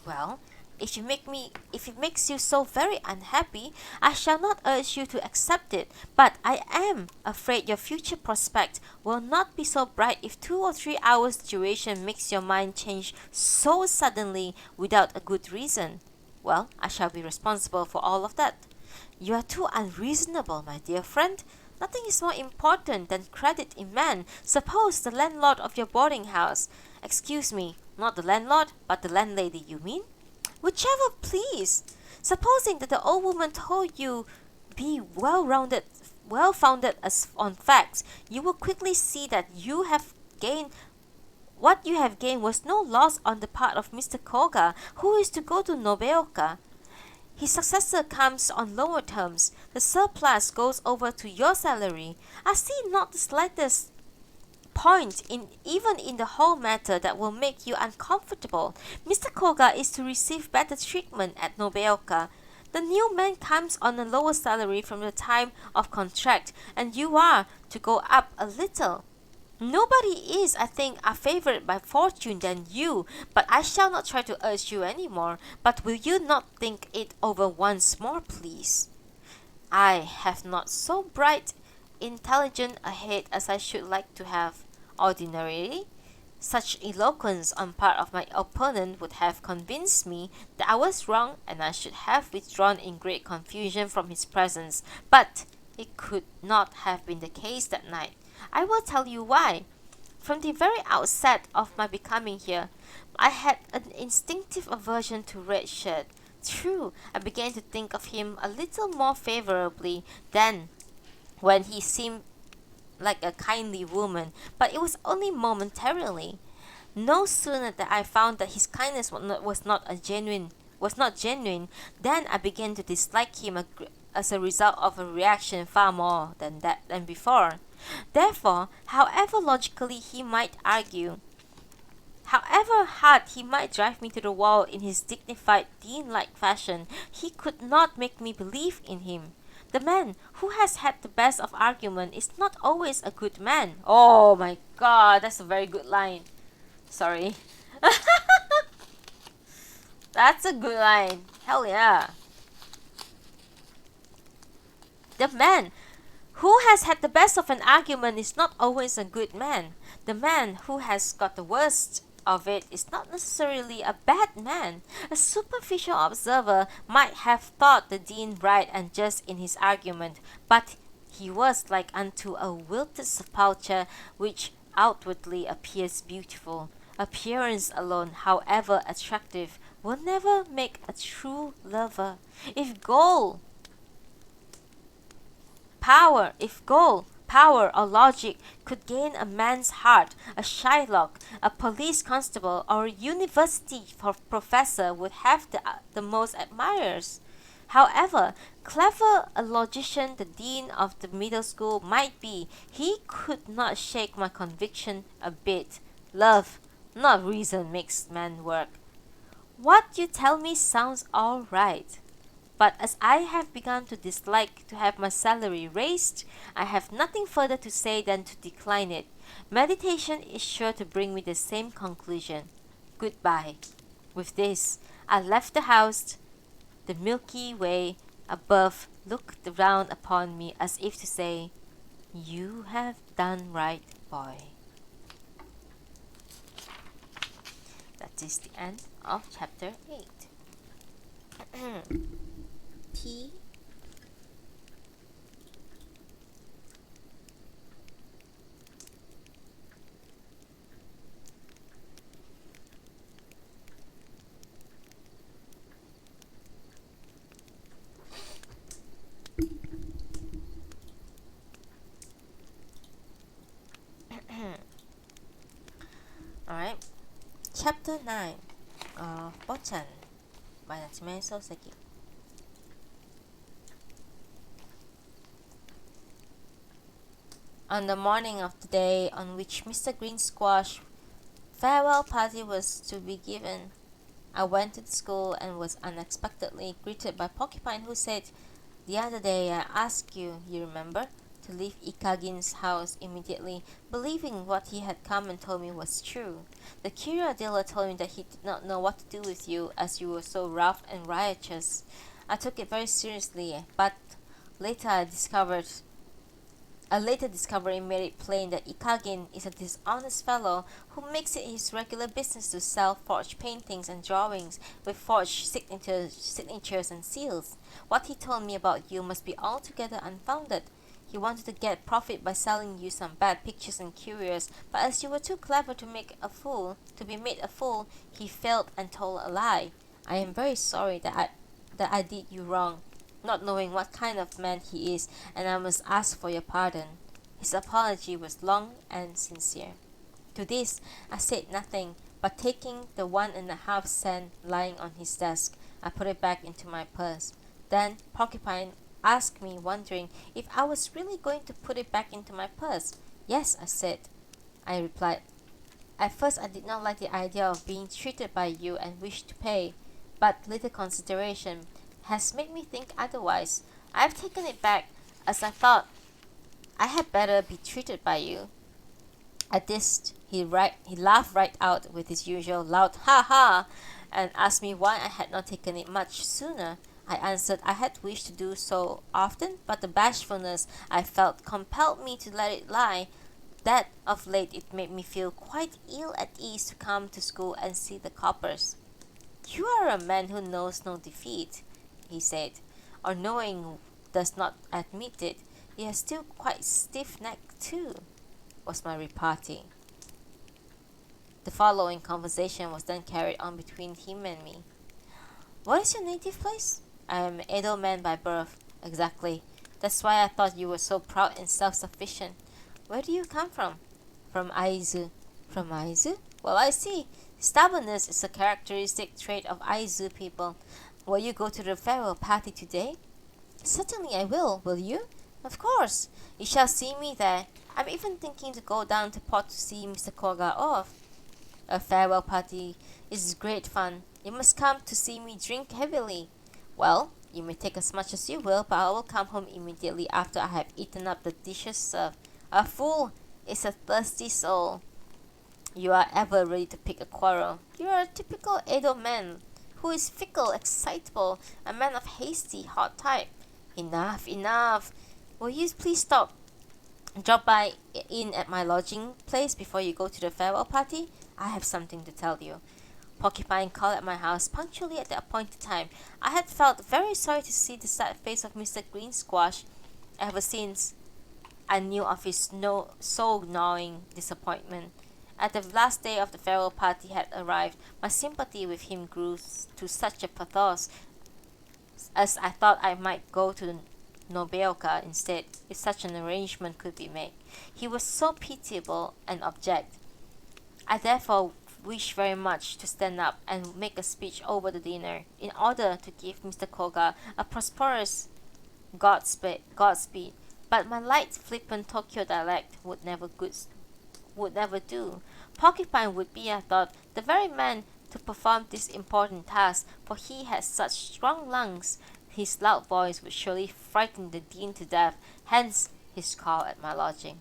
Well, if it makes you so very unhappy, I shall not urge you to accept it, but I am afraid your future prospect will not be so bright if 2 or 3 hours duration makes your mind change so suddenly without a good reason. Well, I shall be responsible for all of that. You are too unreasonable, my dear friend. Nothing is more important than credit in man. Suppose the landlord of your boarding house, excuse me, not the landlord, but the landlady, you mean? Whichever, please. Supposing that the old woman told you be well-founded as on facts, you will quickly see that what you have gained was no loss on the part of Mr. Koga, who is to go to Nobeoka. His successor comes on lower terms. The surplus goes over to your salary. I see not the slightest point even in the whole matter that will make you uncomfortable. Mr. Koga is to receive better treatment at Nobeoka. The new man comes on a lower salary from the time of contract, and you are to go up a little. Nobody is, I think, a favored by fortune than you, but I shall not try to urge you any more. But will you not think it over once more, please? I have not so bright, intelligent a head as I should like to have. Ordinarily, such eloquence on part of my opponent would have convinced me that I was wrong, and I should have withdrawn in great confusion from his presence. But it could not have been the case that night. I will tell you why. From the very outset of my becoming here, I had an instinctive aversion to Red Shirt. True, I began to think of him a little more favorably than when he seemed like a kindly woman, but it was only momentarily. No sooner that I found that his kindness was not genuine, then I began to dislike him as a result of a reaction far more than before. Therefore, however logically he might argue, however hard he might drive me to the wall in his dignified, dean-like fashion, he could not make me believe in him. The man who has had the best of argument is not always a good man. Oh my god, that's a very good line. Sorry. That's a good line. Hell yeah. The man who has had the best of an argument is not always a good man. The man who has got the worst of it is not necessarily a bad man. A superficial observer might have thought the dean right and just in his argument, but he was like unto a wilted sepulchre which outwardly appears beautiful. Appearance alone, however attractive, will never make a true lover. If gold power, or logic could gain a man's heart, a Shylock, a police constable, or a university professor would have the most admirers. However clever a logician the dean of the middle school might be, he could not shake my conviction a bit. Love, not reason, makes man work. What you tell me sounds all right. But as I have begun to dislike to have my salary raised, I have nothing further to say than to decline it. Meditation is sure to bring me the same conclusion. Goodbye. With this, I left the house. The Milky Way above looked round upon me as if to say, "You have done right, boy." That is the end of chapter 8. T. Alright. Chapter 9 of Botchan by Natsume Sōseki. On the morning of the day on which Mr. Green Squash's farewell party was to be given, I went to the school and was unexpectedly greeted by Porcupine, who said, "The other day I asked you, you remember, to leave Ikagin's house immediately, believing what he had come and told me was true. The curio dealer told me that he did not know what to do with you as you were so rough and riotous. I took it very seriously, but a later discovery made it plain that Ikagin is a dishonest fellow who makes it his regular business to sell forged paintings and drawings with forged signatures and seals. What he told me about you must be altogether unfounded. He wanted to get profit by selling you some bad pictures and curios, but as you were too clever to be made a fool, he failed and told a lie. I am very sorry that I did you wrong, not knowing what kind of man he is, and I must ask for your pardon." His apology was long and sincere. To this I said nothing, but taking the 1.5 cent lying on his desk, I put it back into my purse. Then Porcupine asked me, wondering if I was really going to put it back into my purse. "Yes," I replied. "At first I did not like the idea of being treated by you and wished to pay, but little consideration has made me think otherwise. I have taken it back, as I thought I had better be treated by you." At this, he laughed right out with his usual loud "ha ha," and asked me why I had not taken it much sooner. I answered I had wished to do so often, but the bashfulness I felt compelled me to let it lie. That of late it made me feel quite ill at ease to come to school and see the coppers. "You are a man who knows no defeat," he said, "or knowing does not admit it. You are still quite stiff-necked too," was my repartee. The following conversation was then carried on between him and me. "What is your native place?" "I am an Edo man by birth." "Exactly. That's why I thought you were so proud and self-sufficient. Where do you come from?" "From Aizu." "From Aizu? Well, I see. Stubbornness is a characteristic trait of Aizu people. Will you go to the farewell party today?" "Certainly I will. Will you?" "Of course. You shall see me there. I'm even thinking to go down to port to see Mr. Koga off." "A farewell party is great fun. You must come to see me drink heavily." "Well, you may take as much as you will, but I will come home immediately after I have eaten up the dishes served. A fool is a thirsty soul. You are ever ready to pick a quarrel. You are a typical Edo man, who is fickle, excitable, a man of hasty, hot type." Enough, enough. Will you please stop? Drop in at my lodging place before you go to the farewell party. I have something to tell you. Porcupine called at my house punctually at the appointed time. I had felt very sorry to see the sad face of Mr. Green Squash ever since I knew of his soul-gnawing disappointment. As the last day of the farewell party had arrived, my sympathy with him grew to such a pathos as I thought I might go to Nobeoka instead, if such an arrangement could be made. He was so pitiable and abject. I therefore wished very much to stand up and make a speech over the dinner, in order to give Mr. Koga a prosperous Godspeed. But my light, flippant Tokyo dialect would never do. Porcupine would be, I thought, the very man to perform this important task, for he has such strong lungs. His loud voice would surely frighten the dean to death, hence his call at my lodging.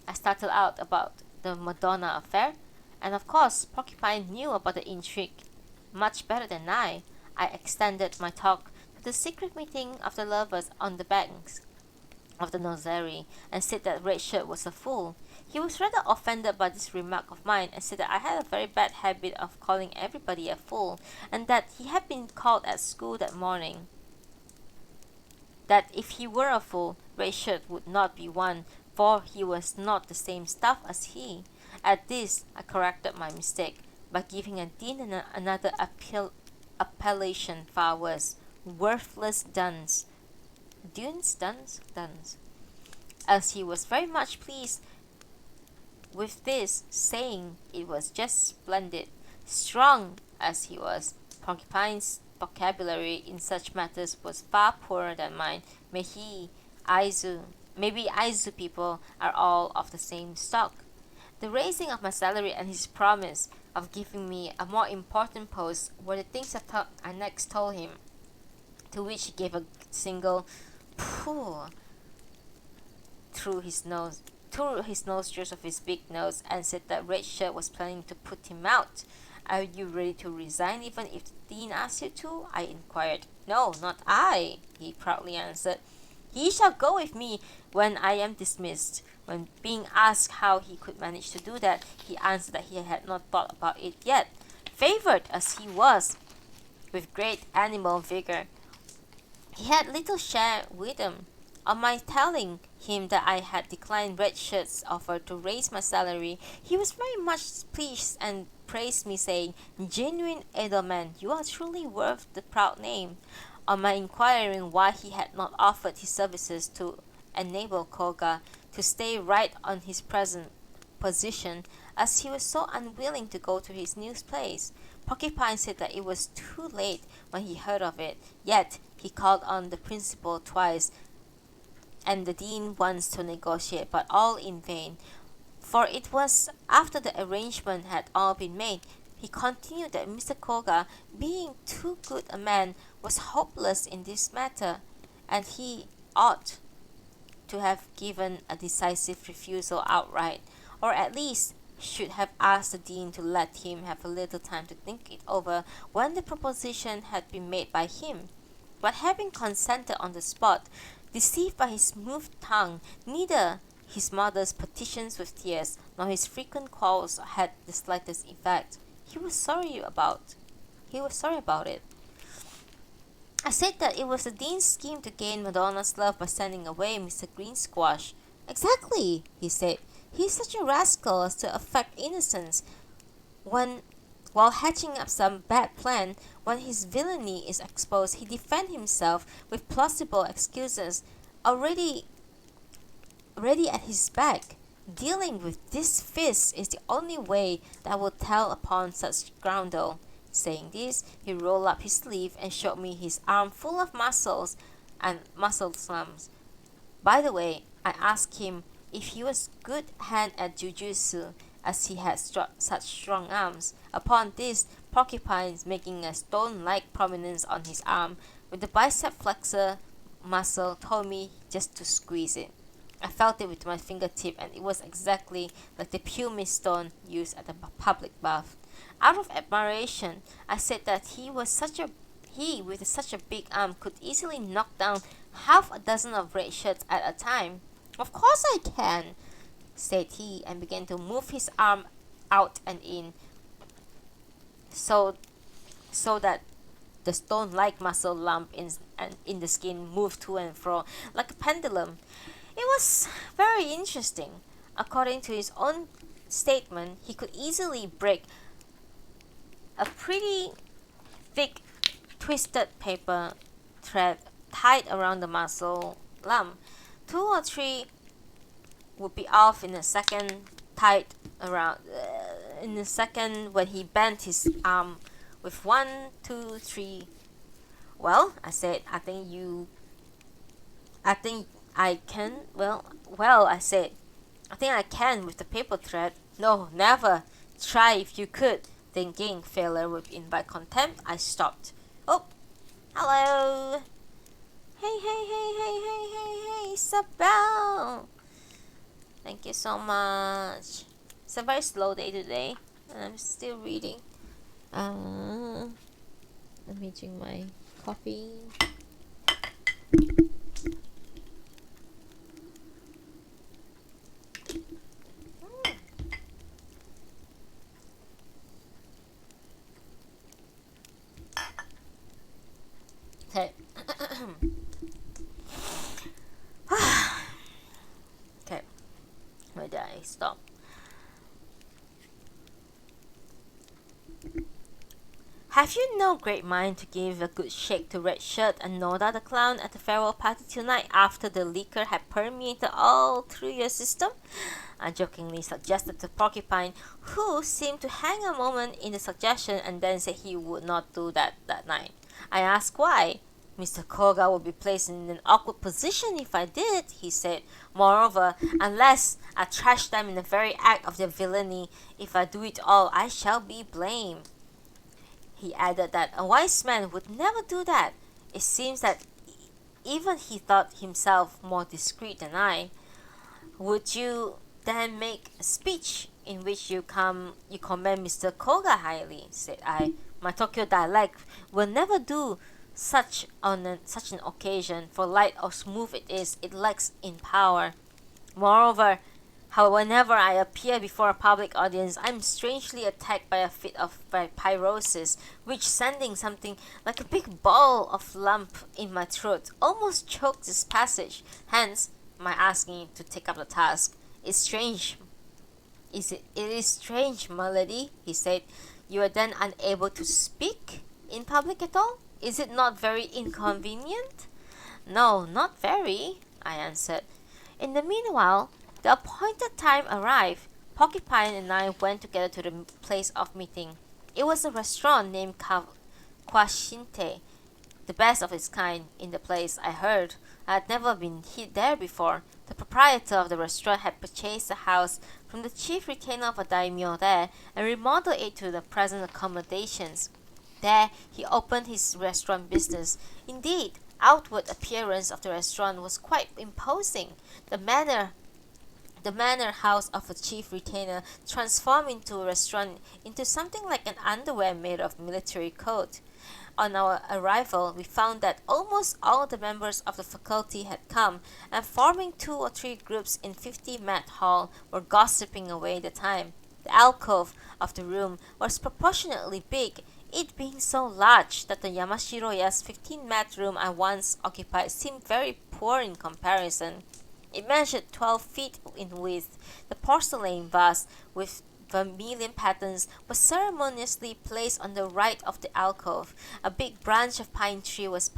I started out about the Madonna affair, and of course Porcupine knew about the intrigue much better than I. I extended my talk to the secret meeting of the lovers on the banks of the Nozeri, and said that Red Shirt was a fool. He was rather offended by this remark of mine, and said that I had a very bad habit of calling everybody a fool, and that he had been called at school that morning. That if he were a fool, Red Shirt would not be one, for he was not the same stuff as he. At this, I corrected my mistake by giving a dean another appellation far worse: worthless dunce. Duns. As he was very much pleased with this, saying it was just splendid. Strong as he was, Porcupine's vocabulary in such matters was far poorer than mine. Maybe Aizu people are all of the same stock. The raising of my salary and his promise of giving me a more important post were the things I next told him, to which he gave a single pooh through his nostrils of his big nose, and said that Red Shirt was planning to put him out. Are you ready to resign even if the dean asks you to? I inquired. No, not I, he proudly answered. He shall go with me when I am dismissed. When being asked how he could manage to do that, he answered that he had not thought about it yet. Favored as he was with great animal vigor, he had little share with him. On my telling him that I had declined Red Shirt's offer to raise my salary, he was very much pleased and praised me, saying, "Genuine Edelman, you are truly worth the proud name." On my inquiring why he had not offered his services to enable Koga to stay right on his present position, as he was so unwilling to go to his new place, Porcupine said that it was too late when he heard of it, yet he called on the principal twice and the dean once to negotiate, but all in vain, for it was after the arrangement had all been made. He continued that Mr. Koga, being too good a man, was hopeless in this matter, and he ought to have given a decisive refusal outright, or at least should have asked the dean to let him have a little time to think it over when the proposition had been made by him. But having consented on the spot, deceived by his smooth tongue, neither his mother's petitions with tears nor his frequent quarrels had the slightest effect. He was sorry about it. I said that it was the dean's scheme to gain Madonna's love by sending away Mr. Green Squash. Exactly, he said. He is such a rascal as to affect innocence while hatching up some bad plan. When his villainy is exposed, he defends himself with plausible excuses already ready at his back. Dealing with this fist is the only way that will tell upon such scoundrel. Saying this, he rolled up his sleeve and showed me his arm full of muscles and muscle slumps. By the way, I asked him if he was good hand at jujutsu, as he had such strong arms. Upon this, Porcupine, making a stone-like prominence on his arm, with the bicep flexor muscle, told me just to squeeze it. I felt it with my fingertip, and it was exactly like the pumice stone used at the public bath. Out of admiration, I said that he with such a big arm could easily knock down half a dozen of Red Shirts at a time. Of course I can, said he, and began to move his arm out and in so so that the stone-like muscle lump in the skin moved to and fro like a pendulum. It was very interesting. According to his own statement, he could easily break a pretty thick twisted paper thread tied around the muscle lump. Two or three would be off in a second, tied around in a second when he bent his arm with one, two, three. Well, I said, I think I can. I said, I think I can with the paper thread. No, never. Try if you could. Thinking failure would invite contempt, I stopped. Oh, hello. Hey, hey, hey, hey, hey, hey, hey, Isabel. Thank you so much. It's a very slow day today, and I'm still reading. Let me drink my coffee. Okay. Okay. Where did I stop? Have you no great mind to give a good shake to Red Shirt and Noda the Clown at the farewell party tonight after the liquor had permeated all through your system? I jokingly suggested to Porcupine, who seemed to hang a moment in the suggestion and then said he would not do that night. I asked why. Mr. Koga would be placed in an awkward position if I did, he said. Moreover, unless I trash them in the very act of their villainy, if I do it all, I shall be blamed. He added that a wise man would never do that. It seems that even he thought himself more discreet than I. Would you then make a speech in which you commend Mr. Koga highly? Said I. My Tokyo dialect will never do such an occasion, for light or smooth it lacks in power. Moreover, whenever I appear before a public audience, I am strangely attacked by a fit of pyrosis, which sending something like a big ball of lump in my throat almost choked this passage. Hence, my asking to take up the task. It's strange. It is strange, my lady, he said. You are then unable to speak in public at all? Is it not very inconvenient? No, not very, I answered. In the meanwhile, the appointed time arrived. Porcupine and I went together to the place of meeting. It was a restaurant named Kwashinte, the best of its kind in the place, I heard. I had never been there before. The proprietor of the restaurant had purchased the house from the chief retainer of a daimyo there and remodeled it to the present accommodations. There he opened his restaurant business. Indeed, outward appearance of the restaurant was quite imposing. The manor house of a chief retainer transformed into a restaurant into something like an underwear made of military coat. On our arrival, we found that almost all the members of the faculty had come, and forming 2 or 3 groups in 50-mat hall were gossiping away the time. The alcove of the room was proportionately big, it being so large that the Yamashiroya's 15-mat room I once occupied seemed very poor in comparison. It measured 12 feet in width. The porcelain vase with vermilion patterns was ceremoniously placed on the right of the alcove. A big branch of pine tree was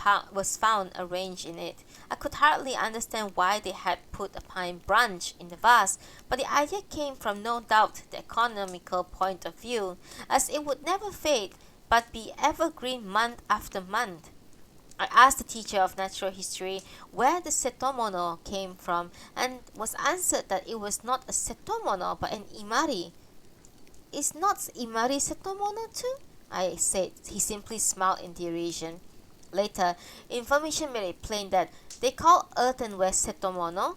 found arranged in it. I could hardly understand why they had put a pine branch in the vase, but the idea came from no doubt the economical point of view, as it would never fade, but be evergreen month after month. I asked the teacher of natural history where the setomono came from, and was answered that it was not a setomono but an imari. Is not imari setomono too? I said. He simply smiled in derision. Later, information made it plain that they call earthenware setomono,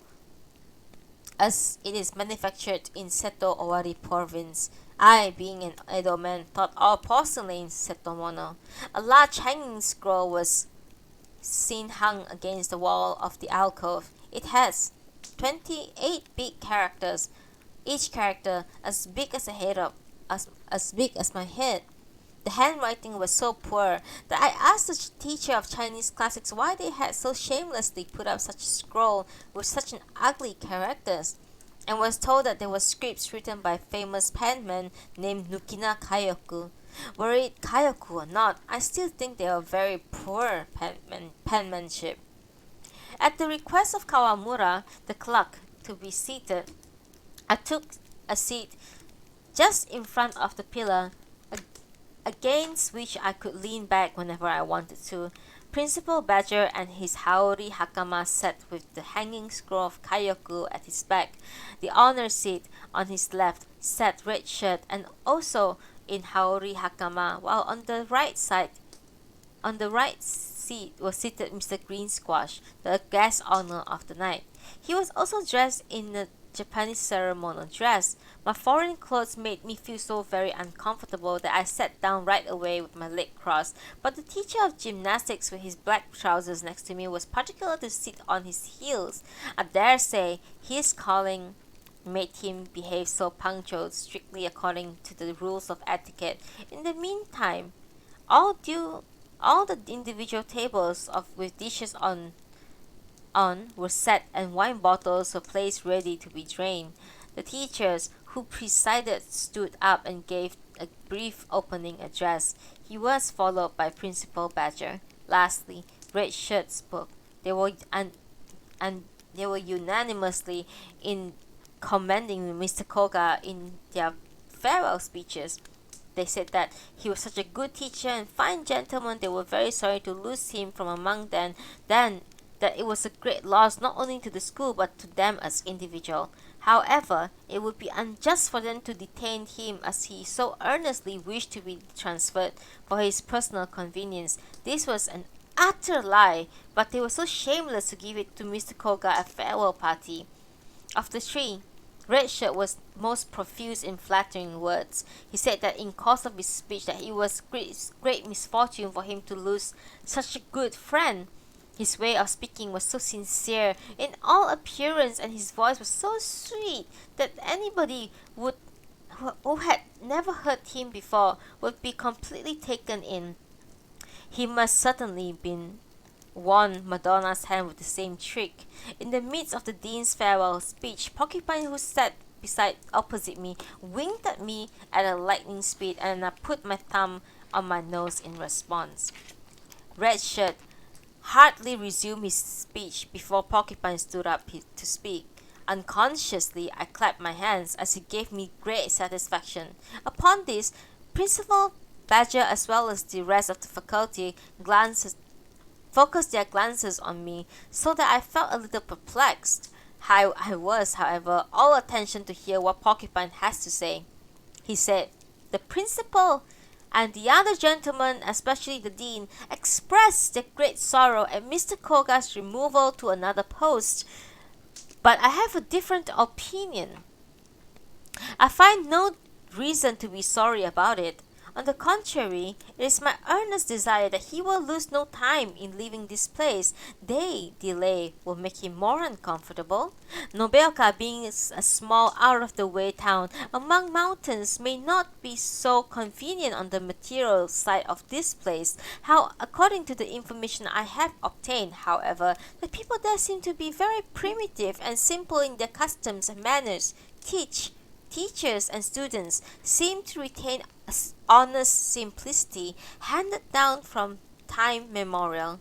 as it is manufactured in Seto Owari province. I, being an Edo man, thought all porcelain setomono. A large hanging scroll was seen hung against the wall of the alcove. It has 28 big characters, each character as big as my head. The handwriting was so poor that I asked the teacher of Chinese classics why they had so shamelessly put up such a scroll with such an ugly characters, and was told that there were scripts written by famous penmen named Nukina Kaioku. Were it Kaioku or not, I still think they are very poor penmanship. At the request of Kawamura, the clerk, to be seated, I took a seat just in front of the pillar, against which I could lean back whenever I wanted to. Principal Badger and his Haori Hakama sat with the hanging scroll of Kaioku at his back. The honor seat on his left sat Red Shirt and also in Haori Hakama, while on the right seat was seated Mr. Green Squash, the guest honor of the night. He was also dressed in a Japanese ceremonial dress. My foreign clothes made me feel so very uncomfortable that I sat down right away with my leg crossed, but the teacher of gymnastics with his black trousers next to me was particular to sit on his heels. I dare say his calling made him behave so punctual, strictly according to the rules of etiquette. In the meantime, all the individual tables with dishes on were set and wine bottles were placed ready to be drained. The teachers who presided stood up and gave a brief opening address. He was followed by Principal Badger. Lastly, Red Shirt spoke. They were unanimously in commending Mr. Koga in their farewell speeches. They said that he was such a good teacher and fine gentleman. They were very sorry to lose him from among them. Then that it was a great loss not only to the school but to them as individual. However, it would be unjust for them to detain him as he so earnestly wished to be transferred for his personal convenience. This was an utter lie, but they were so shameless to give it to Mr. Koga a farewell party. Of the three, Red Shirt was most profuse in flattering words. He said that in course of his speech that it was great misfortune for him to lose such a good friend. His way of speaking was so sincere in all appearance, and his voice was so sweet that anybody who had never heard him before would be completely taken in. He must certainly been won Madonna's hand with the same trick. In the midst of the dean's farewell speech, Porcupine, who sat opposite me, winked at me at a lightning speed, and I put my thumb on my nose in response. Red Shirt hardly resumed his speech before Porcupine stood up to speak. Unconsciously, I clapped my hands as he gave me great satisfaction. Upon this, Principal Badger as well as the rest of the faculty focused their glances on me, so that I felt a little perplexed. I was, however, all attention to hear what Porcupine has to say. He said, "The principal and the other gentlemen, especially the dean, expressed their great sorrow at Mr. Koga's removal to another post, but I have a different opinion. I find no reason to be sorry about it. On the contrary, it is my earnest desire that he will lose no time in leaving this place. Delay will make him more uncomfortable. Nobeoka, being a small out-of-the-way town among mountains, may not be so convenient on the material side of this place. According to the information I have obtained, however, the people there seem to be very primitive and simple in their customs and manners. Teachers and students seem to retain a honest simplicity handed down from time memorial.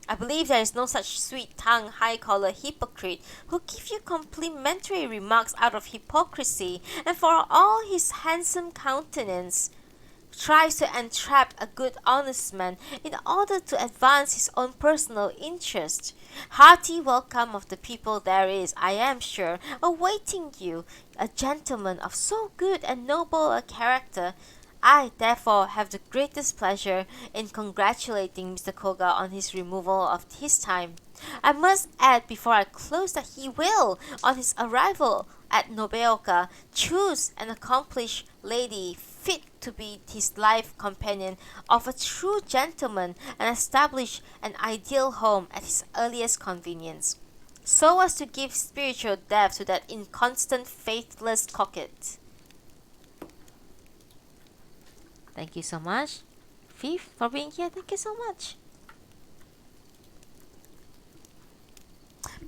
I believe there is no such sweet-tongued, high-collar hypocrite who gives you complimentary remarks out of hypocrisy, and for all his handsome countenance, tries to entrap a good honest man in order to advance his own personal interest. Hearty welcome of the people there is, I am sure, awaiting you, a gentleman of so good and noble a character. I, therefore, have the greatest pleasure in congratulating Mr. Koga on his removal of his time. I must add before I close that he will, on his arrival at Nobeoka, choose an accomplished lady fit to be his life companion of a true gentleman and establish an ideal home at his earliest convenience, so as to give spiritual depth to that inconstant, faithless coquette." Thank you so much. Fifth, for being here. Thank you so much.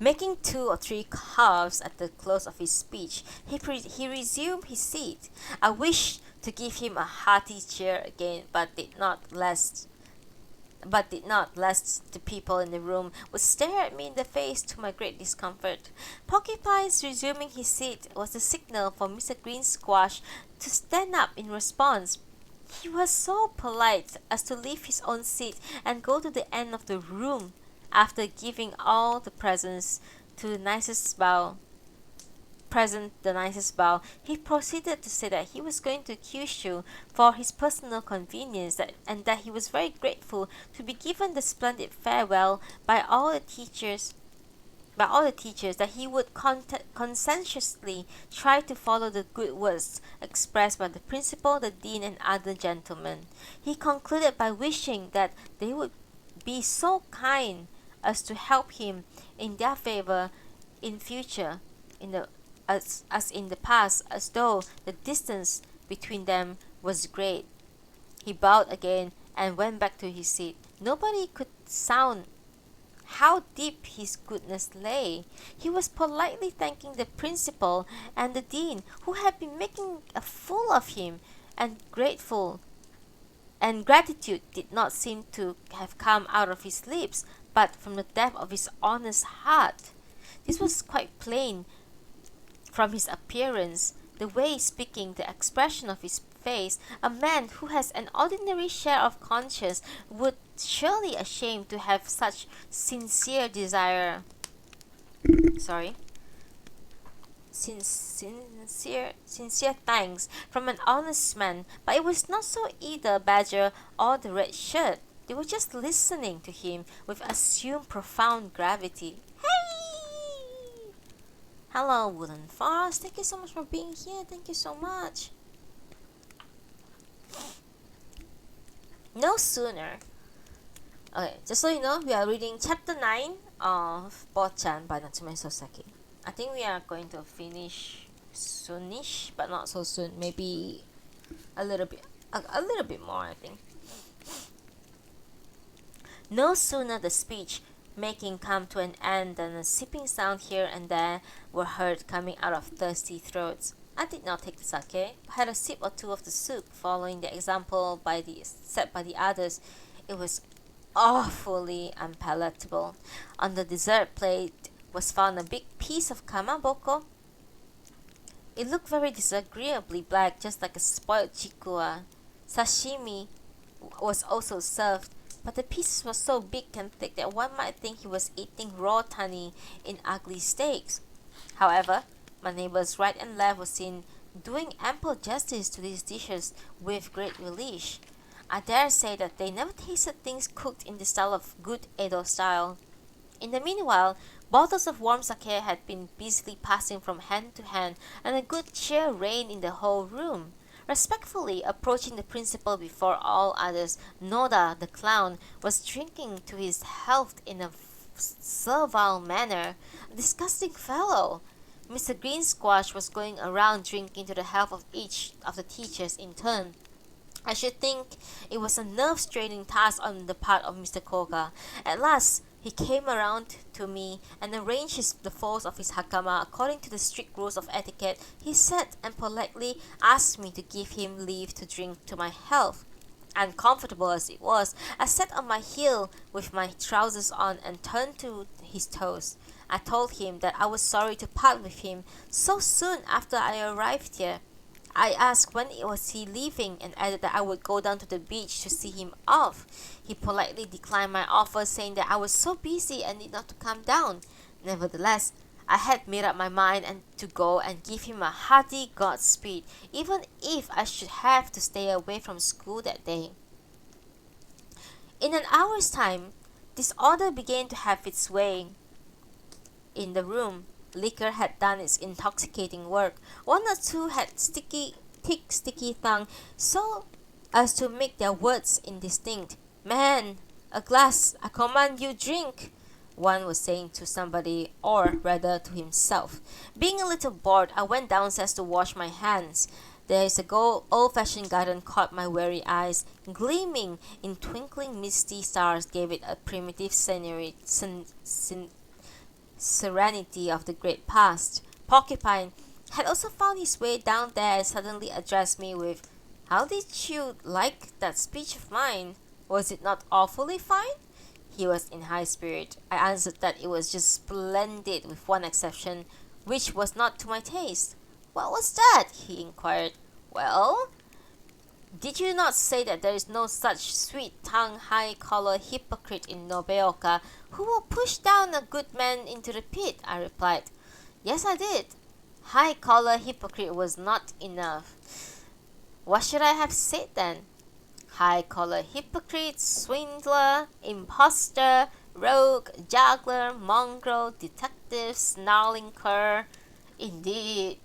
Making 2 or 3 coughs at the close of his speech, he resumed his seat. I wished to give him a hearty cheer again, but did not, lest the people in the room would stare at me in the face to my great discomfort. Porcupine's resuming his seat was the signal for Mr. Green Squash to stand up in response. He was so polite as to leave his own seat and go to the end of the room. After giving all the presents the nicest bow, he proceeded to say that he was going to Kyushu for his personal convenience and that he was very grateful to be given the splendid farewell by all the teachers, that he would conscientiously try to follow the good words expressed by the principal, the dean, and other gentlemen. He concluded by wishing that they would be so kind as to help him in their favor in future, as in the past, as though the distance between them was great. He bowed again and went back to his seat. Nobody could sound how deep his goodness lay. He was politely thanking the principal and the dean, who had been making a fool of him, and gratitude did not seem to have come out of his lips, but from the depth of his honest heart. This was quite plain from his appearance, the way speaking, the expression of his face. A man who has an ordinary share of conscience would surely ashamed to have such sincere thanks from an honest man, but it was not so either Badger or the red shirt. They were just listening to him with assumed profound gravity. Hey! Hello, Wooden Forest. Thank you so much for being here. Thank you so much. No sooner. Okay, just so you know, we are reading chapter 9 of Botchan by Natsume Sōseki. I think we are going to finish soonish, but not so soon. Maybe a little bit more, I think. No sooner the speech making come to an end than a sipping sound here and there were heard coming out of thirsty throats. I did not take the sake, but had a sip or two of the soup, following the example set by the others. It was awfully unpalatable. On the dessert plate was found a big piece of kamaboko. It looked very disagreeably black, just like a spoiled chikua. Sashimi was also served, but the pieces were so big and thick that one might think he was eating raw tunny in ugly steaks. However, my neighbors right and left were seen doing ample justice to these dishes with great relish. I dare say that they never tasted things cooked in the style of good Edo style. In the meanwhile, bottles of warm sake had been busily passing from hand to hand, and a good cheer reigned in the whole room. Respectfully approaching the principal before all others, Noda, the clown, was drinking to his health in a servile manner. A disgusting fellow! Mr. Green Squash was going around drinking to the health of each of the teachers in turn. I should think it was a nerve-straining task on the part of Mr. Koga. At last, he came around to me and arranged the folds of his hakama according to the strict rules of etiquette. He sat and politely asked me to give him leave to drink to my health. Uncomfortable as it was, I sat on my heel with my trousers on and turned to his toes. I told him that I was sorry to part with him so soon after I arrived here. I asked when was he leaving and added that I would go down to the beach to see him off. He politely declined my offer, saying that I was so busy and need not to come down. Nevertheless, I had made up my mind to go and give him a hearty Godspeed, even if I should have to stay away from school that day. In an hour's time, disorder began to have its way in the room. Liquor had done its intoxicating work. One or two had thick, sticky tongue, so as to make their words indistinct. "Man, a glass, I command you drink," one was saying to somebody, or rather to himself. Being a little bored, I went downstairs to wash my hands. There is a old-fashioned garden caught my weary eyes, gleaming in twinkling misty stars gave it a primitive serenity of the great past. Porcupine had also found his way down there and suddenly addressed me with, "How did you like that speech of mine? Was it not awfully fine?" He was in high spirit. I answered that it was just splendid with one exception, which was not to my taste. "What was that?" he inquired. "Well, did you not say that there is no such sweet-tongued, high-collar hypocrite in Nobeoka who will push down a good man into the pit?" I replied. "Yes, I did." High-collar hypocrite was not enough. What should I have said then? High-collar hypocrite, swindler, impostor, rogue, juggler, mongrel, detective, snarling cur. Indeed,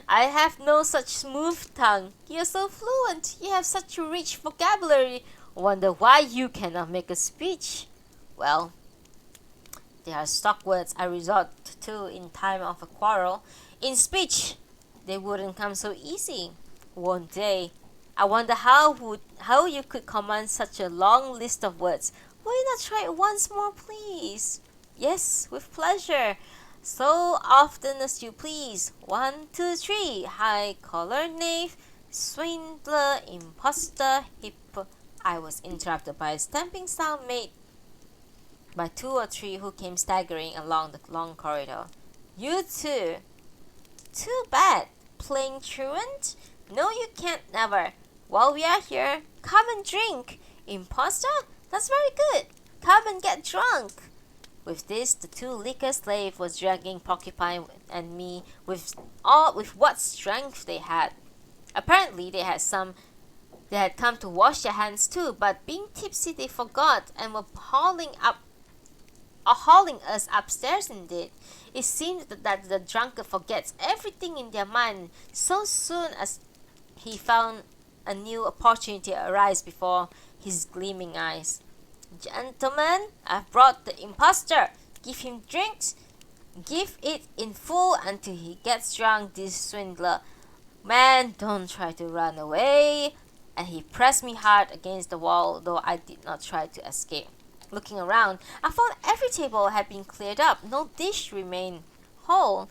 I have no such smooth tongue. You are so fluent. You have such a rich vocabulary. Wonder why you cannot make a speech. Well, they are stock words I resort to in time of a quarrel. In speech, they wouldn't come so easy, won't they? I wonder how you could command such a long list of words. Will you not try it once more, please? Yes, with pleasure. So often as you please. 1, 2, 3. High-collar knave, swindler, impostor, I was interrupted by a stamping sound made by 2 or 3 who came staggering along the long corridor. "You too." "Too bad. Playing truant? No, you can't never. While we are here, come and drink. Impostor? That's very good. Come and get drunk." With this, the 2 liquor slaves was dragging Porcupine and me with what strength they had. Apparently, they had come to wash their hands too, but being tipsy they forgot and were hauling us upstairs indeed. It seemed that the drunkard forgets everything in their mind so soon as he found a new opportunity arise before his gleaming eyes. "Gentlemen, I've brought the impostor. Give him drinks. Give it in full until he gets drunk, this swindler. Man, don't try to run away." And he pressed me hard against the wall, though I did not try to escape. Looking around, I found every table had been cleared up. No dish remained whole.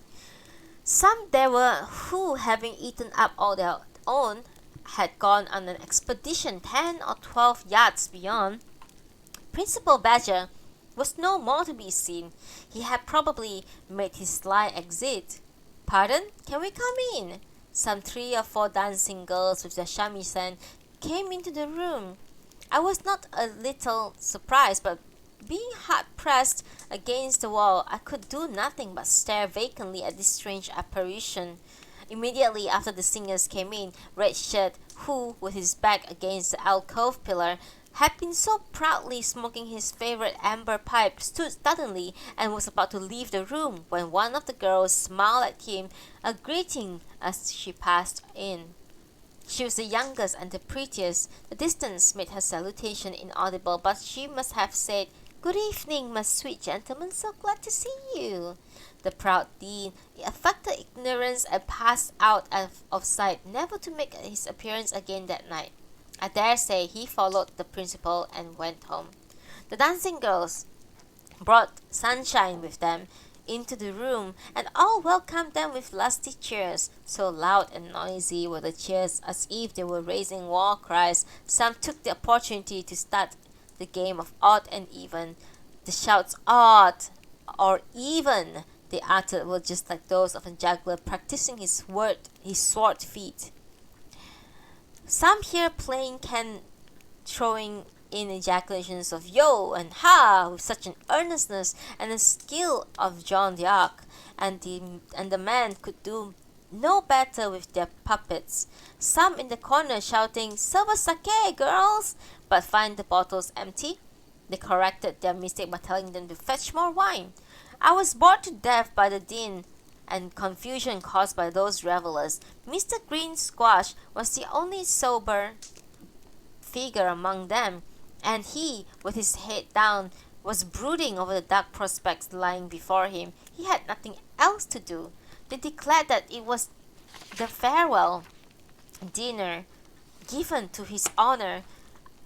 Some there were who, having eaten up all their own, had gone on an expedition 10 or 12 yards beyond. Principal Badger was no more to be seen. He had probably made his sly exit. "Pardon, can we come in?" Some 3 or 4 dancing girls with their shamisen came into the room. I was not a little surprised, but being hard-pressed against the wall, I could do nothing but stare vacantly at this strange apparition. Immediately after the singers came in, Red Shirt, who, with his back against the alcove pillar, had been so proudly smoking his favorite amber pipe, stood suddenly and was about to leave the room when one of the girls smiled at him a greeting as she passed in. She was the youngest and the prettiest. The distance made her salutation inaudible, but she must have said, "Good evening, my sweet gentleman, so glad to see you." The proud dean affected ignorance and passed out of sight, never to make his appearance again that night. I dare say he followed the principal and went home. The dancing girls brought sunshine with them into the room, and all welcomed them with lusty cheers. So loud and noisy were the cheers as if they were raising war cries. Some took the opportunity to start the game of odd and even. The shouts "odd" or "even" they uttered were just like those of a juggler practicing his sword feat. Some here playing can, throwing in ejaculations of "yo" and "ha" with such an earnestness and a skill of John the Ark, and the men could do no better with their puppets. Some in the corner shouting "Silver sake, girls!" but find the bottles empty. They corrected their mistake by telling them to fetch more wine. I was bored to death by the din and confusion caused by those revelers. Mr. Green Squash was the only sober figure among them, and he, with his head down, was brooding over the dark prospects lying before him. He had nothing else to do. They declared that it was the farewell dinner given to his honor,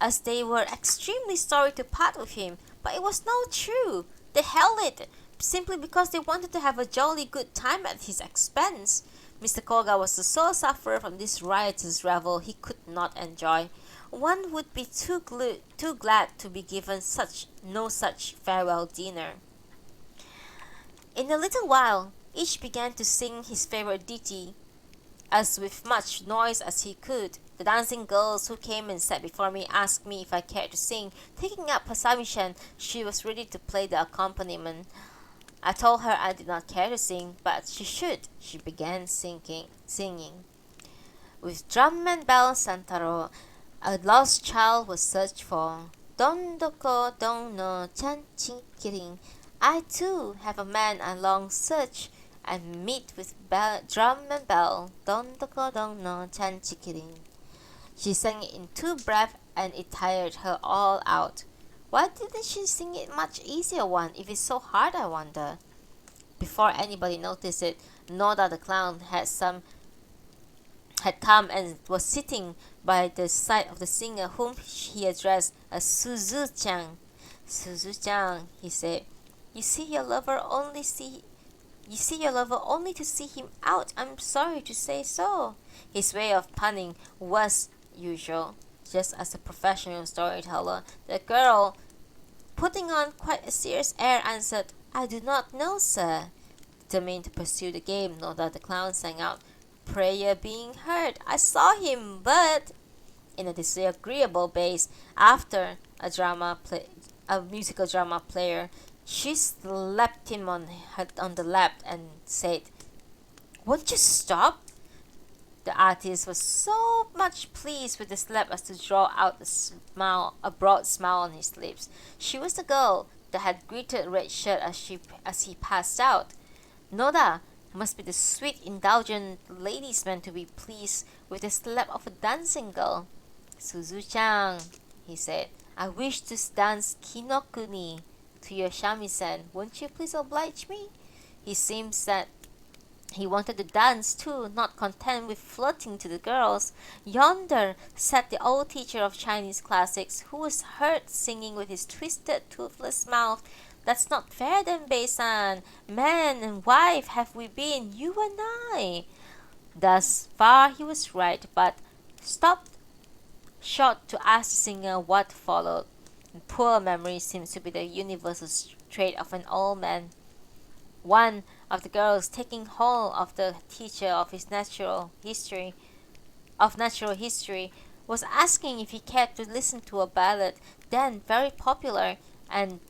as they were extremely sorry to part with him, but it was not true. They held it simply because they wanted to have a jolly good time at his expense. Mr. Koga was the sole sufferer from this riotous revel he could not enjoy. One would be too glad to be given no such farewell dinner. In a little while, each began to sing his favorite ditty, as with much noise as he could. The dancing girls who came and sat before me asked me if I cared to sing. Taking up her submission, she was ready to play the accompaniment. I told her I did not care to sing, but she should. She began singing. With drum and bell, Santaro, a lost child was searched for. Dondoko dono chanchi kirin. I too have a man I long search, and meet with drum and bell. Dondoko dono chanchi kirin. She sang it in two breaths, and it tired her all out. Why didn't she sing it much easier one if it's so hard, I wonder? Before anybody noticed it, Noda the clown had come and was sitting by the side of the singer, whom he addressed as Suzu-chan. Suzu-chan, he said, you see your lover only to see him out. I'm sorry to say so. His way of punning was usual. Just as a professional storyteller, the girl, putting on quite a serious air, answered, I do not know, sir. Determined to pursue the game, Noda the clown sang out, prayer being heard. I saw him, but in a disagreeable bass, after a musical drama player, she slapped him on the lap and said, won't you stop? The artist was so much pleased with the slap as to draw out a broad smile on his lips. She was the girl that had greeted Red Shirt as he passed out. Noda must be the sweet, indulgent ladies man to be pleased with the slap of a dancing girl. Suzu-chan, he said, I wish to dance kinokuni to your shamisen. Won't you please oblige me? He seems that he wanted to dance too, not content with flirting to the girls. Yonder sat the old teacher of Chinese classics, who was heard singing with his twisted, toothless mouth. That's not fair then, Bei-san. Man and wife have we been, you and I. Thus far he was right, but stopped short to ask the singer what followed. Poor memory seems to be the universal trait of an old man. One of the girls, taking hold of the teacher of natural history, was asking if he cared to listen to a ballad then very popular, and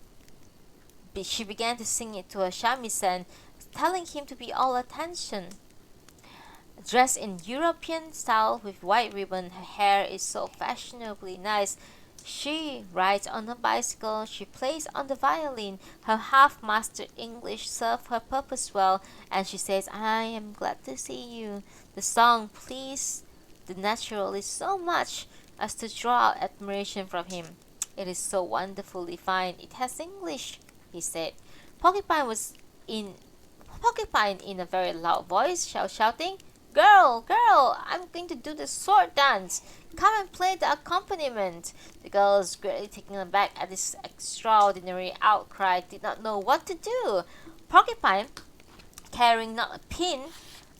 she began to sing it to a shamisen, telling him to be all attention. Dressed in European style with white ribbon, her hair is so fashionably nice. She rides on a bicycle, she plays on the violin, her half-mastered English serves her purpose well, and she says, I am glad to see you. The song pleased the naturalist so much as to draw out admiration from him. It is so wonderfully fine, it has English, he said. Porcupine in a very loud voice, shouting, Girl, I'm going to do the sword dance. Come and play the accompaniment. The girls, greatly taken aback at this extraordinary outcry, did not know what to do. Porcupine, caring not a pin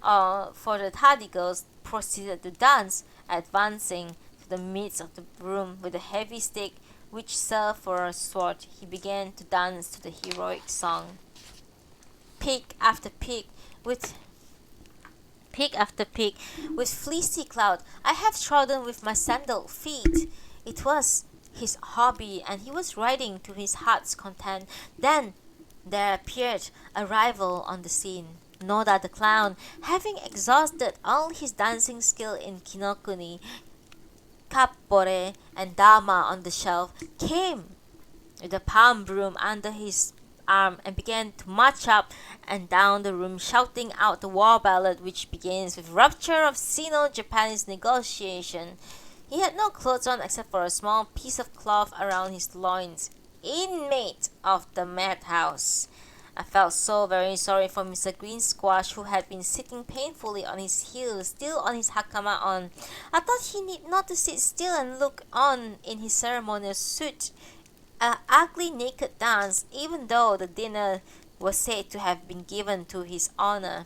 for the tardy girls, proceeded to dance, advancing to the midst of the room with a heavy stick which served for a sword. He began to dance to the heroic song. Peak after peak with fleecy cloud, I have trodden with my sandaled feet. It was his hobby, and he was riding to his heart's content. Then there appeared a rival on the scene. Noda the clown, having exhausted all his dancing skill in kinokuni, kappore, and dama on the shelf, came with a palm broom under his arm and began to march up and down the room, shouting out the war ballad which begins with rupture of Sino-Japanese negotiation. He had no clothes on except for a small piece of cloth around his loins. Inmate of the madhouse, I felt so very sorry for Mr. Green Squash, who had been sitting painfully on his heels, still on his hakama on. I thought he need not to sit still and look on in his ceremonial suit, an ugly naked dance, even though the dinner was said to have been given to his honor.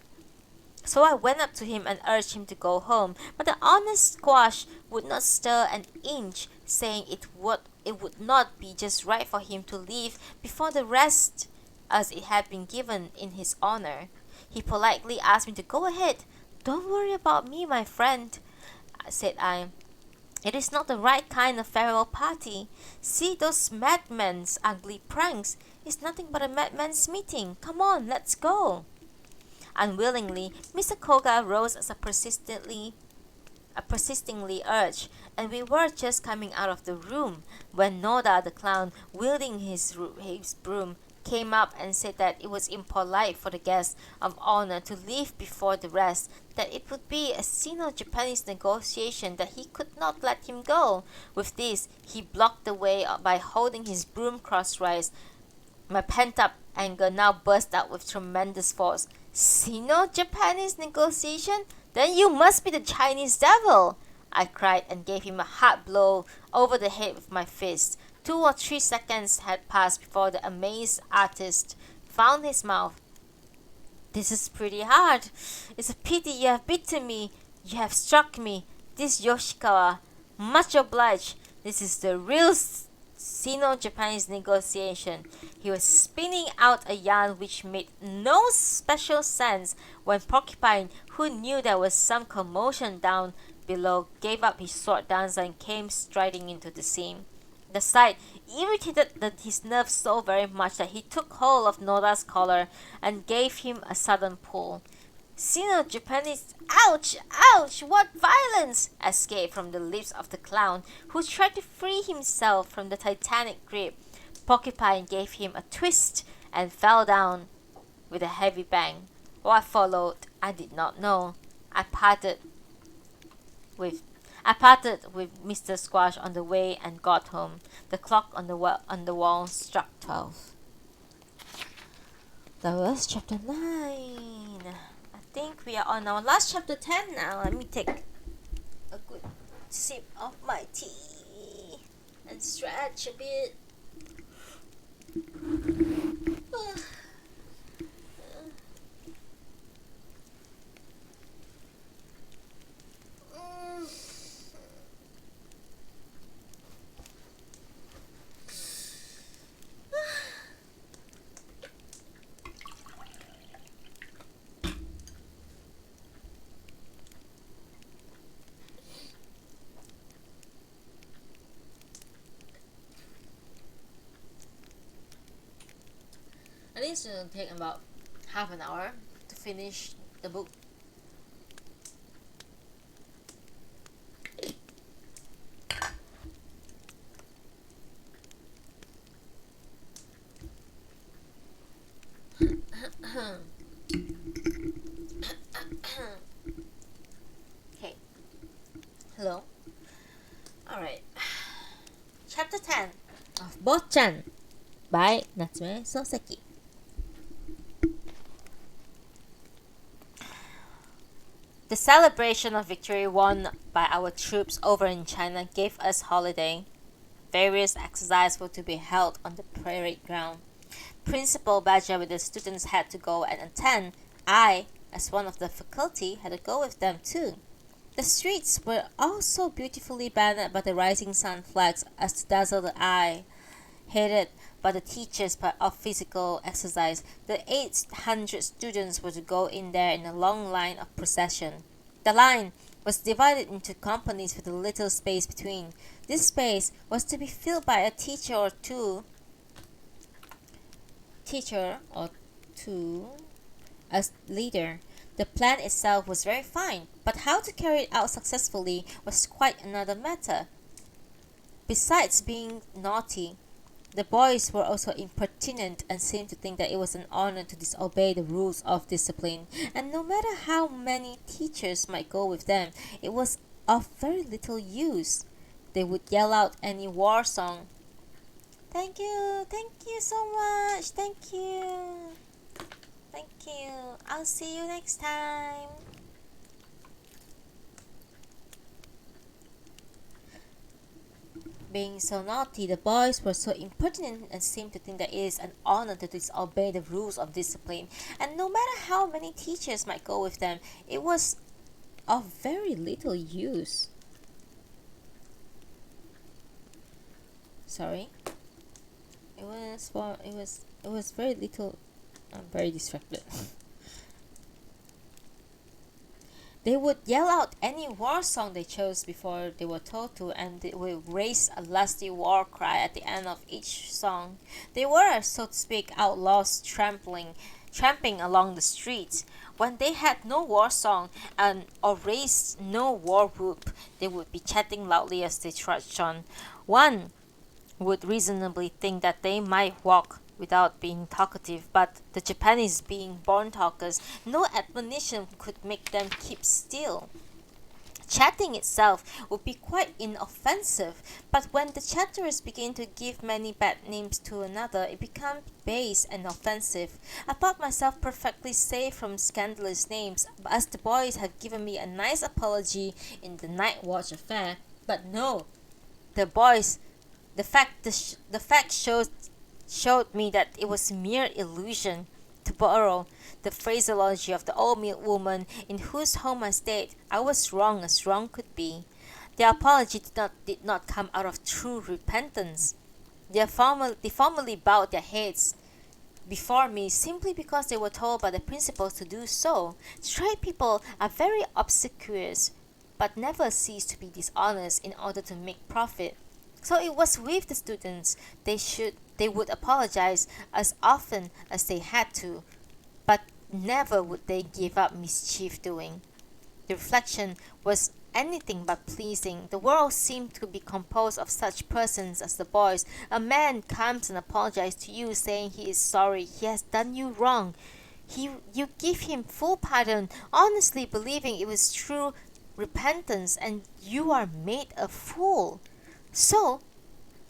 So I went up to him and urged him to go home, but the honest squash would not stir an inch, saying it would not be just right for him to leave before the rest, as it had been given in his honor. He politely asked me to go ahead. "Don't worry about me, my friend," said I. "It is not the right kind of farewell party. See those madmen's ugly pranks. It's nothing but a madman's meeting. Come on, let's go." Unwillingly, Mr. Koga rose as a persistingly urged, and we were just coming out of the room when Noda the clown, wielding his broom, came up and said that it was impolite for the guest of honor to leave before the rest, that it would be a Sino-Japanese negotiation, that he could not let him go. With this, he blocked the way by holding his broom crosswise. My pent-up anger now burst out with tremendous force. "Sino-Japanese negotiation? Then you must be the Chinese devil!" I cried, and gave him a hard blow over the head with my fist. 2 or 3 seconds had passed before the amazed artist found his mouth. "This is pretty hard. It's a pity you have beaten me. You have struck me. This Yoshikawa. Much obliged. This is the real Sino-Japanese negotiation." He was spinning out a yarn which made no special sense when Porcupine, who knew there was some commotion down below, gave up his sword dance and came striding into the scene. The sight irritated his nerves so very much that he took hold of Noda's collar and gave him a sudden pull. "Sino-Japanese, ouch, ouch, what violence!" escaped from the lips of the clown, who tried to free himself from the titanic grip. Porcupine gave him a twist and fell down with a heavy bang. What followed, I did not know. I parted with Mr. Squash on the way and got home. The clock on the wall struck 12. That was chapter 9. I think we are on our last chapter 10 now. Let me take a good sip of my tea and stretch a bit. I think it's going to take about half an hour to finish the book. Okay. Hello. Alright. Chapter 10 of Botchan by Natsume Sōseki. The celebration of victory won by our troops over in China gave us holiday. Various exercises were to be held on the parade ground. Principal Badger with the students had to go and attend. I, as one of the faculty, had to go with them too. The streets were all so beautifully bannered by the rising sun flags as to dazzle the eye. Headed by the teachers of physical exercise, the 800 students were to go in there in a long line of procession. The line was divided into companies with a little space between. This space was to be filled by a teacher or two as leader. The plan itself was very fine, but how to carry it out successfully was quite another matter. Besides being naughty, the boys were also impertinent and seemed to think that it was an honor to disobey the rules of discipline, and no matter how many teachers might go with them, it was of very little use. They would yell out any war song. Thank you so much, thank you. Thank you. I'll see you next time. Being so naughty, the boys were so impertinent and seemed to think that it is an honor to disobey the rules of discipline, and no matter how many teachers might go with them, it was of very little use. Sorry. It was very little. I'm very distracted. They would yell out any war song they chose before they were told to, and they would raise a lusty war cry at the end of each song. They were, so to speak, outlaws tramping along the streets. When they had no war song or raised no war whoop, they would be chatting loudly as they trudged on. One would reasonably think that they might walk without being talkative, but the Japanese being born talkers, no admonition could make them keep still. Chatting itself would be quite inoffensive, but when the chatterers begin to give many bad names to another, it becomes base and offensive. I thought myself perfectly safe from scandalous names, as the boys had given me a nice apology in the night watch affair. But no, the boys, the fact showed me that it was mere illusion. To borrow the phraseology of the old woman in whose home I stayed, I was wrong as wrong could be. The apology did not come out of true repentance. They formally bowed their heads before me simply because they were told by the principals to do so. Straight people are very obsequious, but never cease to be dishonest in order to make profit. So it was with the students. They would apologize as often as they had to, but never would they give up mischief doing. The reflection was anything but pleasing. The world seemed to be composed of such persons as the boys. A man comes and apologizes to you, saying he is sorry, he has done you wrong. You give him full pardon, honestly believing it was true repentance, and you are made a fool. So,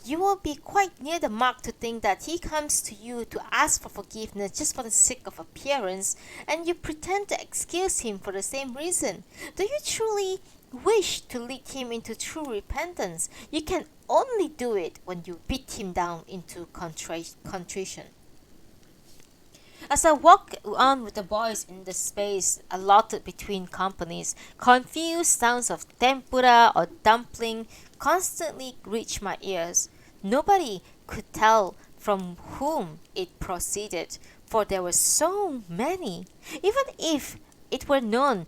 you will be quite near the mark to think that he comes to you to ask for forgiveness just for the sake of appearance, and you pretend to excuse him for the same reason. Do you truly wish to lead him into true repentance? You can only do it when you beat him down into contrition. As I walked on with the boys in the space allotted between companies, confused sounds of tempura or dumpling constantly reached my ears. Nobody could tell from whom it proceeded, for there were so many. Even if it were known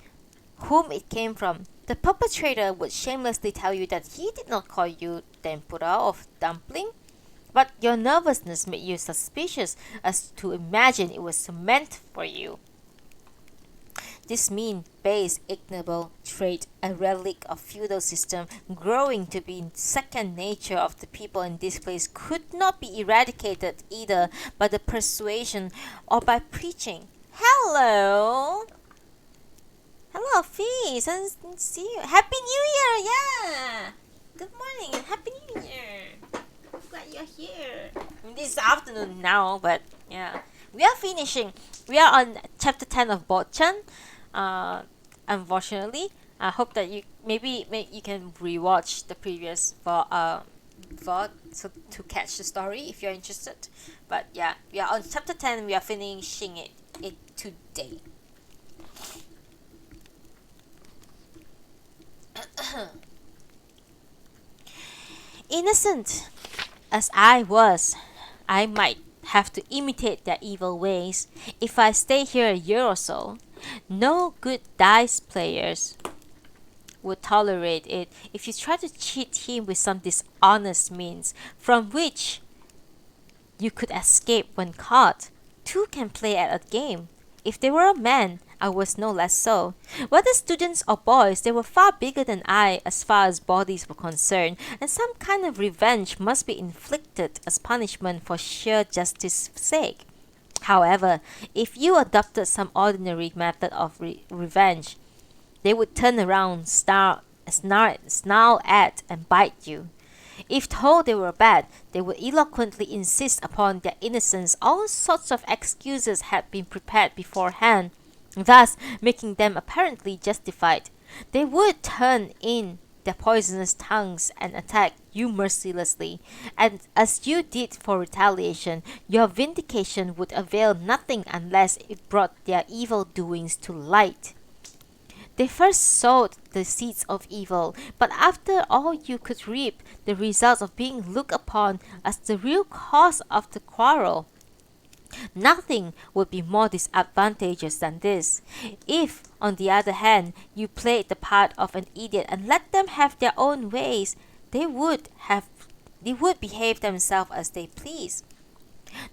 whom it came from, the perpetrator would shamelessly tell you that he did not call you tempura or dumpling. But your nervousness made you suspicious as to imagine it was meant for you. This mean, base, ignoble trait, a relic of feudal system, growing to be second nature of the people in this place, could not be eradicated either by the persuasion or by preaching. Hello! Hello, Fees! I didn't see you. Happy New Year! Yeah! Good morning and Happy New Year! Glad you're here. This afternoon now, but yeah. We are finishing. We are on chapter 10 of Botchan. Unfortunately, I hope that you maybe you can rewatch the previous VOD to catch the story if you're interested. But yeah, we are on chapter 10. We are finishing it today. Innocent as I was, I might have to imitate their evil ways if I stay here a year or so. No good dice players would tolerate it if you try to cheat him with some dishonest means from which you could escape when caught. Two can play at a game. If they were a man, I was no less so. Whether students or boys, they were far bigger than I as far as bodies were concerned, and some kind of revenge must be inflicted as punishment for sheer justice's sake. However, if you adopted some ordinary method of revenge, they would turn around, snarl at, and bite you. If told they were bad, they would eloquently insist upon their innocence. All sorts of excuses had been prepared beforehand, thus making them apparently justified. They would turn in their poisonous tongues and attack you mercilessly, and as you did for retaliation, your vindication would avail nothing unless it brought their evil doings to light. They first sowed the seeds of evil, but after all you could reap the results of being looked upon as the real cause of the quarrel. Nothing would be more disadvantageous than this. If, on the other hand, you played the part of an idiot and let them have their own ways, they would behave themselves as they please.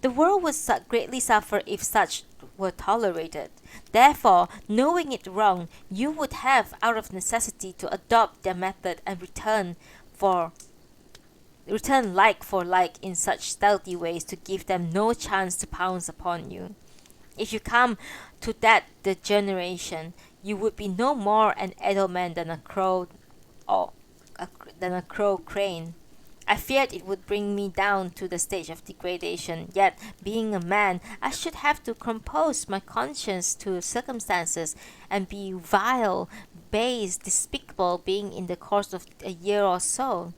The world would greatly suffer if such were tolerated. Therefore, knowing it wrong, you would have, out of necessity, to adopt their method and return like for like in such stealthy ways to give them no chance to pounce upon you. If you come to that degeneration, you would be no more an edelman than a crow crane. I feared it would bring me down to the stage of degradation, yet, being a man, I should have to compose my conscience to circumstances, and be vile, base, despicable, being in the course of a year or so.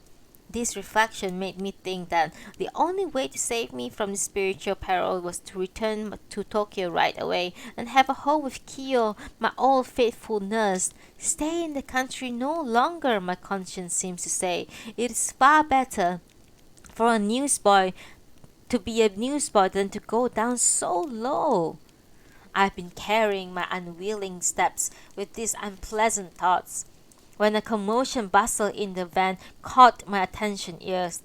This reflection made me think that the only way to save me from this spiritual peril was to return to Tokyo right away and have a home with Kiyo, my old faithful nurse. Stay in the country no longer, my conscience seems to say. It is far better for a newsboy to be a newsboy than to go down so low. I've been carrying my unwilling steps with these unpleasant thoughts, when a commotion bustle in the van caught my attention ears.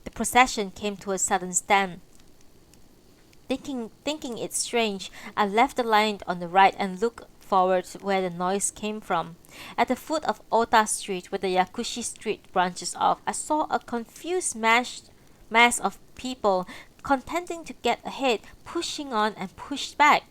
The procession came to a sudden stand. Thinking it strange, I left the line on the right and looked forward to where the noise came from. At the foot of Ota Street, where the Yakushi Street branches off, I saw a confused mass of people contending to get ahead, pushing on and pushed back.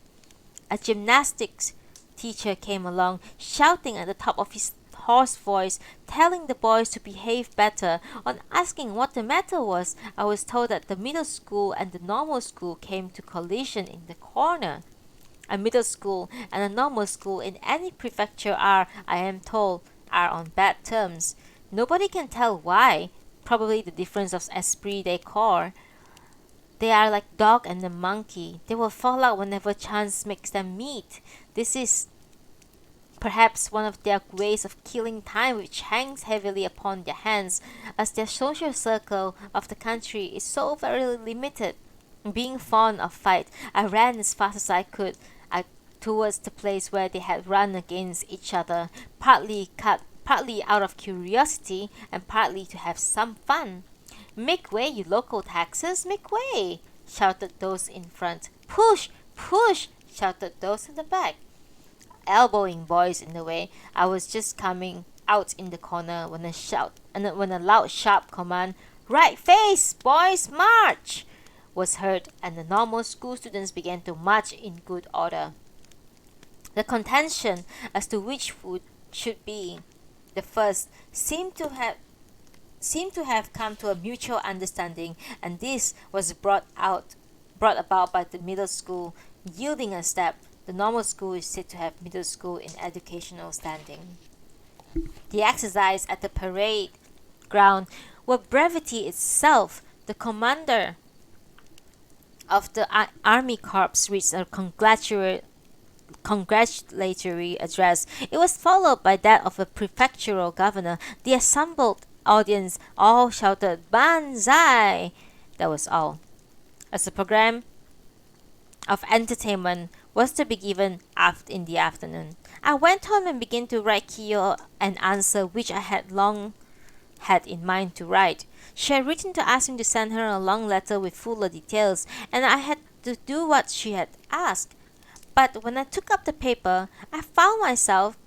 A gymnastics teacher came along, shouting at the top of his hoarse voice, telling the boys to behave better. On asking what the matter was, I was told that the middle school and the normal school came to collision in the corner. A middle school and a normal school in any prefecture are, I am told, on bad terms. Nobody can tell why. Probably the difference of esprit de corps. They are like dog and the monkey. They will fall out whenever chance makes them meet. This is perhaps one of their ways of killing time, which hangs heavily upon their hands, as their social circle of the country is so very limited. Being fond of fight, I ran as fast as I could towards the place where they had run against each other, partly out of curiosity and partly to have some fun. "Make way, you local taxes, make way!" shouted those in front. "Push, push!" shouted those in the back, elbowing boys in the way. I was just coming out in the corner when a loud sharp command, "Right face, boys, march!" was heard, and the normal school students began to march in good order. The contention as to which should be the first seemed to have come to a mutual understanding, and this was brought about by the middle school yielding a step. The normal school is said to have middle school in educational standing. The exercise at the parade ground were brevity itself. The commander of the army corps reached a congratulatory address. It was followed by that of a prefectural governor. The assembled audience all shouted "Banzai!" That was all. As the program of entertainment was to be given in the afternoon, I went home and began to write Kiyo an answer which I had long had in mind to write. She had written to ask him to send her a long letter with fuller details, and I had to do what she had asked. But when I took up the paper, I found myself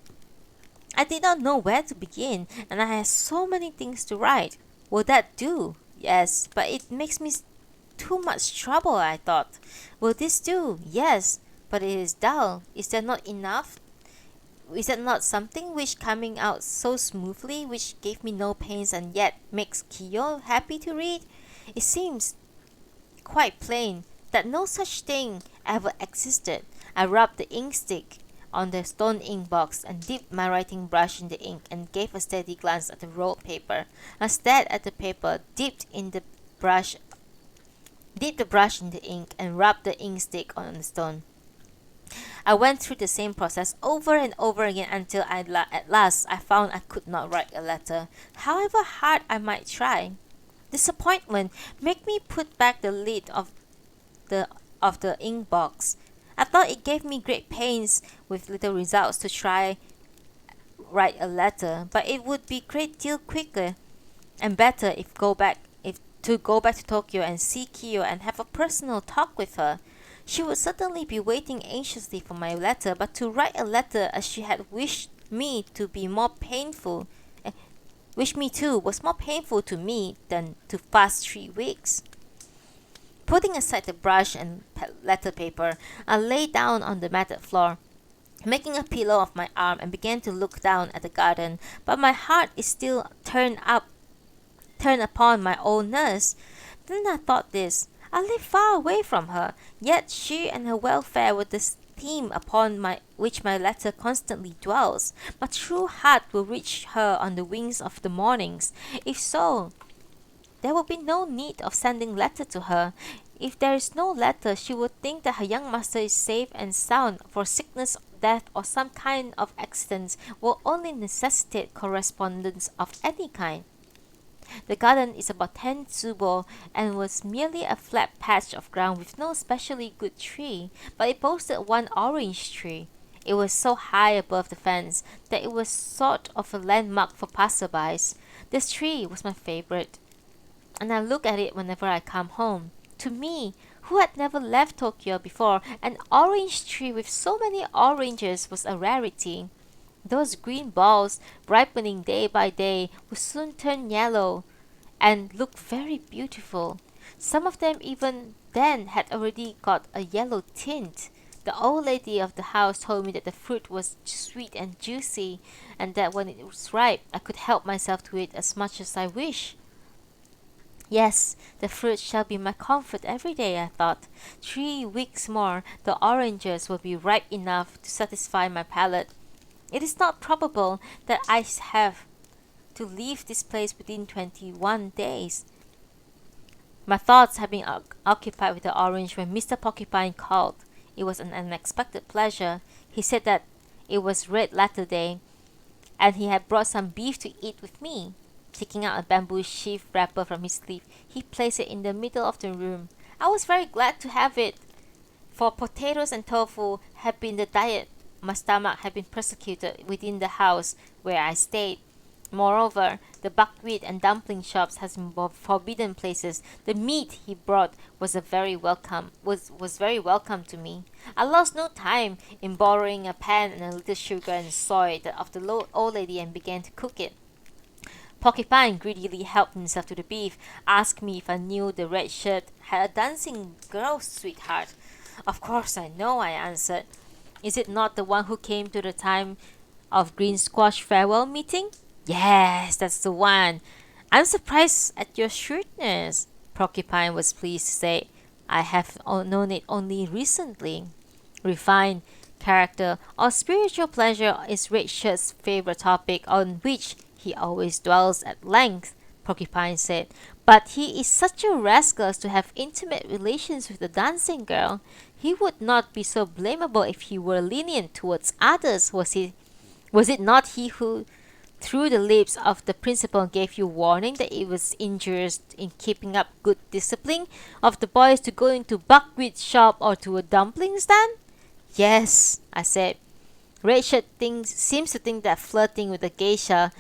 I did not know where to begin, and I had so many things to write. Will that do? Yes, but it makes me too much trouble, I thought. Will this do? Yes, but it is dull. Is there not enough? is it not something which coming out so smoothly, which gave me no pains and yet makes Kiyo happy to read? It seems quite plain that no such thing ever existed. I rubbed the ink stick on the stone ink box and dipped my writing brush in the ink and gave a steady glance at the rolled paper. I stared at the paper, dipped the brush in the ink and rubbed the ink stick on the stone. I went through the same process over and over again until at last I found I could not write a letter, however hard I might try. Disappointment made me put back the lid of the ink box. I thought it gave me great pains with little results to try write a letter, but it would be great deal quicker and better if go back to Tokyo and see Kiyo and have a personal talk with her. She would certainly be waiting anxiously for my letter, but to write a letter as she had wished me to be more painful, wish me to was more painful to me than to fast 3 weeks. Putting aside the brush and letter paper, I lay down on the matted floor, making a pillow of my arm, and began to look down at the garden. But my heart is still turned upon my old nurse. Then I thought this: I live far away from her, yet she and her welfare were the theme upon which my letter constantly dwells. My true heart will reach her on the wings of the mornings. If so, there will be no need of sending letter to her. If there is no letter, she would think that her young master is safe and sound, for sickness, death, or some kind of accident will only necessitate correspondence of any kind. The garden is about 10 tsubo and was merely a flat patch of ground with no specially good tree, but it boasted one orange tree. It was so high above the fence that it was sort of a landmark for passerbys. This tree was my favorite, and I look at it whenever I come home. To me, who had never left Tokyo before, an orange tree with so many oranges was a rarity. Those green balls, ripening day by day, would soon turn yellow and look very beautiful. Some of them even then had already got a yellow tint. The old lady of the house told me that the fruit was sweet and juicy, and that when it was ripe, I could help myself to it as much as I wish. Yes, the fruit shall be my comfort every day, I thought. 3 weeks more, the oranges will be ripe enough to satisfy my palate. It is not probable that I have to leave this place within 21 days. My thoughts had been occupied with the orange when Mr. Porcupine called. It was an unexpected pleasure. He said that it was Red Letter Day, and he had brought some beef to eat with me. Taking out a bamboo sheaf wrapper from his sleeve, he placed it in the middle of the room. I was very glad to have it, for potatoes and tofu had been the diet. My stomach had been persecuted within the house where I stayed. Moreover, the buckwheat and dumpling shops had been forbidden places. The meat he brought was very welcome to me. I lost no time in borrowing a pan and a little sugar and soy of the old lady and began to cook it. Porcupine greedily helped himself to the beef, asked me if I knew the red shirt had a dancing girl sweetheart. Of course I know, I answered. Is it not the one who came to the time of green squash farewell meeting? Yes, that's the one. I'm surprised at your shrewdness, Porcupine was pleased to say. I have known it only recently. Refined character or spiritual pleasure is Red Shirt's favorite topic, on which he always dwells at length, Porcupine said. But he is such a rascal as to have intimate relations with the dancing girl. He would not be so blamable if he were lenient towards others. Was it not he who, through the lips of the principal, gave you warning that it was injurious in keeping up good discipline of the boys to go into buckwheat shop or to a dumpling stand? Yes, I said. Rachel seems to think that flirting with a geisha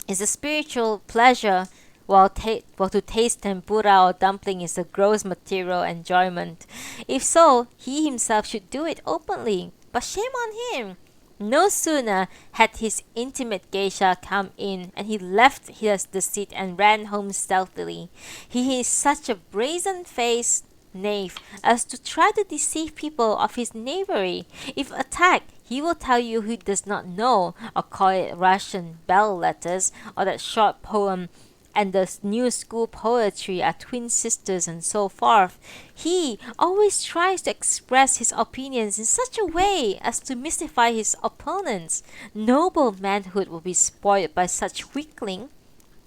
is a spiritual pleasure, while to taste tempura or dumpling is a gross material enjoyment. If so, he himself should do it openly. But shame on him! No sooner had his intimate geisha come in, and he left the seat and ran home stealthily. He is such a brazen-faced knave as to try to deceive people of his knavery. If attacked, He will tell you he does not know, or call it Russian bell letters, or that short poem and the new school poetry are twin sisters and so forth. He always tries to express his opinions in such a way as to mystify his opponents. Noble manhood will be spoiled by such weakling.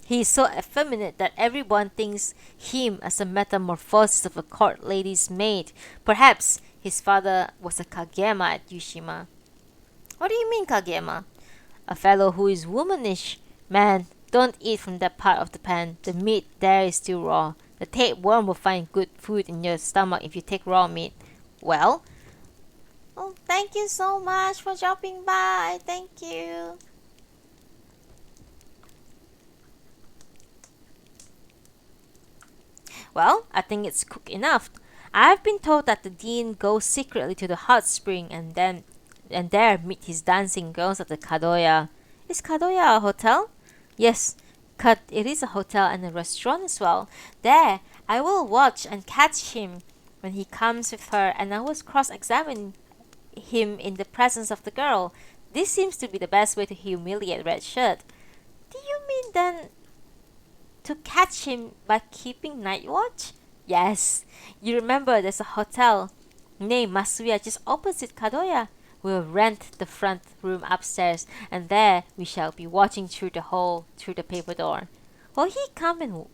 He is so effeminate that everyone thinks him as a metamorphosis of a court lady's maid. Perhaps his father was a kagema at Yushima. What do you mean, kagema? A fellow who is womanish. Man, don't eat from that part of the pan. The meat there is still raw. The tapeworm will find good food in your stomach if you take raw meat. Well, oh, thank you so much for dropping by. Thank you. Well, I think it's cooked enough. I've been told that the dean goes secretly to the hot spring and there meet his dancing girls at the Kadoya. Is Kadoya a hotel? Yes, it is a hotel and a restaurant as well. There, I will watch and catch him when he comes with her, and I will cross-examine him in the presence of the girl. This seems to be the best way to humiliate Red Shirt. Do you mean then to catch him by keeping night watch? Yes. You remember there's a hotel named Masuya just opposite Kadoya. We'll rent the front room upstairs, and there we shall be watching through the paper door. Will he come in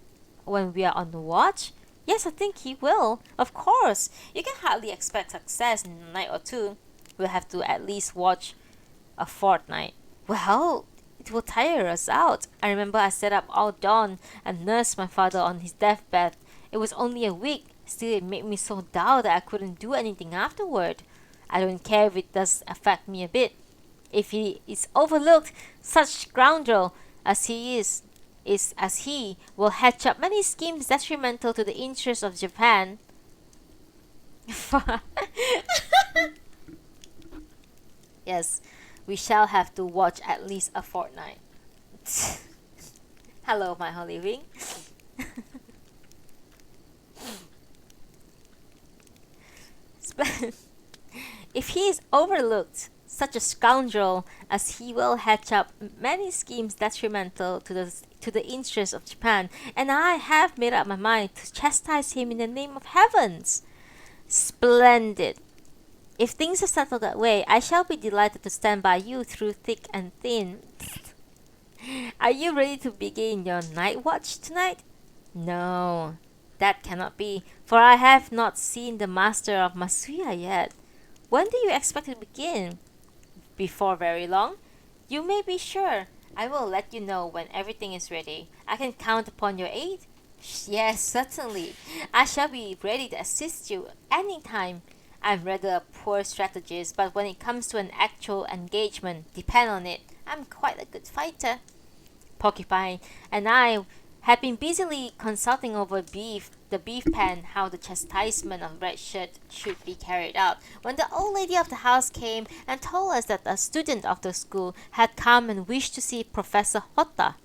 when we are on the watch? Yes, I think he will. Of course. You can hardly expect success in a night or two. We'll have to at least watch a fortnight. Well, it will tire us out. I remember I stayed up all dawn and nursed my father on his deathbed. It was only a week. Still, it made me so dull that I couldn't do anything afterward. I don't care if it does affect me a bit. If he is overlooked, such scoundrel as he is as he will hatch up many schemes detrimental to the interests of Japan. Yes, we shall have to watch at least a fortnight. Hello, my holy wing. If he is overlooked, such a scoundrel as he will hatch up many schemes detrimental to the interests of Japan, and I have made up my mind to chastise him in the name of heavens. Splendid. If things are settled that way, I shall be delighted to stand by you through thick and thin. Are you ready to begin your night watch tonight? No, that cannot be, for I have not seen the master of Masuya yet. When do you expect to begin? Before very long? You may be sure. I will let you know when everything is ready. I can count upon your aid? Yes, certainly. I shall be ready to assist you any time. I'm rather a poor strategist, but when it comes to an actual engagement, depend on it, I'm quite a good fighter. Porcupine and I had been busily consulting over the beef pan, how the chastisement of Red Shirt should be carried out, when the old lady of the house came and told us that a student of the school had come and wished to see Professor Hotta.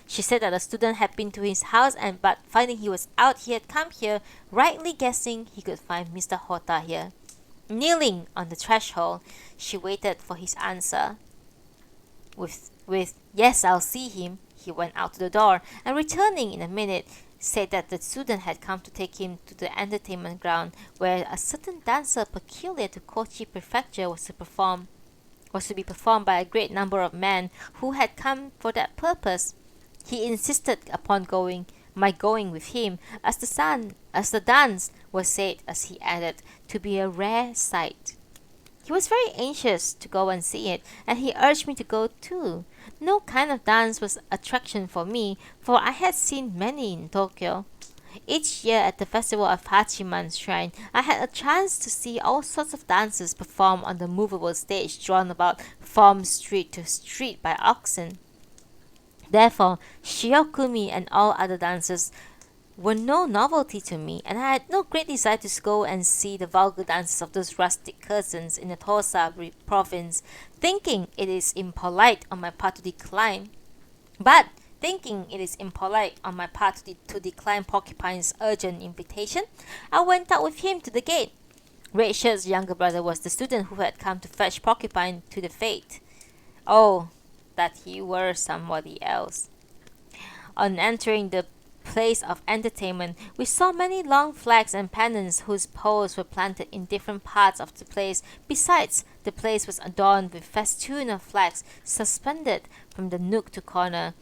She said that the student had been to his house, but finding he was out, he had come here, rightly guessing he could find Mr. Hotta here. Kneeling on the threshold, she waited for his answer. With "Yes, I'll see him," he went out to the door, and returning in a minute, said that the student had come to take him to the entertainment ground, where a certain dancer peculiar to Kochi Prefecture was to be performed by a great number of men who had come for that purpose. He insisted upon my going with him, as the dance was said, as he added, to be a rare sight. He was very anxious to go and see it, and he urged me to go too. No kind of dance was attraction for me, for I had seen many in Tokyo. Each year at the festival of Hachiman's shrine, I had a chance to see all sorts of dances performed on the movable stage drawn about from street to street by oxen. Therefore, shiokumi and all other dances were no novelty to me, and I had no great desire to go and see the vulgar dances of those rustic cousins in the Tosa province, thinking it is impolite on my part to decline. But thinking it is impolite on my part to decline Porcupine's urgent invitation, I went out with him to the gate. Red Shirt's younger brother was the student who had come to fetch Porcupine to the fete. Oh, that he were somebody else. On entering the place of entertainment, we saw many long flags and pennants whose poles were planted in different parts of the place. Besides, the place was adorned with festoon of flags suspended from the nook to corner.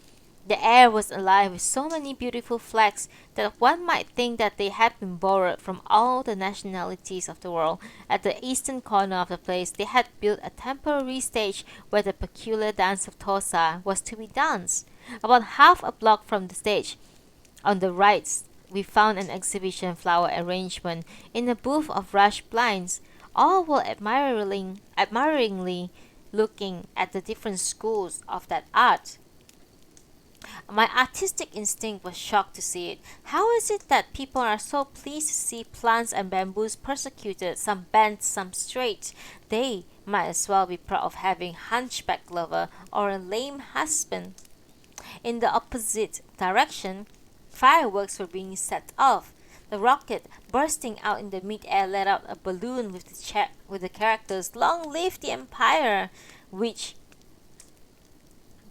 The air was alive with so many beautiful flags that one might think that they had been borrowed from all the nationalities of the world. At the eastern corner of the place, they had built a temporary stage where the peculiar dance of Tosa was to be danced. About half a block from the stage, on the right, we found an exhibition flower arrangement in a booth of rush blinds. All were admiringly looking at the different schools of that art. My artistic instinct was shocked to see it. How is it that people are so pleased to see plants and bamboos persecuted, some bent, some straight? They might as well be proud of having hunchback lover or a lame husband. In the opposite direction, fireworks were being set off. The rocket, bursting out in the mid-air, let out a balloon with the characters "Long live the Empire," which,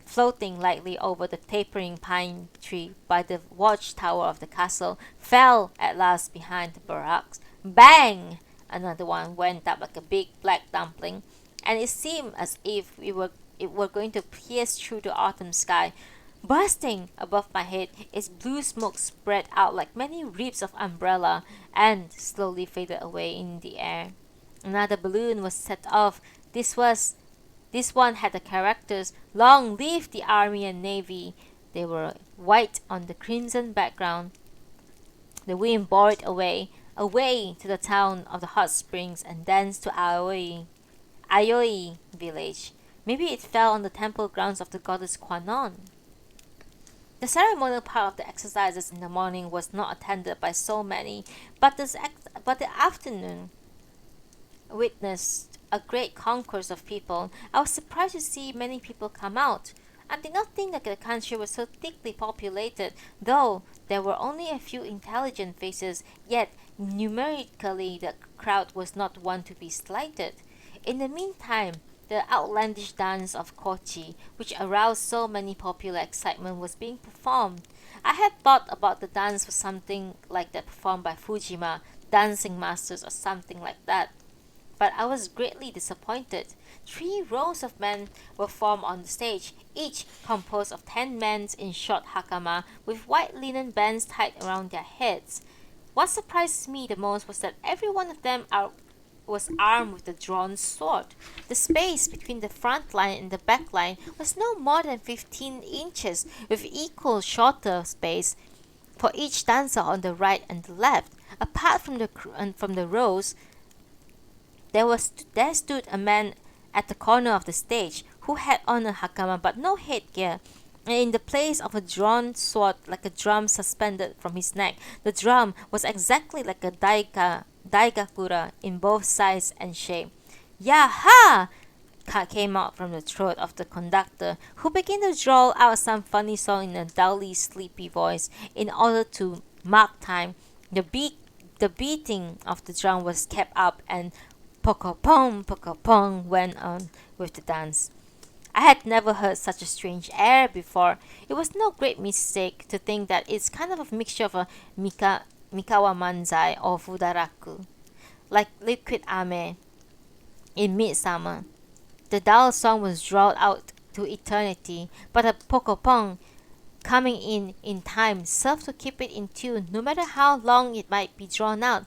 floating lightly over the tapering pine tree by the watchtower of the castle, fell at last behind the barracks. Bang! Another one went up like a big black dumpling, and it seemed as if it were going to pierce through the autumn sky. Bursting above my head, its blue smoke spread out like many ribs of umbrella and slowly faded away in the air. Another balloon was set off. This one had the characters "Long live the Army and Navy." They were white on the crimson background. The wind bore it away to the town of the hot springs and thence to Aioi village. Maybe it fell on the temple grounds of the goddess Kwannon. The ceremonial part of the exercises in the morning was not attended by so many, but the afternoon witnessed a great concourse of people. I was surprised to see many people come out. I did not think that the country was so thickly populated, though there were only a few intelligent faces, yet numerically the crowd was not one to be slighted. In the meantime, the outlandish dance of Kochi, which aroused so many popular excitement, was being performed. I had thought about the dance was something like that performed by Fujima, dancing masters or something like that. But I was greatly disappointed. 3 rows of men were formed on the stage, each composed of 10 men in short hakama with white linen bands tied around their heads. What surprised me the most was that every one of them was armed with a drawn sword. The space between the front line and the back line was no more than 15 inches, with equal shorter space for each dancer on the right and the left. Apart from the rows, there stood a man at the corner of the stage who had on a hakama but no headgear, and in the place of a drawn sword like a drum suspended from his neck. The drum was exactly like a daigakura in both size and shape. "Yaha!" came out from the throat of the conductor, who began to drawl out some funny song in a dully sleepy voice. In order to mark time, the beating of the drum was kept up, and pokopong went on with the dance. I had never heard such a strange air before. It was no great mistake to think that it's kind of a mixture of a Mikawa Manzai or Fudaraku, like Liquid Ame in midsummer. The dull song was drawn out to eternity, but a pokopong coming in time served to keep it in tune, no matter how long it might be drawn out.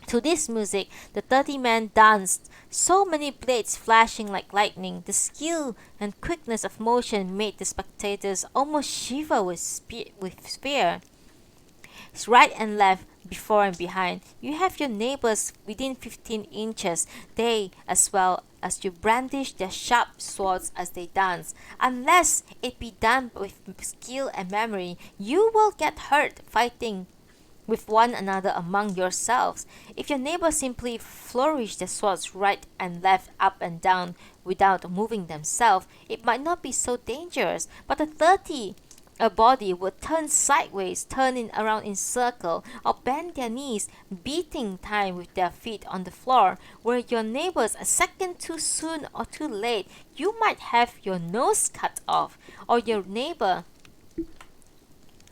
To this music, the 30 men danced, so many blades flashing like lightning. The skill and quickness of motion made the spectators almost shiver with fear. Right and left, before and behind, you have your neighbors within 15 inches. They, as well as you, brandish their sharp swords as they dance. Unless it be done with skill and memory, you will get hurt fighting with one another among yourselves. If your neighbors simply flourish their swords right and left, up and down, without moving themselves, it might not be so dangerous. But the 30 A body would turn sideways, turning around in circle, or bend their knees, beating time with their feet on the floor. Were your neighbors a second too soon or too late, you might have your nose cut off, or your neighbor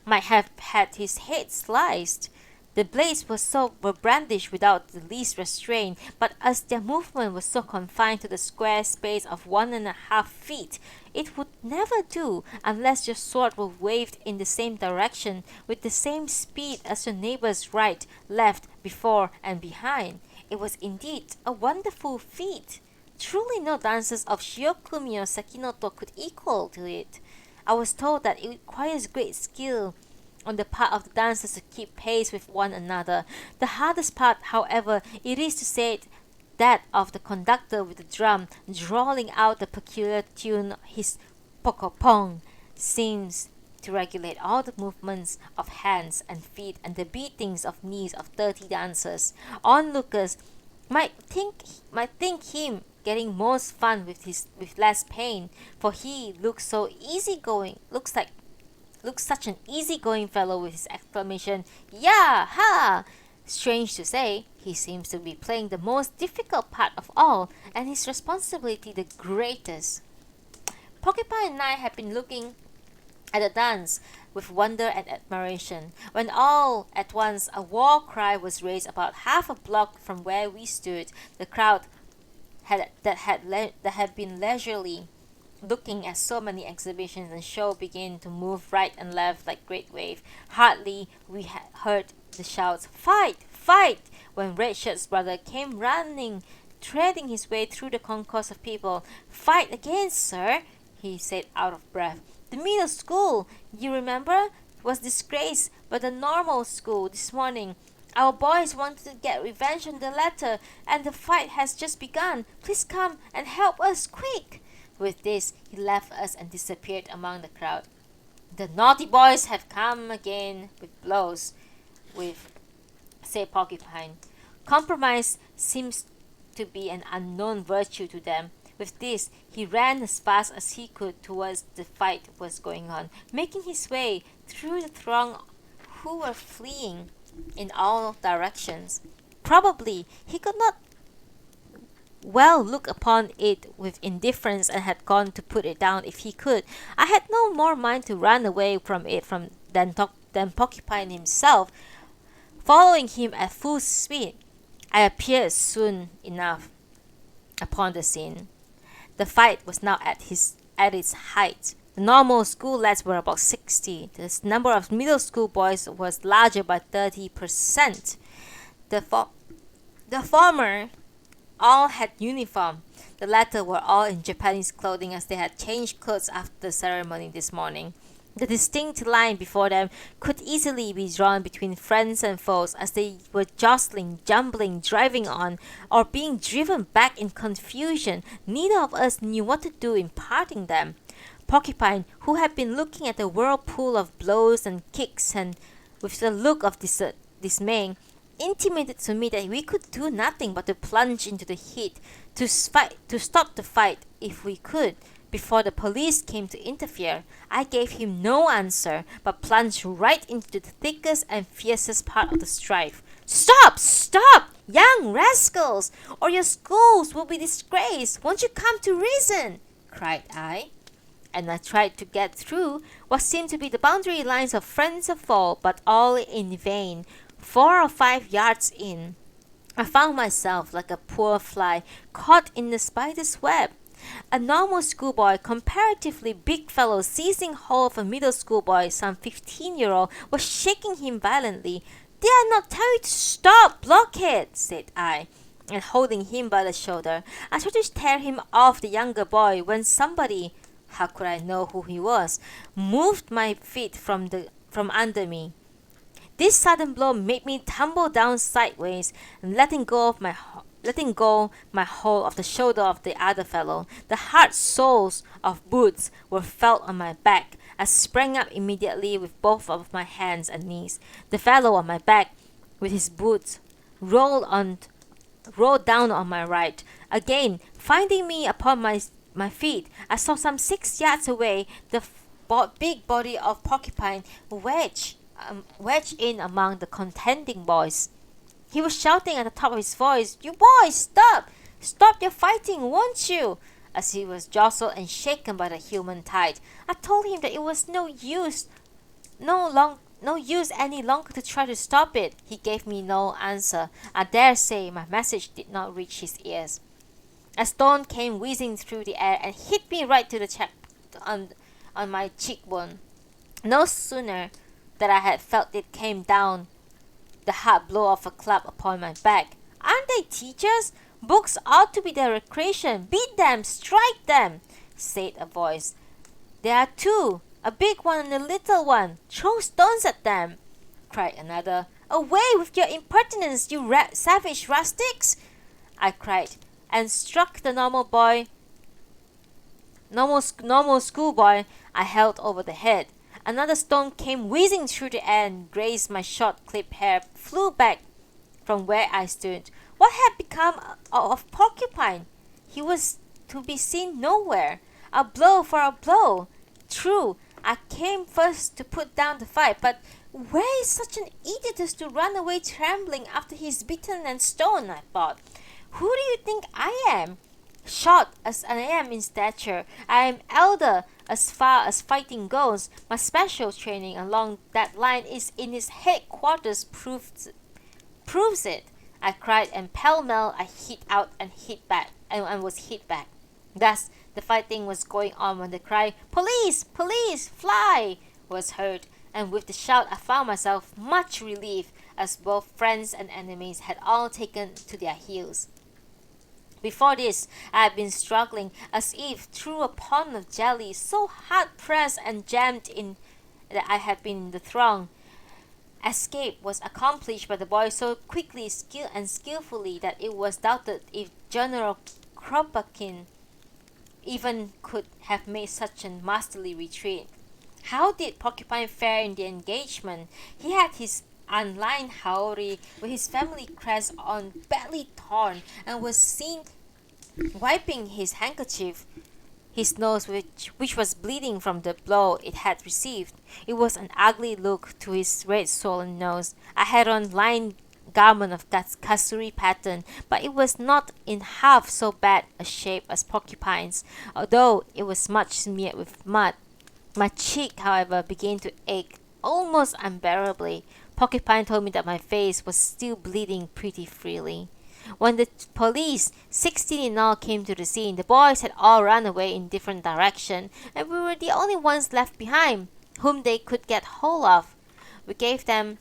might have had his head sliced. The blades were brandished without the least restraint, but as their movement was so confined to the square space of 1.5 feet, it would never do unless your sword were waved in the same direction with the same speed as your neighbor's right, left, before, and behind. It was indeed a wonderful feat. Truly no dancers of Shiokumi or Sekinoto could equal to it. I was told that it requires great skill on the part of the dancers to keep pace with one another. The hardest part, however, it is to say that of the conductor with the drum, drawling out the peculiar tune his pokopong seems to regulate all the movements of hands and feet and the beatings of knees of 30 dancers. Onlookers might think him getting most fun with less pain, for he looks so easygoing, looks such an easygoing fellow with his exclamation, "Yeah, ha!" Strange to say, he seems to be playing the most difficult part of all, and his responsibility the greatest. Porcupine and I had been looking at the dance with wonder and admiration, when all at once a war cry was raised about half a block from where we stood. The crowd that had been leisurely looking at so many exhibitions and shows began to move right and left like great wave. Hardly we had heard the shouts, "Fight! Fight!" when Red Shirt's brother came running, threading his way through the concourse of people. "Fight again, sir," he said out of breath. "The middle school, you remember, was disgraced by the normal school this morning. Our boys wanted to get revenge on the latter, and the fight has just begun. Please come and help us, quick!" With this, he left us and disappeared among the crowd. "The naughty boys have come again with blows," said Porcupine. "Compromise seems to be an unknown virtue to them." With this, he ran as fast as he could towards the fight was going on, making his way through the throng who were fleeing in all directions. Probably he could not well look upon it with indifference and had gone to put it down if he could. I had no more mind to run away from it than Porcupine himself. Following him at full speed, I appeared soon enough upon the scene. The fight was now at its height. The normal school lads were about 60. The number of middle school boys was larger by 30%. The former all had uniform. The latter were all in Japanese clothing, as they had changed clothes after the ceremony this morning. The distinct line before them could easily be drawn between friends and foes, as they were jostling, jumbling, driving on, or being driven back in confusion. Neither of us knew what to do in parting them. Porcupine, who had been looking at the whirlpool of blows and kicks and with a look of dismay, intimated to me that we could do nothing but to plunge into the heat, to stop the fight if we could, before the police came to interfere. I gave him no answer, but plunged right into the thickest and fiercest part of the strife. "Stop! Stop! Young rascals! Or your schools will be disgraced! Won't you come to reason?" cried I. And I tried to get through what seemed to be the boundary lines of friends and foe, but all in vain. 4 or 5 yards in, I found myself like a poor fly caught in the spider's web. A normal schoolboy, comparatively big fellow, seizing hold of a middle schoolboy, some 15-year-old, was shaking him violently. "Did I not tell you to stop, blockhead?" said I, and holding him by the shoulder, I tried to tear him off the younger boy, when somebody, how could I know who he was, moved my feet from under me. This sudden blow made me tumble down sideways, and letting go my hold of the shoulder of the other fellow. The hard soles of boots were felt on my back. I sprang up immediately with both of my hands and knees. The fellow on my back, with his boots, rolled down on my right. Again, finding me upon my feet, I saw some 6 yards away big body of porcupine wedged in among the contending boys. He was shouting at the top of his voice, "You boys, stop! Stop your fighting, won't you?" As he was jostled and shaken by the human tide. I told him that it was no use any longer to try to stop it. He gave me no answer. I dare say my message did not reach his ears. A stone came whizzing through the air and hit me right to the on my cheekbone. No sooner that I had felt it came down the hard blow of a club upon my back. "Aren't they teachers? Books ought to be their recreation. Beat them, strike them," said a voice. "There are two, a big one and a little one. Throw stones at them," cried another. "Away with your impertinence, you savage rustics," I cried, and struck the normal schoolboy I held over the head. Another stone came whizzing through the air and grazed my short-clipped hair, flew back from where I stood. What had become of Porcupine? He was to be seen nowhere. A blow for a blow. True, I came first to put down the fight, but where is such an idiot as to run away trembling after he's beaten and stoned, I thought. Who do you think I am? Short as I am in stature, I am elder as far as fighting goes. My special training along that line is in its headquarters proves it, I cried, and pell-mell I hit out and hit back, and was hit back. Thus, the fighting was going on when the cry, "Police! Police! Fly!" was heard, and with the shout I found myself much relieved, as both friends and enemies had all taken to their heels. Before this, I had been struggling as if through a pond of jelly, so hard-pressed and jammed in that I had been in the throng. Escape was accomplished by the boy so quickly and skillfully that it was doubted if General Kropotkin even could have made such a masterly retreat. How did Porcupine fare in the engagement? He had his unlined haori with his family crest on badly torn, and was seen wiping his handkerchief his nose, which was bleeding from the blow it had received. It was an ugly look to his red swollen nose. I had on lined garment of kasuri pattern, but it was not in half so bad a shape as Porcupine's, although it was much smeared with mud. My cheek, however, began to ache almost unbearably. Porcupine told me that my face was still bleeding pretty freely. When the police, 16 in all, came to the scene, the boys had all run away in different directions, and we were the only ones left behind, whom they could get hold of. We gave them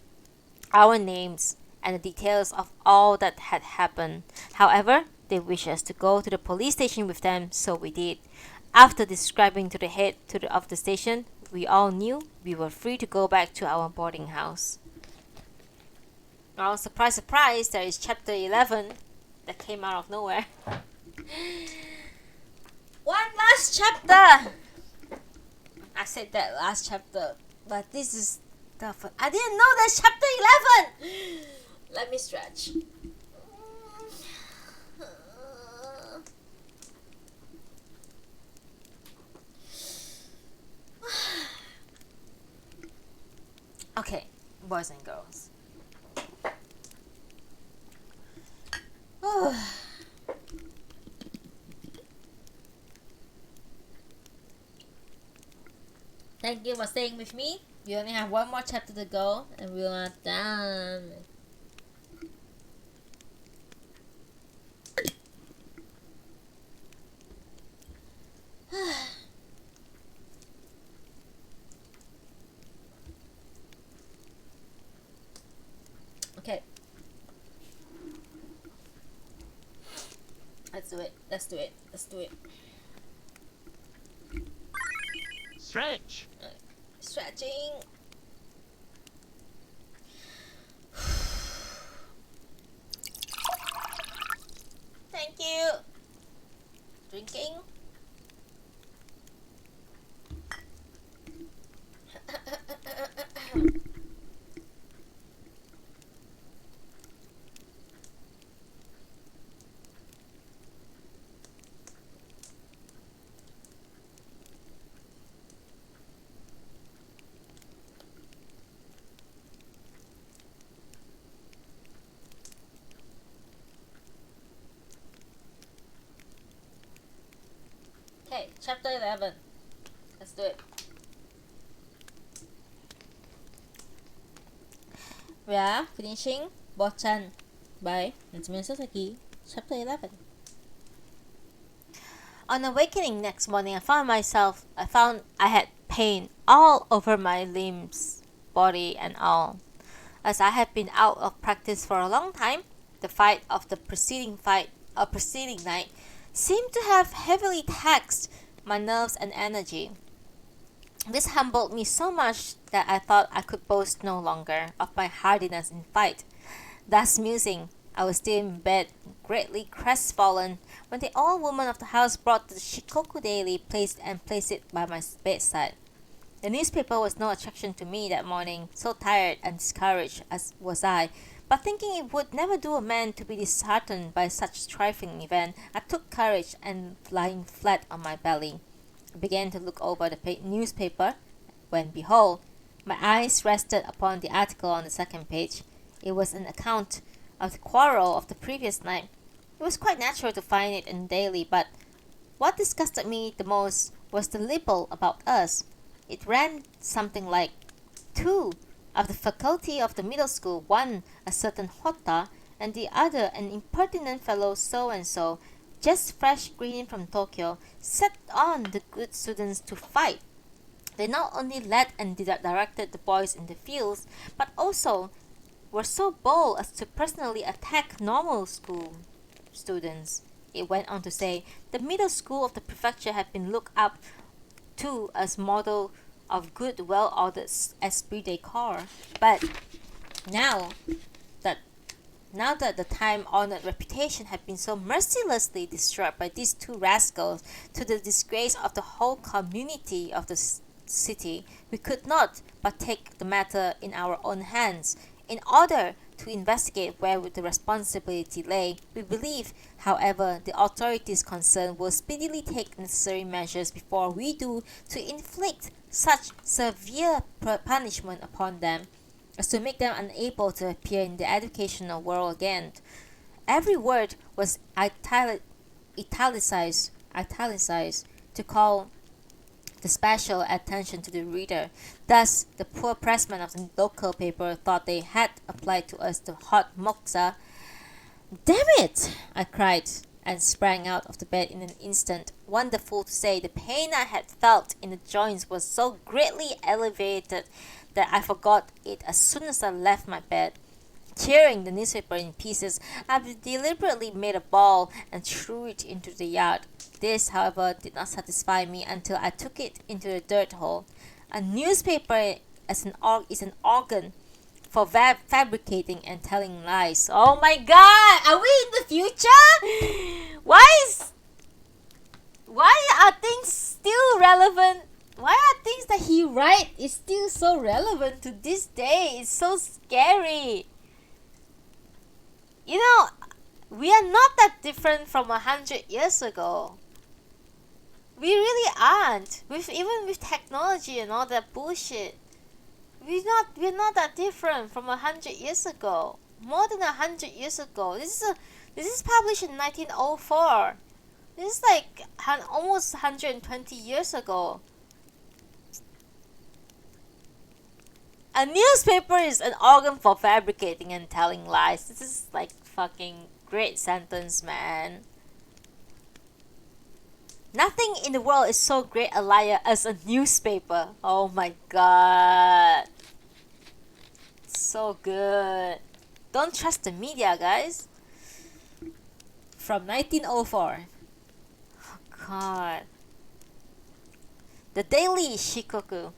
our names and the details of all that had happened. However, they wished us to go to the police station with them, so we did. After describing to the head of the station, we all knew we were free to go back to our boarding house. Well, surprise, surprise, there is chapter 11 that came out of nowhere. One last chapter! I said that last chapter, but this is the first. I didn't know there's chapter 11! Let me stretch. Okay, boys and girls. Thank you for staying with me. We only have one more chapter to go and we are done. Okay. Let's do it. Let's do it. Let's do it. Stretch. Stretching. Thank you. Drinking. Okay, chapter 11. Let's do it. We are finishing Botchan by Natsume Sōseki, chapter 11. On awakening next morning, I found I had pain all over my limbs, body and all. As I had been out of practice for a long time, the fight of the preceding night seemed to have heavily taxed my nerves and energy. This humbled me so much that I thought I could boast no longer of my hardiness in fight. Thus musing, I was still in bed, greatly crestfallen, when the old woman of the house brought the Shikoku Daily placed it by my bedside. The newspaper was no attraction to me that morning, so tired and discouraged as was I, but thinking it would never do a man to be disheartened by such trifling event, I took courage and lying flat on my belly, I began to look over the newspaper, when behold, my eyes rested upon the article on the second page. It was an account of the quarrel of the previous night. It was quite natural to find it in the daily, but what disgusted me the most was the libel about us. It ran something like, two of the faculty of the middle school, one a certain Hotta, and the other an impertinent fellow so-and-so, just fresh green from Tokyo, set on the good students to fight. They not only led and directed the boys in the fields, but also were so bold as to personally attack normal school students. It went on to say, the middle school of the prefecture had been looked up to as model of good, well-ordered esprit de corps. But now that the time-honored reputation had been so mercilessly destroyed by these two rascals, to the disgrace of the whole community of the city, we could not but take the matter in our own hands. In order to investigate where the responsibility lay, we believe, however, the authorities concerned will speedily take necessary measures before we do to inflict such severe punishment upon them as to make them unable to appear in the educational world again. Every word was italicized to call the special attention to the reader. Thus, the poor pressmen of the local paper thought they had applied to us the hot moxa. Damn it! I cried, and sprang out of the bed in an instant. Wonderful to say, the pain I had felt in the joints was so greatly elevated that I forgot it as soon as I left my bed. Tearing the newspaper in pieces, I deliberately made a ball and threw it into the yard. This, however, did not satisfy me until I took it into the dirt hole. A newspaper is an organ for fabricating and telling lies. Oh my god! Are we in the future? Why are things still relevant? Why are things that he write is still so relevant to this day? It's so scary. You know, we are not that different from 100 years ago. We really aren't. Even with technology and all that bullshit, we're not that different from 100 years ago. More than 100 years ago. This is published in 1904. This is like almost 120 years ago. A newspaper is an organ for fabricating and telling lies. This is like fucking great sentence, man. Nothing in the world is so great a liar as a newspaper. Oh my god. So good. Don't trust the media, guys. From 1904. Oh god. The Daily Shikoku.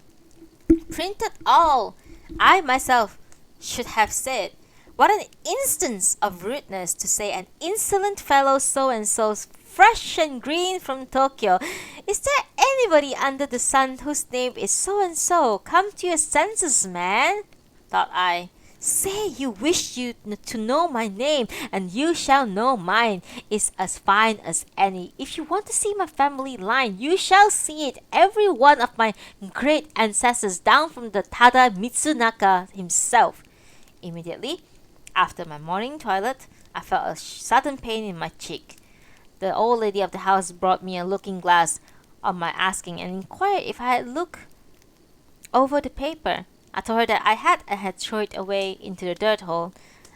Printed all. I myself should have said, what an instance of rudeness to say an insolent fellow so-and-so's fresh and green from Tokyo. Is there anybody under the sun whose name is so-and-so? Come to your senses, man, thought I. Say you wish to know my name, and you shall know mine is as fine as any. If you want to see my family line, you shall see it. Every one of my great ancestors, down from the Tada Mitsunaka himself. Immediately after my morning toilet, I felt a sudden pain in my cheek. The old lady of the house brought me a looking glass. on my asking and inquired if I had looked over the paper. I told her that I had and had thrown it away into the dirt hole,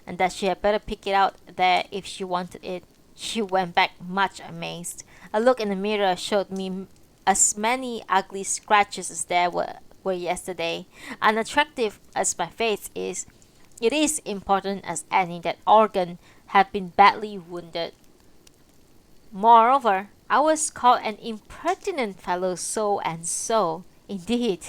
and that she had better pick it out there if she wanted it. She went back much amazed. A look in the mirror showed me as many ugly scratches as there were yesterday. Unattractive as my face is, it is important as any that organ have been badly wounded. Moreover, I was called an impertinent fellow so and so. Indeed,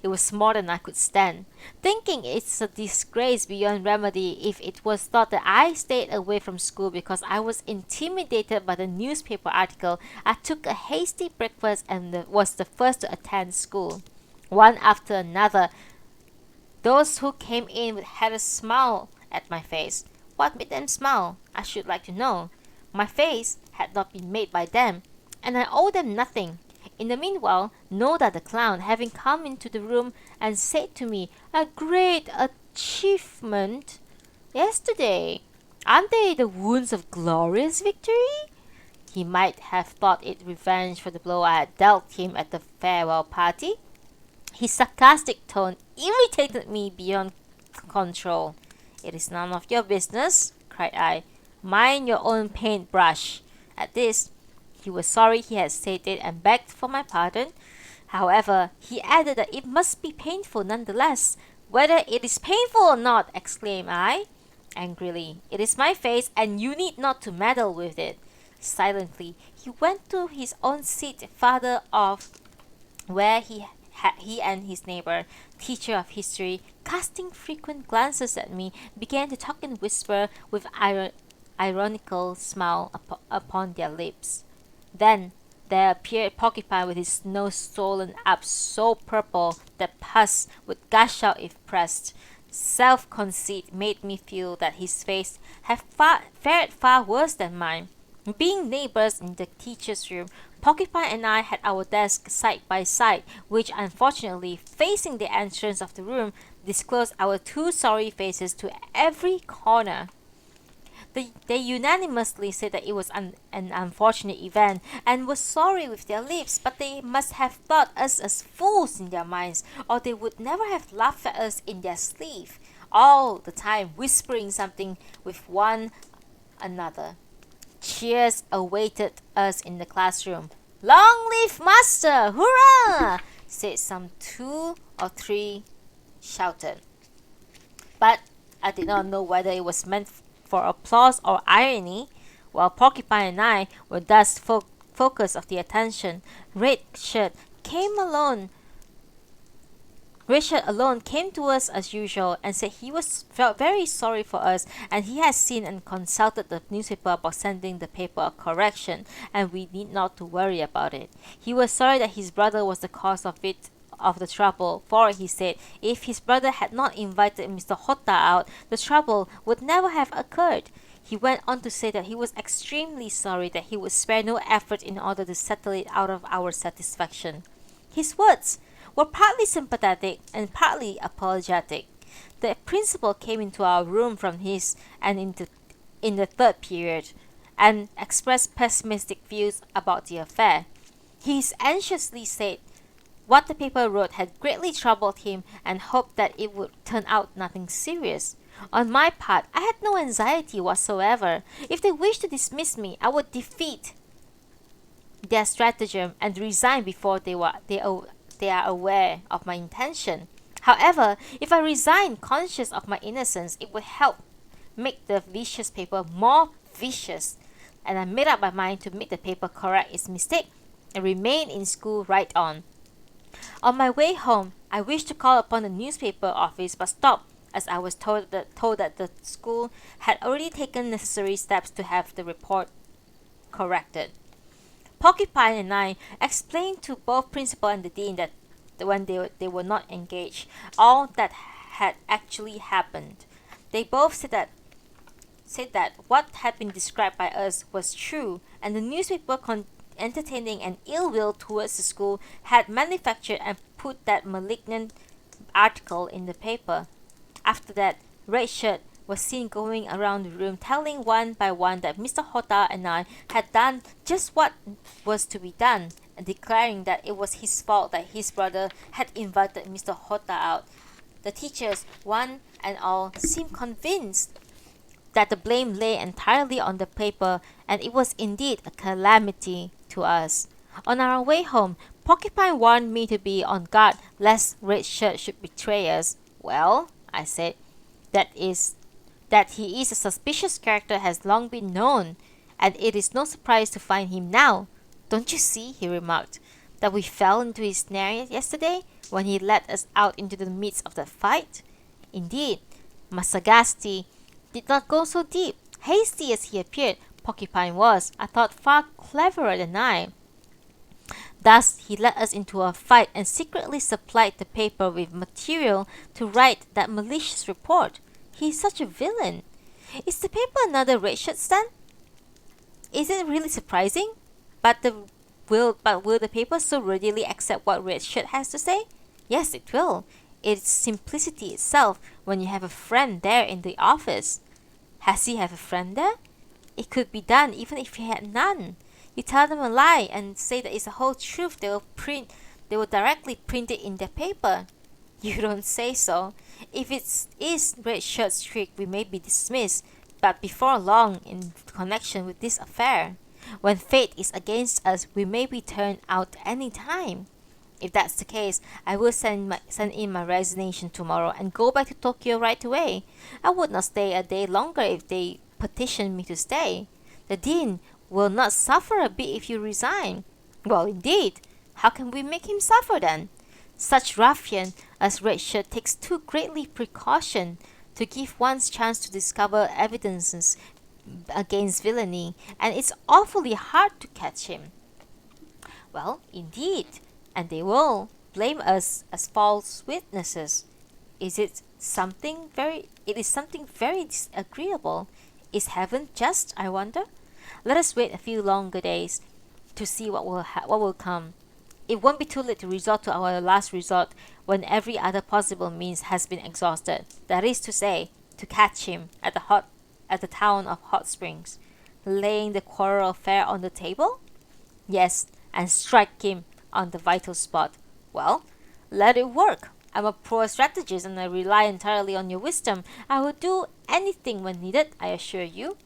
it was more than I could stand. Thinking it's a disgrace beyond remedy if it was thought that I stayed away from school because I was intimidated by the newspaper article, I took a hasty breakfast and was the first to attend school. One after another, those who came in had a smile at my face. What made them smile? I should like to know. My face had not been made by them, and I owe them nothing. In the meanwhile, Noda the clown, having come into the room and said to me, "A great achievement yesterday. Aren't they the wounds of glorious victory?" He might have thought it revenge for the blow I had dealt him at the farewell party. His sarcastic tone irritated me beyond control. "It is none of your business," cried I. "Mind your own paintbrush." At this, he was sorry he had said it and begged for my pardon. However, he added that it must be painful nonetheless. "Whether it is painful or not," exclaimed I, angrily, "it is my face, and you need not to meddle with it." Silently, he went to his own seat farther off, where he and his neighbor, teacher of history, casting frequent glances at me, began to talk in a whisper with ironical smile upon their lips. Then there appeared Porcupine with his nose swollen up so purple that pus would gush out if pressed. Self-conceit made me feel that his face had fared far worse than mine. Being neighbors in the teacher's room, Porcupine and I had our desks side by side, which unfortunately, facing the entrance of the room, disclosed our two sorry faces to every corner. They unanimously said that it was an unfortunate event and were sorry with their lips, but they must have thought us as fools in their minds, or they would never have laughed at us in their sleeve, all the time whispering something with one another. Cheers awaited us in the classroom. "Long live master! Hurrah!" said some 2 or 3 shouted. But I did not know whether it was meant for applause or irony. While Porcupine and I were thus focus of the attention, Red Shirt alone came to us as usual and said he felt very sorry for us, and he had seen and consulted the newspaper about sending the paper a correction, and we need not to worry about it. He was sorry that his brother was the cause of the trouble, for he said if his brother had not invited Mr. Hotta out, the trouble would never have occurred. He went on to say that he was extremely sorry that he would spare no effort in order to settle it out of our satisfaction. His words were partly sympathetic and partly apologetic. The principal came into our room from his and in the third period and expressed pessimistic views about the affair. He anxiously said what the paper wrote had greatly troubled him and hoped that it would turn out nothing serious. On my part, I had no anxiety whatsoever. If they wished to dismiss me, I would defeat their stratagem and resign before they are aware of my intention. However, if I resigned conscious of my innocence, it would help make the vicious paper more vicious, and I made up my mind to make the paper correct its mistake and remain in school right on. On my way home, I wished to call upon the newspaper office but stopped as I was told that the school had already taken necessary steps to have the report corrected. Porcupine and I explained to both principal and the dean that when they were not engaged, all that had actually happened. They both said that what had been described by us was true, and the newspaper entertaining an ill will towards the school had manufactured and put that malignant article in the paper. After that, Red Shirt was seen going around the room telling one by one that Mr. Hotta and I had done just what was to be done, declaring that it was his fault that his brother had invited Mr. Hotta out. The teachers, one and all, seemed convinced that the blame lay entirely on the paper, and it was indeed a calamity to us. On our way home, Porcupine warned me to be on guard lest Red Shirt should betray us. Well, I said, that he is a suspicious character has long been known, and it is no surprise to find him now. Don't you see, he remarked, that we fell into his snare yesterday when he led us out into the midst of the fight? Indeed, my sagacity did not go so deep. Hasty as he appeared, Porcupine was, I thought, far cleverer than I. Thus he led us into a fight and secretly supplied the paper with material to write that malicious report. He is such a villain. Is the paper another Red Shirt stunt? Is it really surprising? But will the paper so readily accept what Red Shirt has to say? Yes, it will. It's simplicity itself when you have a friend there in the office. Has he have a friend there? It could be done even if he had none. You tell them a lie and say that it's the whole truth. They will directly print it in their paper. You don't say so. If it is Red Shirt's trick, we may be dismissed, but before long, in connection with this affair, when fate is against us, we may be turned out any time. If that's the case, I will send in my resignation tomorrow and go back to Tokyo right away. I would not stay a day longer if they petition me to stay. The dean will not suffer a bit if you resign. Well, indeed. How can we make him suffer then? Such ruffian as Red Shirt takes too greatly precaution to give one's chance to discover evidences against villainy, and it's awfully hard to catch him. Well, indeed, and they will blame us as false witnesses. It is something very disagreeable. Is heaven just, I wonder? Let us wait a few longer days to see what will come. It won't be too late to resort to our last resort when every other possible means has been exhausted. That is to say, to catch him at the town of Hot Springs, laying the quarrel fair on the table? Yes, and strike him on the vital spot. Well, let it work. I'm a poor strategist and I rely entirely on your wisdom. I will do anything when needed, I assure you.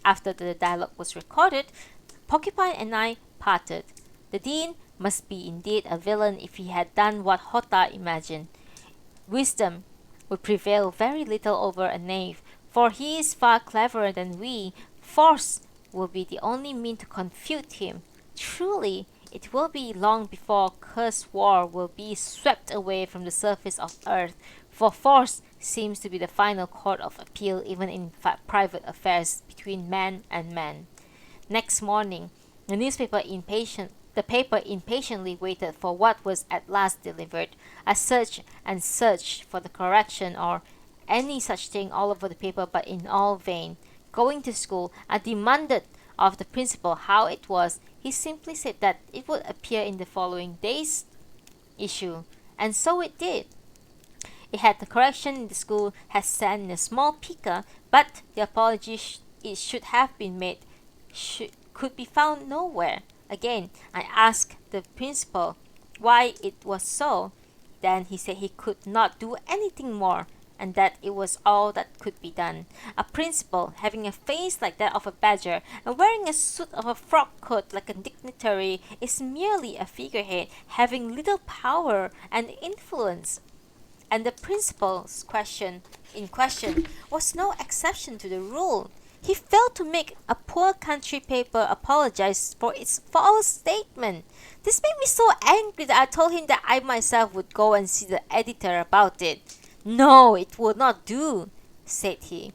After the dialogue was recorded, Porcupine and I parted. The dean must be indeed a villain if he had done what Hotta imagined. Wisdom would prevail very little over a knave, for he is far cleverer than we. Force will be the only means to confute him. Truly, it will be long before cursed war will be swept away from the surface of earth, for force seems to be the final court of appeal even in private affairs between man and man. Next morning, the paper impatiently waited for what was at last delivered. I searched and searched for the correction or any such thing all over the paper, but in all vain. Going to school, I demanded of the principal how it was. He simply said that it would appear in the following day's issue, and so it did. It had the correction in the school had sent in a small pica, but the apology it should have been made could be found nowhere. Again, I asked the principal why it was so. Then he said he could not do anything more, and that it was all that could be done. A principal having a face like that of a badger and wearing a suit of a frock coat like a dignitary is merely a figurehead having little power and influence. And the principal's question was no exception to the rule. He failed to make a poor country paper apologize for its false statement. This made me so angry that I told him that I myself would go and see the editor about it. No, it will not do, said he.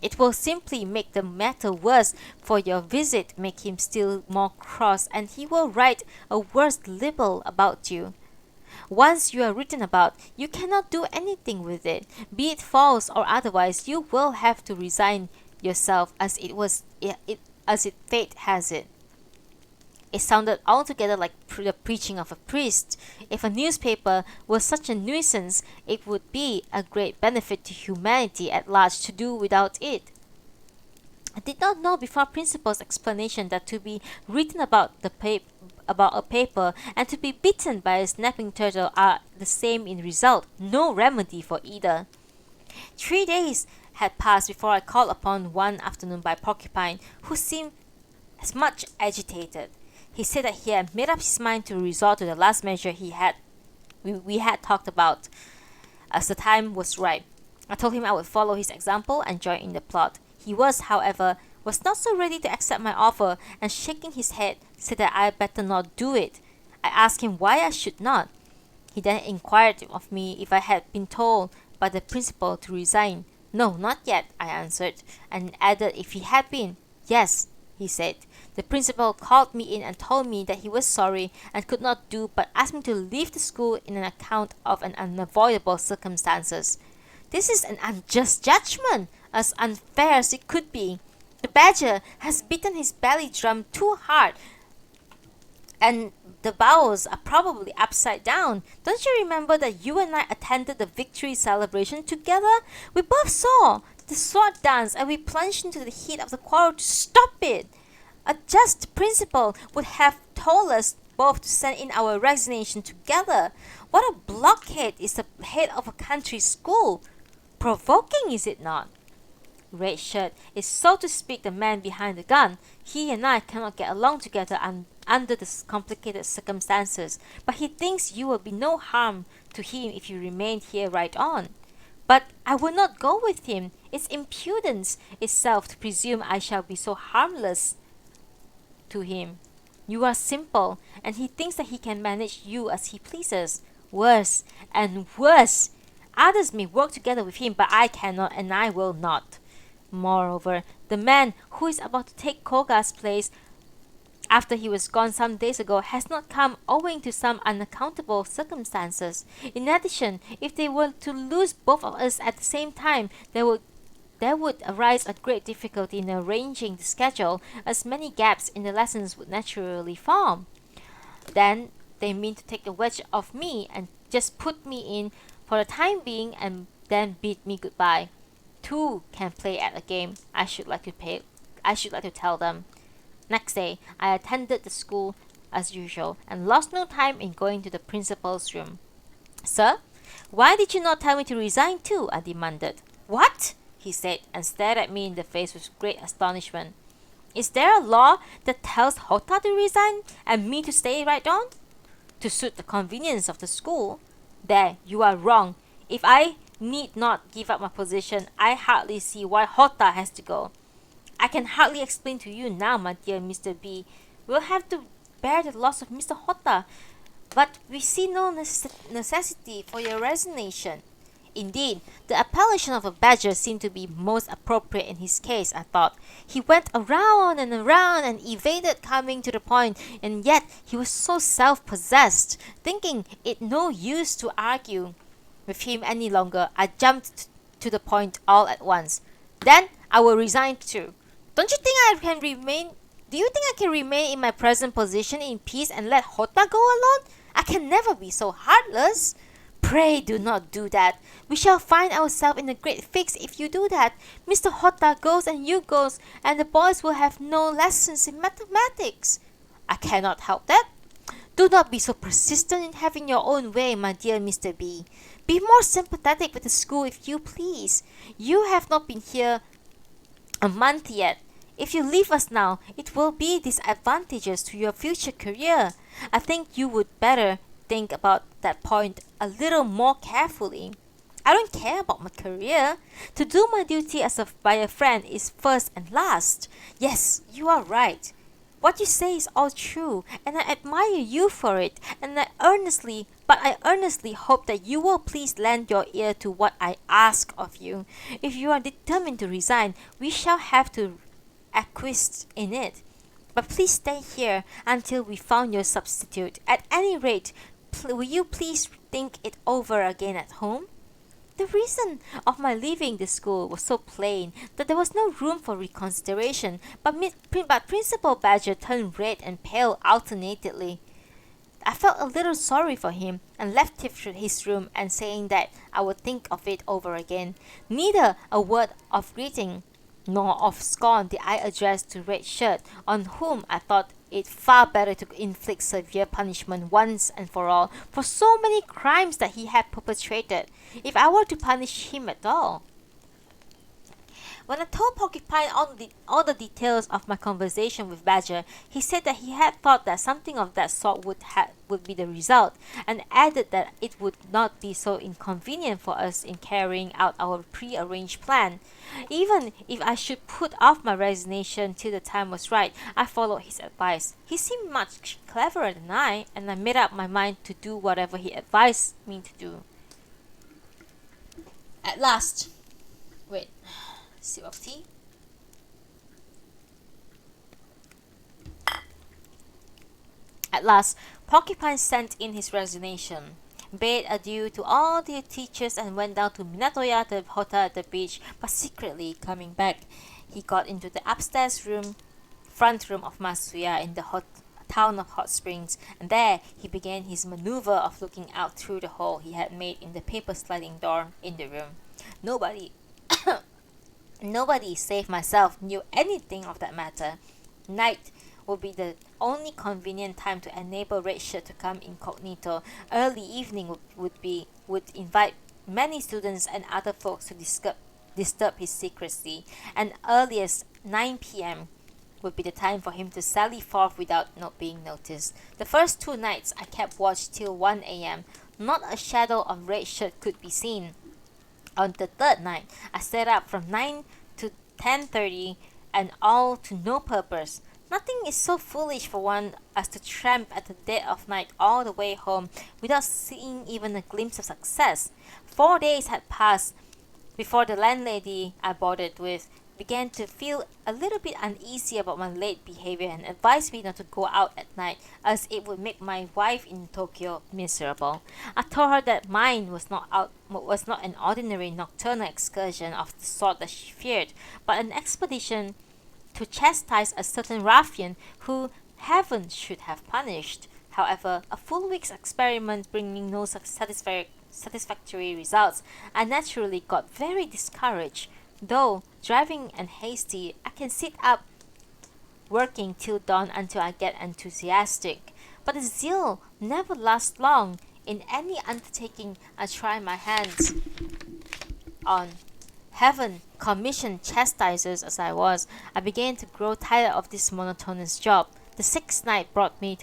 It will simply make the matter worse, for your visit make him still more cross, and he will write a worse libel about you. Once you are written about, you cannot do anything with it. Be it false or otherwise, you will have to resign yourself as fate has it. It sounded altogether like the preaching of a priest. If a newspaper were such a nuisance, it would be a great benefit to humanity at large to do without it. I did not know before principal's explanation that to be written about the about a paper and to be bitten by a snapping turtle are the same in result, no remedy for either. 3 days had passed before I called upon one afternoon by Porcupine, who seemed as much agitated. He said that he had made up his mind to resort to the last measure we had talked about, as the time was ripe. I told him I would follow his example and join in the plot. He however, was not so ready to accept my offer, and shaking his head, said that I had better not do it. I asked him why I should not. He then inquired of me if I had been told by the principal to resign. No, not yet, I answered, and added if he had been. Yes, he said. The principal called me in and told me that he was sorry and could not do but ask me to leave the school in an account of an unavoidable circumstances. This is an unjust judgment, as unfair as it could be. The badger has beaten his belly drum too hard, and the bowels are probably upside down. Don't you remember that you and I attended the victory celebration together? We both saw the sword dance, and we plunged into the heat of the quarrel to stop it. A just principal would have told us both to send in our resignation together. What a blockhead is the head of a country school! Provoking, is it not? Red Shirt is, so to speak, the man behind the gun. He and I cannot get along together under the complicated circumstances, but he thinks you will be no harm to him if you remain here right on. But I will not go with him. It's impudence itself to presume I shall be so harmless to him. You are simple, and he thinks that he can manage you as he pleases. Worse and worse. Others may work together with him, but I cannot, and I will not. Moreover, the man who is about to take Koga's place after he was gone some days ago has not come owing to some unaccountable circumstances. In addition, if they were to lose both of us at the same time, there would arise a great difficulty in arranging the schedule, as many gaps in the lessons would naturally form. Then they mean to take the wedge of me and just put me in for the time being and then bid me goodbye. Two can play at a game, I should like to tell them. Next day, I attended the school as usual and lost no time in going to the principal's room. Sir, why did you not tell me to resign too? I demanded. What? He said, and stared at me in the face with great astonishment. Is there a law that tells Hotta to resign and me to stay right on? To suit the convenience of the school? There, you are wrong. If I need not give up my position, I hardly see why Hotta has to go. I can hardly explain to you now, my dear Mr. B. We'll have to bear the loss of Mr. Hotta, but we see no necessity for your resignation. Indeed, the appellation of a badger seemed to be most appropriate in his case, I thought. He went around and evaded coming to the point, and yet he was so self-possessed, thinking it no use to argue with him any longer. I jumped to the point all at once. Then I will resign too. Do you think I can remain in my present position in peace and let Hotta go alone? I can never be so heartless. Pray do not do that. We shall find ourselves in a great fix if you do that. Mr. Hotta goes and you goes, and the boys will have no lessons in mathematics. I cannot help that. Do not be so persistent in having your own way, my dear Mr. B. Be more sympathetic with the school if you please. You have not been here a month yet. If you leave us now, it will be disadvantageous to your future career. I think you would better think about that point a little more carefully. I don't care about my career. To do my duty by a friend is first and last. Yes, you are right. What you say is all true, and I admire you for it, and I earnestly hope that you will please lend your ear to what I ask of you. If you are determined to resign, we shall have to acquiesce in it. But please stay here until we found your substitute. At any rate, will you please think it over again at home? The reason of my leaving the school was so plain that there was no room for reconsideration, but Principal Badger turned red and pale alternately. I felt a little sorry for him and left his room and saying that I would think of it over again. Neither a word of greeting nor of scorn did I address to Red Shirt, on whom I thought it far better to inflict severe punishment once and for all for so many crimes that he had perpetrated, if I were to punish him at all. When I told Porcupine all the details of my conversation with Badger, he said that he had thought that something of that sort would be the result, and added that it would not be so inconvenient for us in carrying out our pre-arranged plan. Even if I should put off my resignation till the time was right, I followed his advice. He seemed much cleverer than I, and I made up my mind to do whatever he advised me to do. At last, wait. Sip of tea. At last, Porcupine sent in his resignation, bade adieu to all the teachers, and went down to Minatoya, the hotel at the beach, but secretly coming back. He got into the upstairs front room of Masuya in the town of Hot Springs, and there he began his maneuver of looking out through the hole he had made in the paper sliding door in the room. Nobody save myself knew anything of that matter. Night would be the only convenient time to enable Red Shirt to come incognito. Early evening would invite many students and other folks to disturb his secrecy, and earliest 9 p.m. would be the time for him to sally forth without not being noticed. The first 2 nights I kept watch till 1 a.m. Not a shadow of Red Shirt could be seen. On the third night, I sat up from 9 to 10:30, and all to no purpose. Nothing is so foolish for one as to tramp at the dead of night all the way home without seeing even a glimpse of success. 4 days had passed before the landlady I boarded with began to feel a little bit uneasy about my late behavior and advised me not to go out at night, as it would make my wife in Tokyo miserable. I told her that mine was not an ordinary nocturnal excursion of the sort that she feared, but an expedition to chastise a certain ruffian who heaven should have punished. However, a full week's experiment bringing no satisfactory results, I naturally got very discouraged. Though driving and hasty, I can sit up working till dawn until I get enthusiastic. But the zeal never lasts long. In any undertaking I try my hands on, heaven commissioned chastisers as I was, I began to grow tired of this monotonous job. The 6th night brought me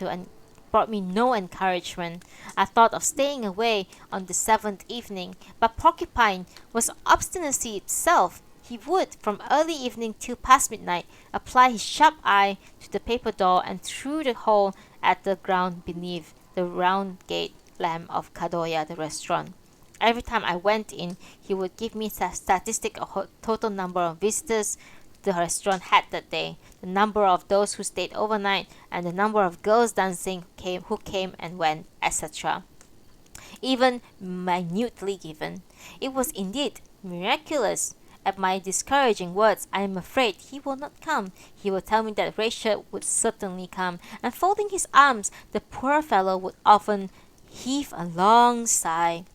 no encouragement. I thought of staying away on the 7th evening, but Porcupine was obstinacy itself. He would, from early evening till past midnight, apply his sharp eye to the paper door and through the hole at the ground beneath the round gate lamp of Kadoya, the restaurant. Every time I went in, he would give me a statistic of total number of visitors the restaurant had that day, the number of those who stayed overnight, and the number of girls dancing who came and went, etc. Even minutely given. It was indeed miraculous. At my discouraging words, I am afraid he will not come. He will tell me that Red Shirt would certainly come, and folding his arms, the poor fellow would often heave a long sigh.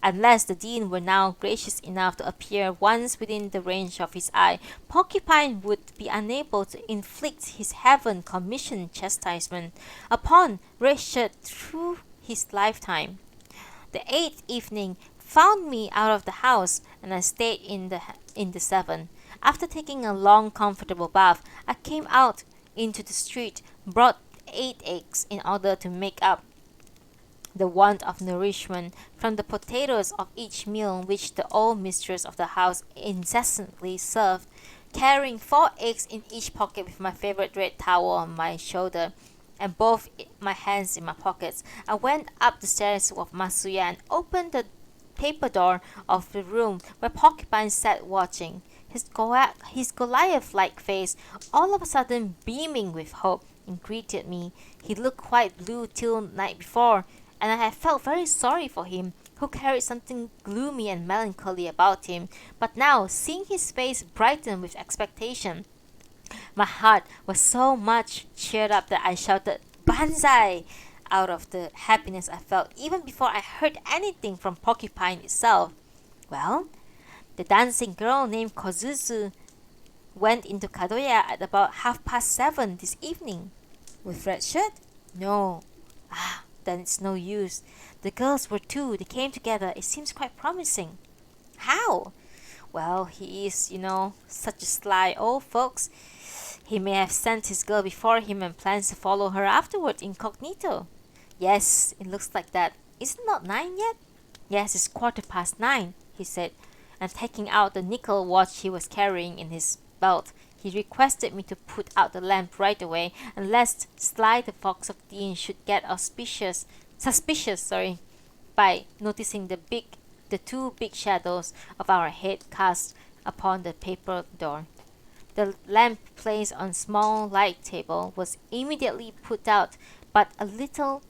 Unless the dean were now gracious enough to appear once within the range of his eye, Porcupine would be unable to inflict his heaven-commissioned chastisement upon Red Shirt through his lifetime. The 8th evening found me out of the house, and I stayed in the 7th. After taking a long, comfortable bath, I came out into the street, brought 8 eggs in order to make up the want of nourishment from the potatoes of each meal which the old mistress of the house incessantly served, carrying 4 eggs in each pocket with my favorite red towel on my shoulder and both my hands in my pockets. I went up the stairs of Masuya and opened the paper door of the room where Porcupine sat watching, his Goliath-like face all of a sudden beaming with hope, and greeted me. He looked quite blue till night before, and I had felt very sorry for him, who carried something gloomy and melancholy about him. But now, seeing his face brighten with expectation, my heart was so much cheered up that I shouted "Banzai!" out of the happiness I felt even before I heard anything from Porcupine itself. Well, the dancing girl named Kozuzu went into Kadoya at about 7:30 this evening. With red shirt? No. Ah, then it's no use. The girls were two. They came together. It seems quite promising. How? Well, he is, such a sly old fox. He may have sent his girl before him and plans to follow her afterward incognito. Yes, it looks like that. Is it not 9 yet? Yes, it's 9:15, he said, and taking out the nickel watch he was carrying in his belt, he requested me to put out the lamp right away, and lest Sly the Fox of Dean should get suspicious, by noticing the two big shadows of our head cast upon the paper door. The lamp placed on small light table was immediately put out, but a little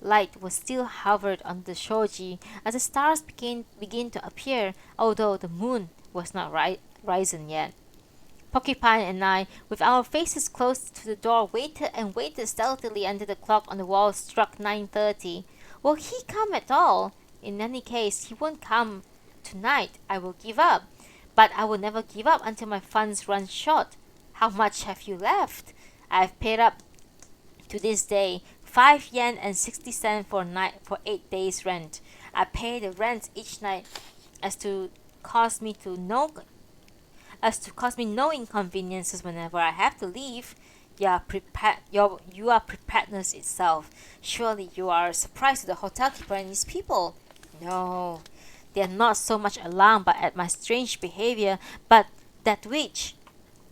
light was still hovered on the shoji as the stars begin to appear, although the moon was not risen yet. Porcupine and I, with our faces close to the door, waited and waited stealthily until the clock on the wall struck 9:30. Will he come at all? In any case, he won't come tonight. I will give up. But I will never give up until my funds run short. How much have you left? I have paid up to this day 5 yen and 60 cents for 8 days rent. I pay the rent each night as to cause me no inconveniences whenever I have to leave. You are preparedness itself. Surely you are a surprise to the hotel keeper and his people. No, they are not so much alarmed at my strange behavior, but that which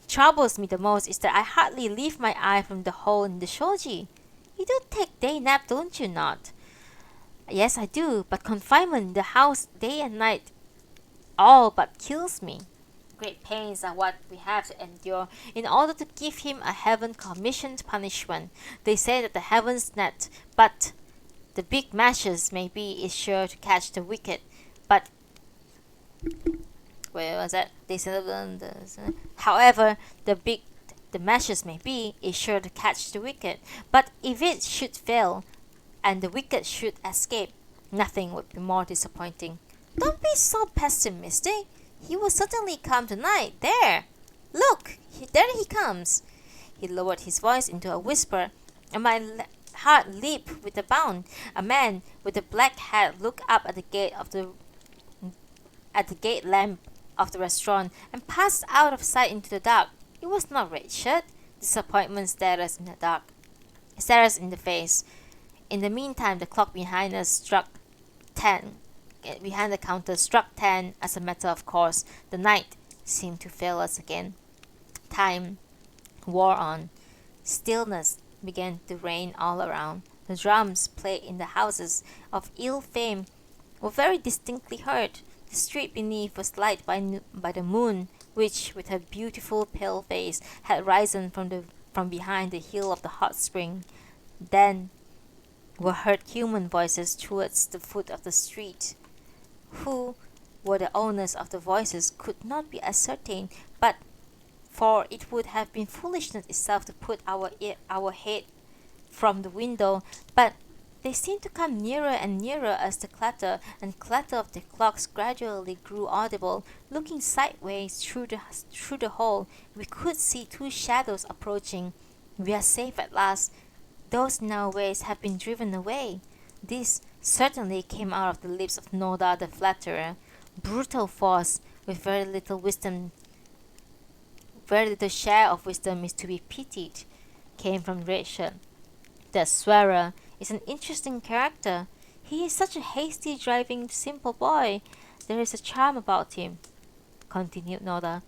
troubles me the most is that I hardly leave my eye from the hole in the shoji. You do take day nap, don't you not? Yes, I do, but confinement in the house day and night all but kills me. Great pains are what we have to endure in order to give him a heaven-commissioned punishment. They say that the heavens net, but the big mashes maybe is sure to catch the wicked. But where was that? They said, however, the mashes may be is sure to catch the wicked. But if it should fail, and the wicked should escape, nothing would be more disappointing. Don't be so pessimistic. He will certainly come tonight. There! Look! There he comes! He lowered his voice into a whisper, and my heart leaped with a bound. A man with a black hat looked up at the gate lamp of the restaurant and passed out of sight into the dark. It was not Red Shirt. Disappointment stared us in the face. In the meantime, the clock behind us struck 10. Behind the counter struck 10 as a matter of course. The night seemed to fail us again. Time wore on. Stillness began to reign all around. The drums played in the houses of ill fame were very distinctly heard. The street beneath was lighted by the moon, which, with her beautiful pale face, had risen from behind the hill of the hot spring. Then were heard human voices towards the foot of the street. Who were the owners of the voices could not be ascertained, but for it would have been foolishness itself to put our head from the window, but they seemed to come nearer and nearer as the clatter of the clocks gradually grew audible. Looking sideways through the hole, we could see two shadows approaching. We are safe at last. Those in our ways have been driven away. This certainly came out of the lips of Noda the flatterer. Brutal force with very little share of wisdom is to be pitied, came from Red Shirt. The swearer is an interesting character. He is such a hasty, driving, simple boy. There is a charm about him, continued Noda.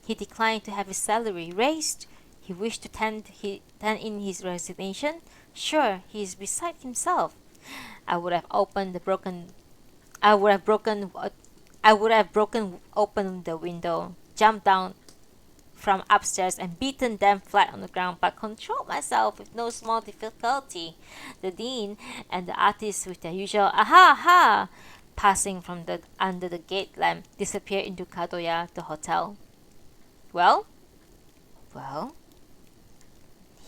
He declined to have his salary raised. He wished to turn in his resignation. Sure, he is beside himself. I would have broken open the window, jumped down from upstairs and beaten them flat on the ground, but controlled myself with no small difficulty. The dean and the artist, with their usual aha ha, passing from under the gate lamp, disappeared into Kadoya, the hotel. Well,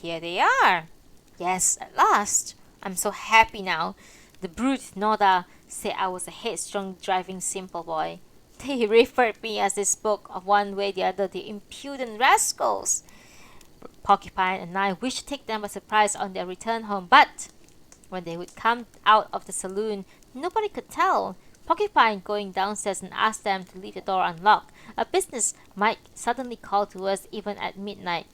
here they are. Yes, at last. I'm so happy now. The brute Noda said I was a headstrong, driving, simple boy. They referred me as they spoke of one way or the other, the impudent rascals. Porcupine and I wished to take them by surprise on their return home, but when they would come out of the saloon, nobody could tell. Porcupine going downstairs and asked them to leave the door unlocked. A business might suddenly call to us even at midnight.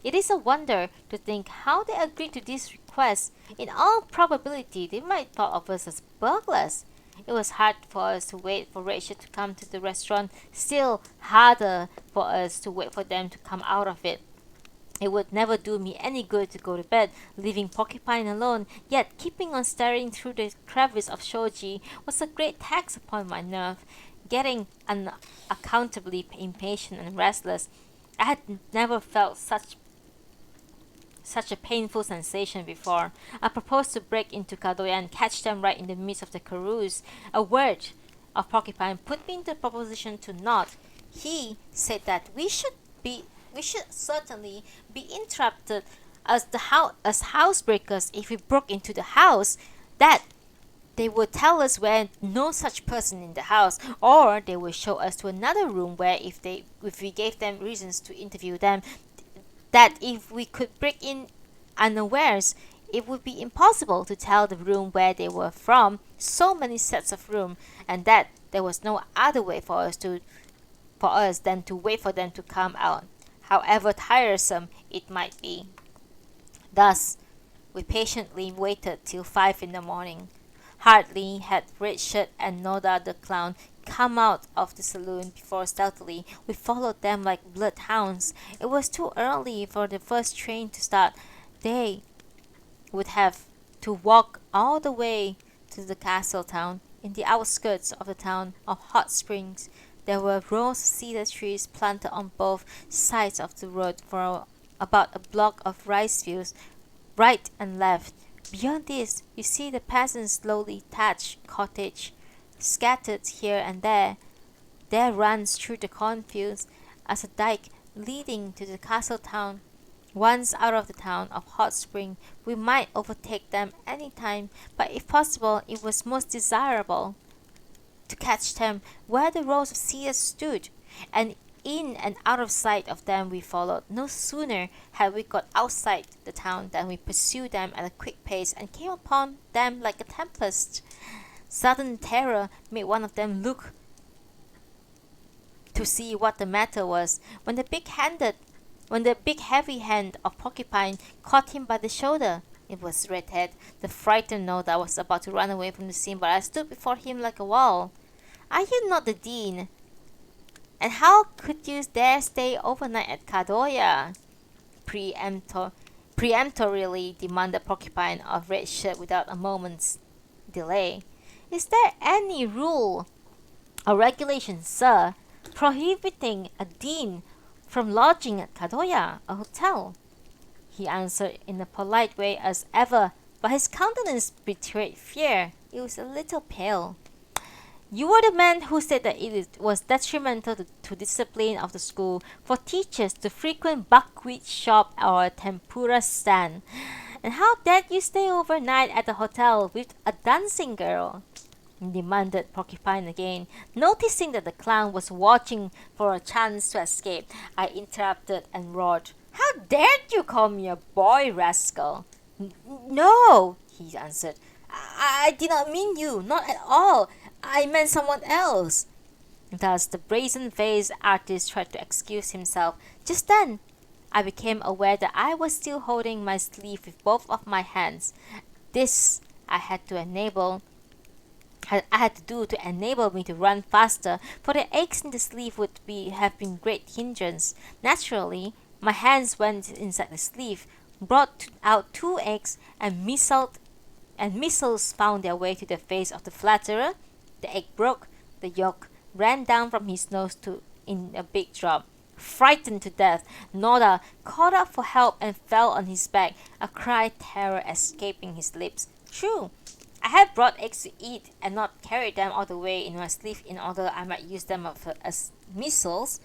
It is a wonder to think how they agreed to this request. In all probability, they might thought of us as burglars. It was hard for us to wait for Rachel to come to the restaurant, still harder for us to wait for them to come out of it. It would never do me any good to go to bed, leaving Porcupine alone, yet keeping on staring through the crevice of Shoji was a great tax upon my nerve. Getting unaccountably impatient and restless, I had never felt such a painful sensation before. I proposed to break into Kadoya and catch them right in the midst of the carouse. A word of Porcupine put me into proposition to nod. He said that we should certainly be interrupted as housebreakers if we broke into the house, that they would tell us where no such person in the house, or they would show us to another room where if we gave them reasons to interview them, that if we could break in unawares, it would be impossible to tell the room where they were from, so many sets of room, and that there was no other way for us than to wait for them to come out, however tiresome it might be. Thus, we patiently waited till 5 in the morning. Hardly had Red Shirt and Noda the clown come out of the saloon before stealthily we followed them like bloodhounds. It was too early for the first train to start. They would have to walk all the way to the castle town. In the outskirts of the town of Hot Springs, there were rows of cedar trees planted on both sides of the road for about a block of rice fields, right and left. Beyond this, you see the peasants' lowly thatched cottage, scattered here and there. There runs through the cornfields as a dike leading to the castle town. Once out of the town of Hot Spring, we might overtake them any time, but if possible, it was most desirable to catch them where the rows of cedars stood, and in and out of sight of them we followed. No sooner had we got outside the town than we pursued them at a quick pace and came upon them like a tempest. Sudden terror made one of them look to see what the matter was, when the big heavy hand of Porcupine caught him by the shoulder. It was Redhead. The frightened Noda was about to run away from the scene, but I stood before him like a wall. Are you not the dean? And how could you dare stay overnight at Kadoya? Peremptorily demanded Porcupine of Red Shirt without a moment's delay. Is there any rule or regulation, sir, prohibiting a dean from lodging at Kadoya, a hotel? He answered in a polite way as ever, but his countenance betrayed fear. It was a little pale. You were the man who said that it was detrimental to discipline of the school for teachers to frequent buckwheat shop or a tempura stand. And how dared you stay overnight at the hotel with a dancing girl? Demanded Porcupine again. Noticing that the clown was watching for a chance to escape, I interrupted and roared, How dared you call me a boy, rascal? No, he answered. I did not mean you, not at all. I meant someone else. Thus the brazen-faced artist tried to excuse himself. Just then, I became aware that I was still holding my sleeve with both of my hands. This I had to do to enable me to run faster, for the aches in the sleeve would have been great hindrance. Naturally, my hands went inside the sleeve, brought out 2 eggs, and missiles found their way to the face of the flatterer. The egg broke, the yolk ran down from his nose in a big drop. Frightened to death, Noda called out for help and fell on his back, a cry of terror escaping his lips. True, I had brought eggs to eat and not carried them all the way in my sleeve in order I might use them as missiles,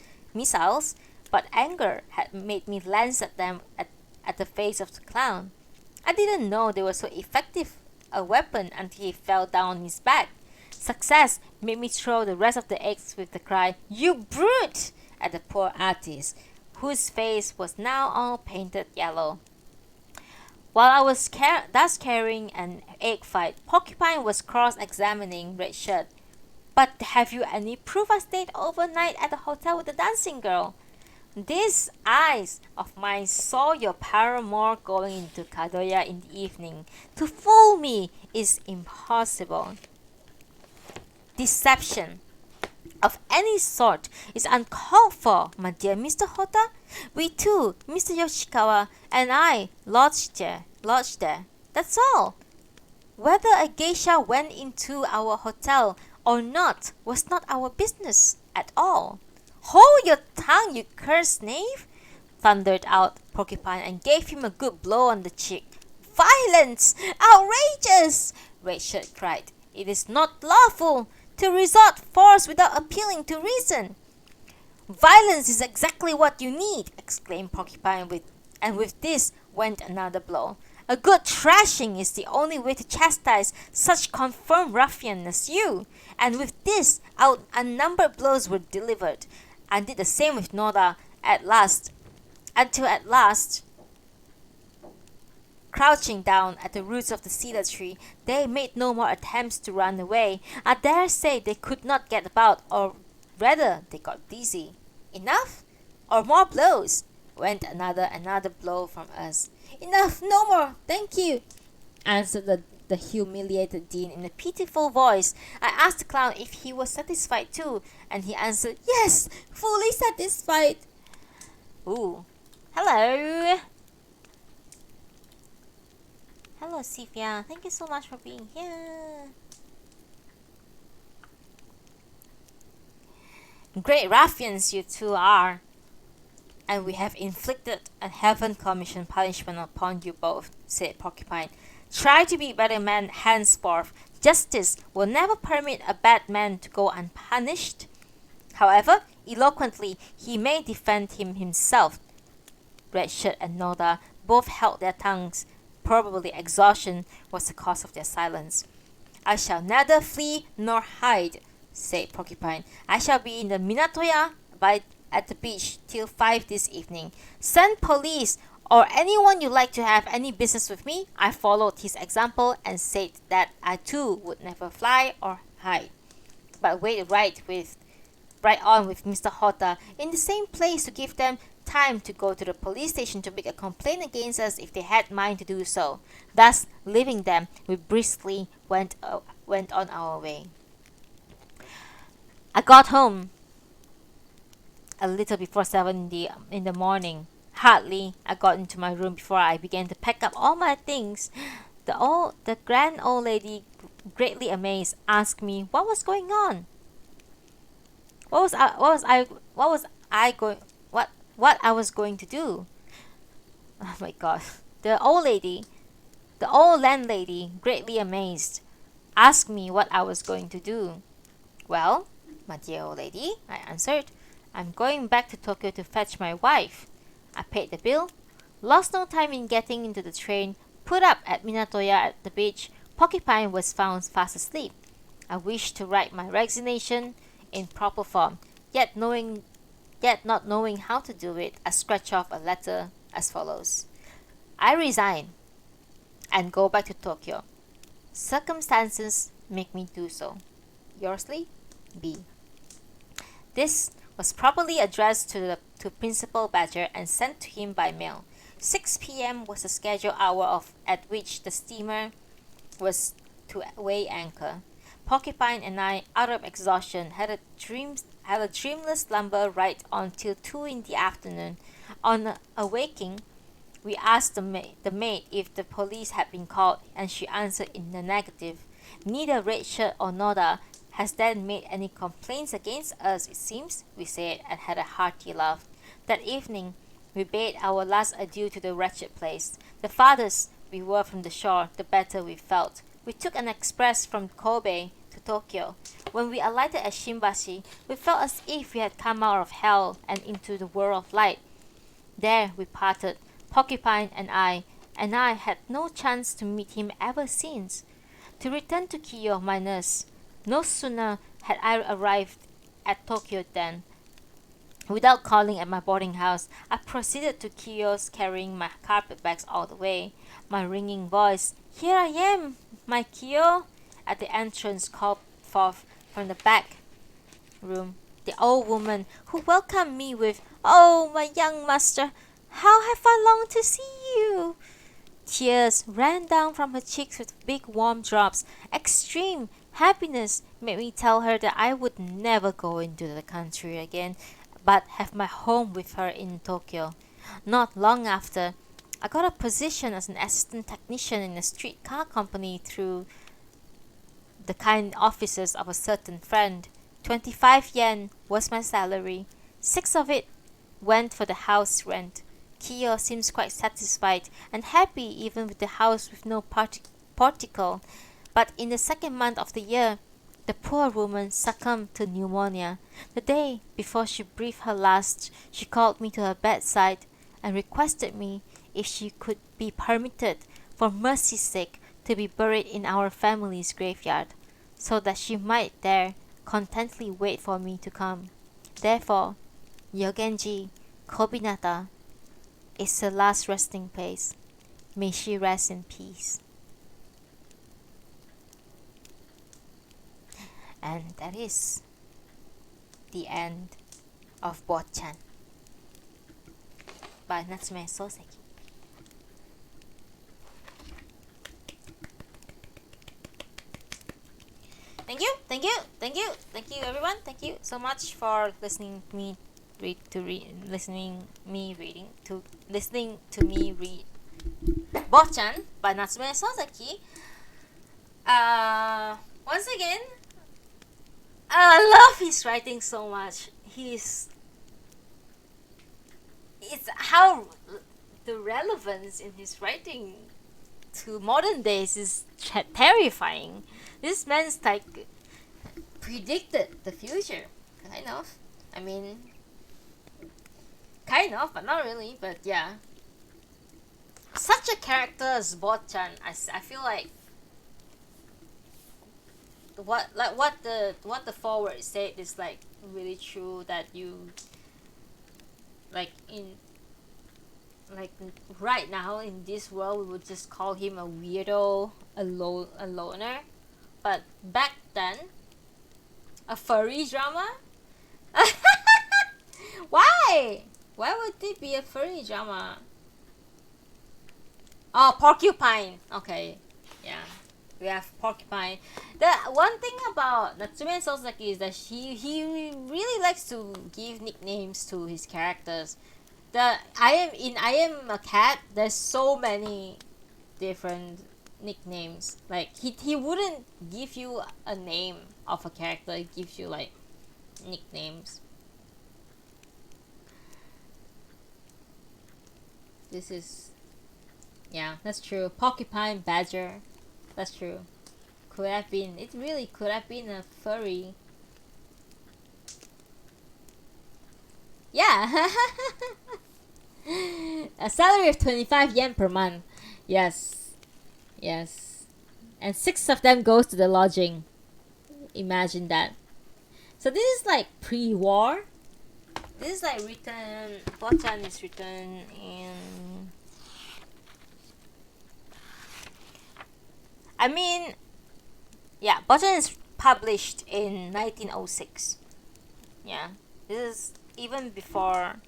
but anger had made me lance at them at the face of the clown. I didn't know they were so effective a weapon until he fell down on his back. Success made me throw the rest of the eggs with the cry, You brute! At the poor artist, whose face was now all painted yellow. While I was thus carrying an egg fight, Porcupine was cross-examining Red Shirt. But have you any proof I stayed overnight at the hotel with the dancing girl? These eyes of mine saw your paramour going into Kadoya in the evening. To fool me is impossible. Deception of any sort is uncalled for, my dear Mr. Hotta. We two, Mr. Yoshikawa and I, lodged there. That's all. Whether a geisha went into our hotel or not was not our business at all. Hold your tongue, you cursed knave! Thundered out Porcupine and gave him a good blow on the cheek. Violence! Outrageous! Red Shirt cried. It is not lawful to resort force without appealing to reason. Violence is exactly what you need, exclaimed Porcupine, and with this went another blow. A good thrashing is the only way to chastise such confirmed ruffian as you. And with this, unnumbered blows were delivered, and did the same with Noda until at last, crouching down at the roots of the cedar tree, they made no more attempts to run away. I dare say they could not get about, or rather they got dizzy. Enough? Or more blows? Went another blow from us. Enough, no more, thank you, answered the humiliated Dean in a pitiful voice. I asked the clown if he was satisfied too, and he answered, yes, fully satisfied. Ooh. Hello. Hello, Sylvia. Thank you so much for being here. Great ruffians you two are, and we have inflicted a heaven-commissioned punishment upon you both, said Porcupine. Try to be better men henceforth. Justice will never permit a bad man to go unpunished. However eloquently he may defend himself. Red Shirt and Noda both held their tongues. Probably exhaustion was the cause of their silence. I shall neither flee nor hide, said Porcupine. I shall be in the Minatoya at the beach till 5 this evening. Send police or anyone you like to have any business with me. I followed his example and said that I too would never fly or hide, but wait right on with Mr. Hotta in the same place to give them time to go to the police station to make a complaint against us if they had mind to do so. Thus, leaving them, we briskly went on our way. I got home a little before 7 in the morning. Hardly I got into my room before I began to pack up all my things. The grand old lady, greatly amazed, asked me what was going on. What I was going to do. Oh my god. The old landlady, greatly amazed, asked me what I was going to do. Well, my dear old lady, I answered, I'm going back to Tokyo to fetch my wife. I paid the bill, lost no time in getting into the train, put up at Minatoya at the beach. Porcupine was found fast asleep. I wished to write my resignation in proper form, yet not knowing how to do it, I scratched off a letter as follows. I resign and go back to Tokyo. Circumstances make me do so. Yourly, B. This was properly addressed to Principal Badger and sent to him by mail. 6 p.m. was the scheduled hour at which the steamer was to weigh anchor. Porcupine and I, out of exhaustion, had a dreamless slumber right on till 2 in the afternoon. On awaking, we asked the maid if the police had been called, and she answered in the negative. Neither Red Shirt or Noda has then made any complaints against us, it seems, we said, and had a hearty laugh. That evening, we bade our last adieu to the wretched place. The farthest we were from the shore, the better we felt. We took an express from Kobe to Tokyo. When we alighted at Shimbashi, we felt as if we had come out of hell and into the world of light. There we parted, Porcupine and I had no chance to meet him ever since. To return to Kiyo, my nurse. No sooner had I arrived at Tokyo than Without calling at my boarding house, I proceeded to kiosk carrying my carpet bags all the way. My ringing voice, "Here I am, my Kyo," at the entrance called forth from the back room. The old woman who welcomed me with, "Oh, my young master, how have I longed to see you!" Tears ran down from her cheeks with big warm drops. Extreme happiness made me tell her that I would never go into the country again, but have my home with her in Tokyo. Not long after, I got a position as an assistant technician in a streetcar company through the kind offices of a certain friend. 25 yen was my salary. 6 of it went for the house rent. Kiyo seems quite satisfied and happy even with the house with no portico. But in the second month of the year, the poor woman succumbed to pneumonia. The day before she breathed her last, she called me to her bedside and requested me if she could be permitted, for mercy's sake, to be buried in our family's graveyard, so that she might there contentedly wait for me to come. Therefore, Yogenji Kobinata is her last resting place. May she rest in peace. And that is the end of Botchan by Natsume Sōseki. Thank you everyone. Thank you so much for listening to me listening to me read Botchan by Natsume Sōseki. Once again, I love his writing so much. It's how the relevance in his writing to modern days is terrifying. This man's like predicted the future, kind of. I mean, kind of, but not really. But yeah, such a character as Botchan, I feel like what the forward said is like really true, that you like right now in this world we would just call him a weirdo, a loner, but back then a furry drama. Why would it be a furry drama? Oh, porcupine. Okay, yeah, we have porcupine. The one thing about Natsume Sōseki is that he really likes to give nicknames to his characters. I am a cat. There's so many different nicknames. Like he wouldn't give you a name of a character. He gives you like nicknames. This is, yeah, that's true. Porcupine, badger, that's true. Could have been. It really could have been a furry. Yeah. A salary of 25 yen per month. Yes. And 6 of them goes to the lodging. Imagine that. So this is like pre-war. This is like written. Botchan is written in. I mean, yeah, Botchan is published in 1906. Yeah, this is even before.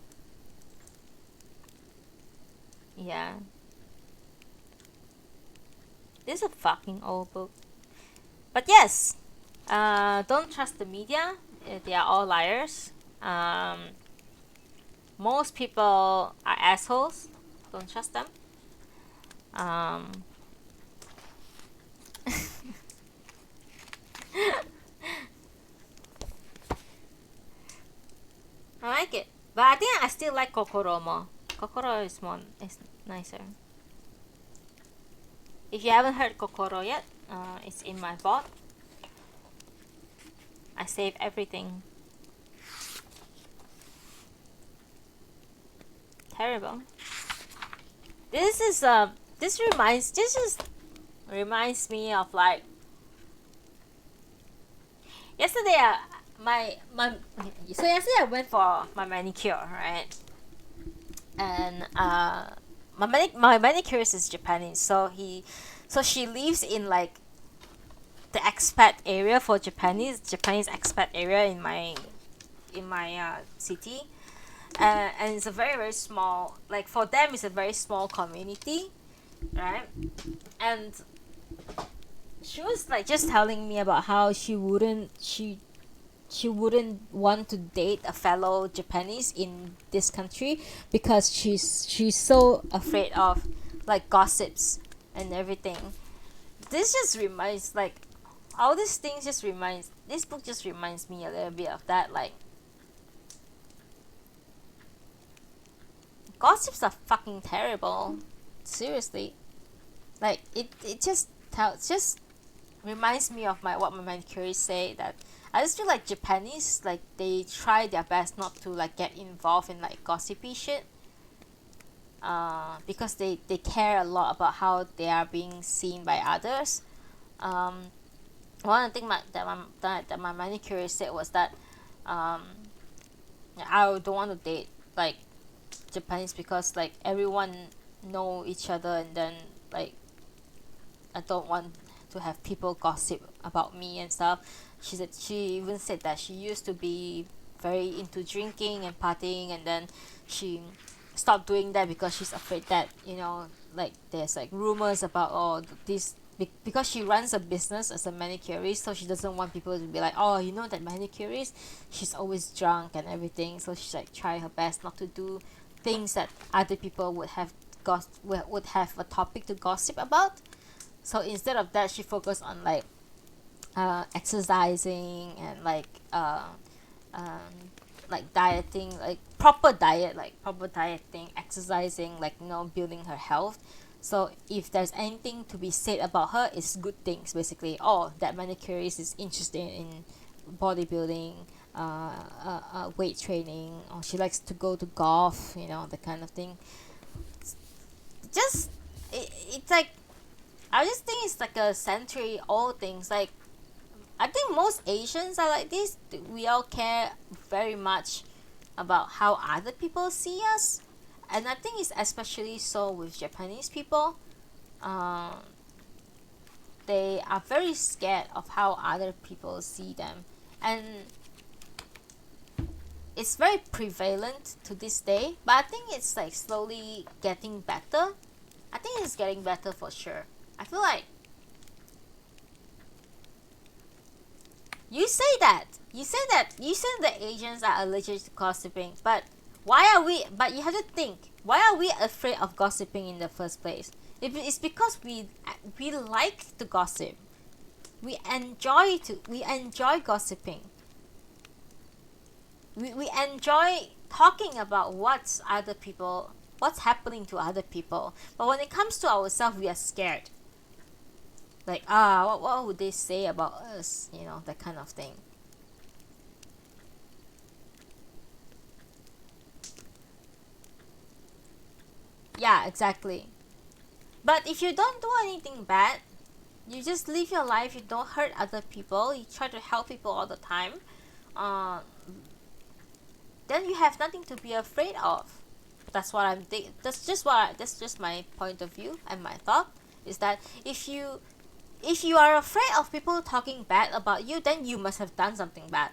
Yeah. This is a fucking old book. But yes, don't trust the media. They are all liars. Most people are assholes. Don't trust them. I like it, but I think I still like Kokoro more. Kokoro is nicer. If you haven't heard Kokoro yet, it's in my vault. I save everything. Terrible. This reminds me of like yesterday. my so yesterday I went for my manicure, right? And my manicurist is Japanese, so she lives in like the expat area for Japanese expat area in my city, and it's a very very small, like for them it's a very small community, right? And she was like just telling me about how she wouldn't want to date a fellow Japanese in this country because she's so afraid of like gossips and everything. This just reminds like all these things just reminds this book just reminds me a little bit of that, like gossips are fucking terrible. Seriously. Like it just reminds me of what my manicurist say, that I just feel like Japanese, like they try their best not to like get involved in like gossipy shit. Because they care a lot about how they are being seen by others. One of the things that my manicurist said was that um, I don't want to date like Japanese because like everyone know each other, and then like I don't want to have people gossip about me and stuff. She even said that she used to be very into drinking and partying, and then she stopped doing that because she's afraid that, you know, like there's like rumors about this because she runs a business as a manicurist, so she doesn't want people to be like, oh, you know that manicurist, she's always drunk and everything. So she's like try her best not to do things that other people would have a topic to gossip about. So instead of that, she focused on like exercising and um, like dieting, like proper dieting, exercising, like, you know, building her health. So if there's anything to be said about her, it's good things basically. Oh, that manicurist is interested in bodybuilding, weight training, or she likes to go to golf, you know, that kind of thing. Just it's like I just think it's like a century old things. Like I think most Asians are like this. We all care very much about how other people see us, and I think it's especially so with Japanese people. Um, they are very scared of how other people see them, and it's very prevalent to this day. But I think it's like slowly getting better. I think it's getting better for sure. I feel like you say that you say that Asians are allergic to gossiping, but why are we? But you have to think, why are we afraid of gossiping in the first place? It's because we like to gossip. We enjoy gossiping. We enjoy talking about what's happening to other people. But when it comes to ourselves, we are scared. Like, what would they say about us? You know, that kind of thing. Yeah, exactly. But if you don't do anything bad, you just live your life, you don't hurt other people, you try to help people all the time, uh, then you have nothing to be afraid of. That's what I'm thinking. That's just my point of view and my thought is that if you are afraid of people talking bad about you, then you must have done something bad.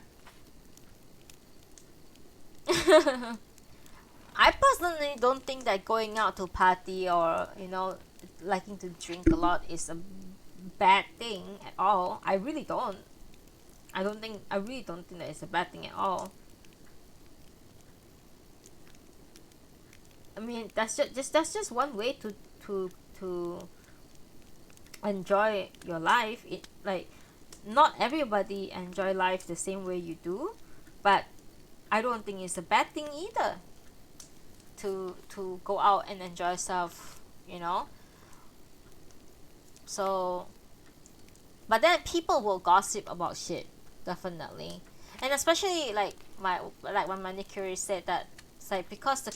I personally don't think that going out to party or, you know, liking to drink a lot is a bad thing at all. I really don't. I really don't think that it's a bad thing at all. I mean, that's just one way to enjoy your life. It like not everybody enjoy life the same way you do, but I don't think it's a bad thing either to go out and enjoy yourself, you know. So, but then people will gossip about shit, definitely, and especially like my manicurist said that it's like because the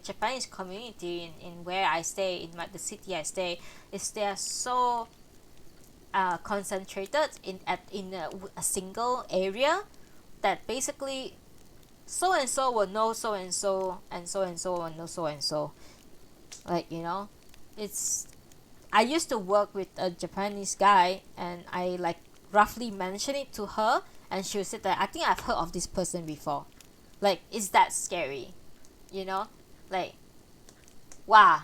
Japanese community in where I stay, in the city I stay, is they are so concentrated in a single area that basically so and so will know so and so, and so and so will know so and so. Like, it's I used to work with a Japanese guy, and I like roughly mentioned it to her, and she would say that I think I've heard of this person before. Like, it's that scary, like, wow,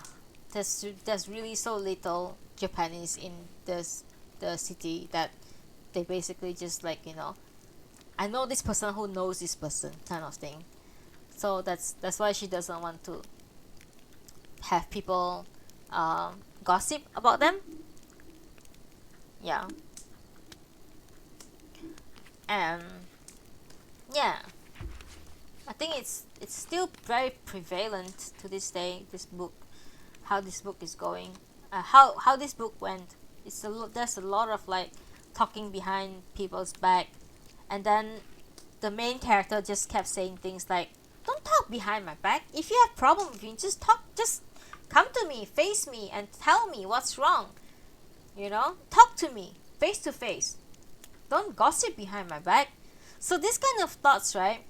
there's really so little Japanese in the city that they basically just like, I know this person who knows this person kind of thing. So that's why she doesn't want to have people gossip about them. Yeah. And yeah, I think it's still very prevalent to this day, this book, how this book is going, how this book went. There's a lot of like talking behind people's back, and then the main character just kept saying things like, don't talk behind my back. If you have problem with me, just come to me, face me, and tell me what's wrong. Talk to me face to face. Don't gossip behind my back. So this kind of thoughts, right,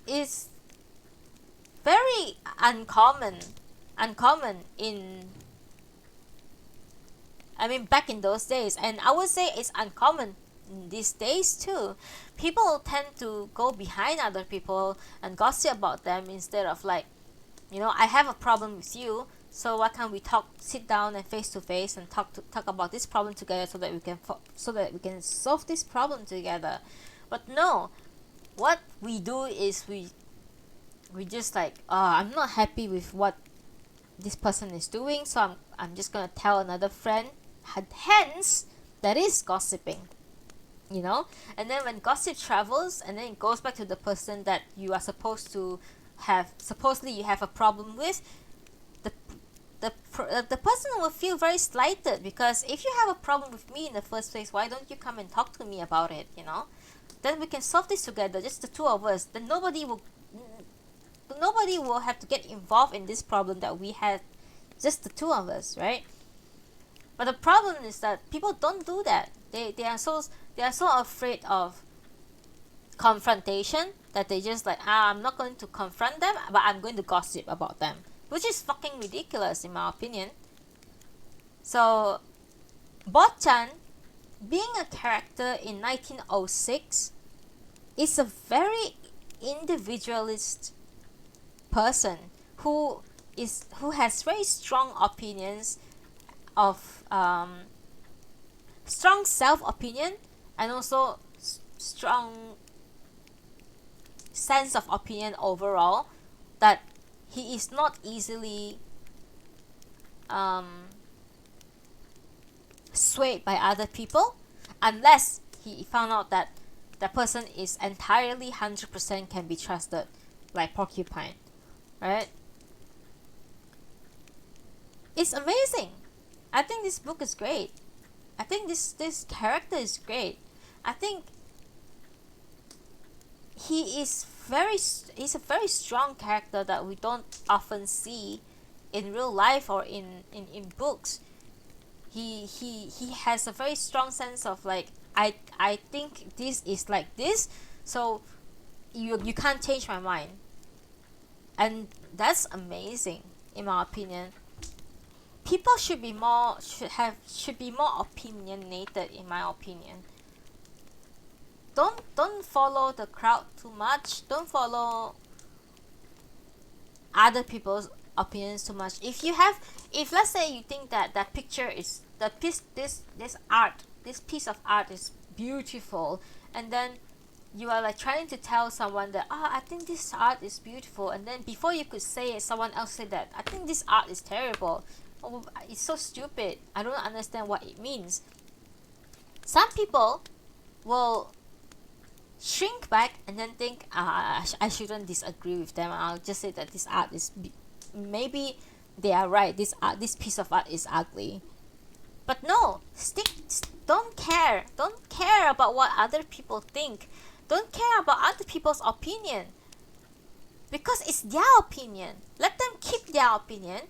is very uncommon in, back in those days, and I would say it's uncommon these days too. People tend to go behind other people and gossip about them instead of like, I have a problem with you, so why can't we sit down and face to face and talk about this problem together, so that we can solve this problem together. But no, what we do is we just like, I'm not happy with what this person is doing, so I'm just gonna tell another friend. Hence, that is gossiping. And then when gossip travels, and then it goes back to the person that you are supposedly you have a problem with, the person will feel very slighted, because if you have a problem with me in the first place, why don't you come and talk to me about it? Then we can solve this together, just the two of us. Then nobody will have to get involved in this problem that we had, just the two of us, right? But the problem is that people don't do that. They are so afraid of confrontation that they just like, I'm not going to confront them, but I'm going to gossip about them, which is fucking ridiculous in my opinion. So Botchan, being a character in 1906, is a very individualist person who has very strong opinions of strong self-opinion, and also strong sense of opinion overall, that he is not easily swayed by other people, unless he found out that the person is entirely 100% can be trusted, like Porcupine, right? It's amazing. I think this book is great. I think this character is great. I think he's a very strong character that we don't often see in real life or in books. He has a very strong sense of like, I think this is like this, so you can't change my mind. And that's amazing in my opinion. People should be more opinionated in my opinion. Don't follow the crowd too much. Don't follow other people's opinions too much. If let's say you think that picture is this piece of art is beautiful, and then you are like trying to tell someone that, I think this art is beautiful, and then before you could say it, someone else said that, I think this art is terrible. Oh, it's so stupid. I don't understand what it means. Some people will shrink back and then think, I shouldn't disagree with them. I'll just say that this art is maybe they are right. This piece of art is ugly. But no, don't care about what other people think. Don't care about other people's opinion, because it's their opinion. Let them keep their opinion,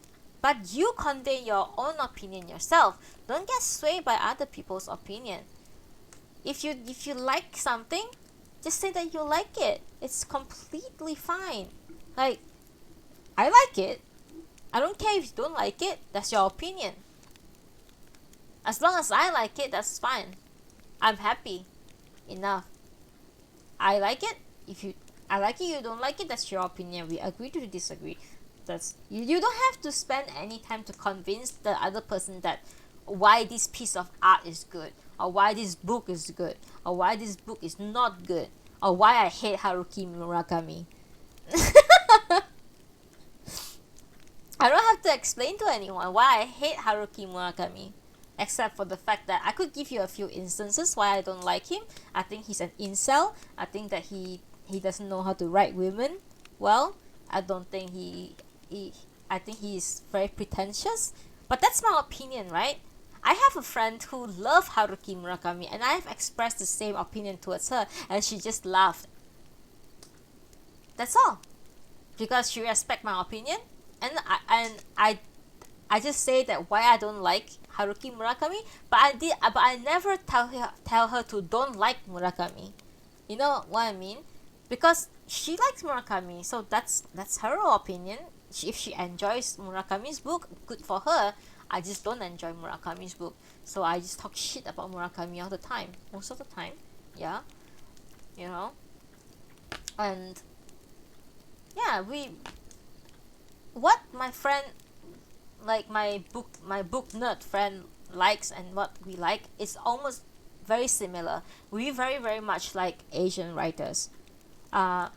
but you convey your own opinion yourself. Don't get swayed by other people's opinion. if you like something, just say that you like it. It's completely fine. Like, I like it. I don't care if you don't like it. That's your opinion. As long as I like it, that's fine. I'm happy enough. I like it. If you I like it, you don't like it, that's your opinion. We agree to disagree. That's you don't have to spend any time to convince the other person that why this piece of art is good, or why this book is good, or why this book is not good, or why I hate Haruki Murakami. I don't have to explain to anyone why I hate Haruki Murakami, except for the fact that I could give you a few instances why I don't like him. I think he's an incel. I think that he doesn't know how to write women well. I don't think I think he's very pretentious. But that's my opinion, right? I have a friend who loves Haruki Murakami, and I have expressed the same opinion towards her, and she just laughed. That's all. Because she respects my opinion, and I just say that why I don't like Haruki Murakami, but I never tell her to don't like Murakami. You know what I mean? Because she likes Murakami, so that's her opinion. If she enjoys Murakami's book, good for her. I just don't enjoy Murakami's book, so I just talk shit about Murakami all the time, most of the time. Yeah, you know. And yeah, what my friend, like my book nerd friend likes and what we like is almost very similar. We very much like Asian writers. My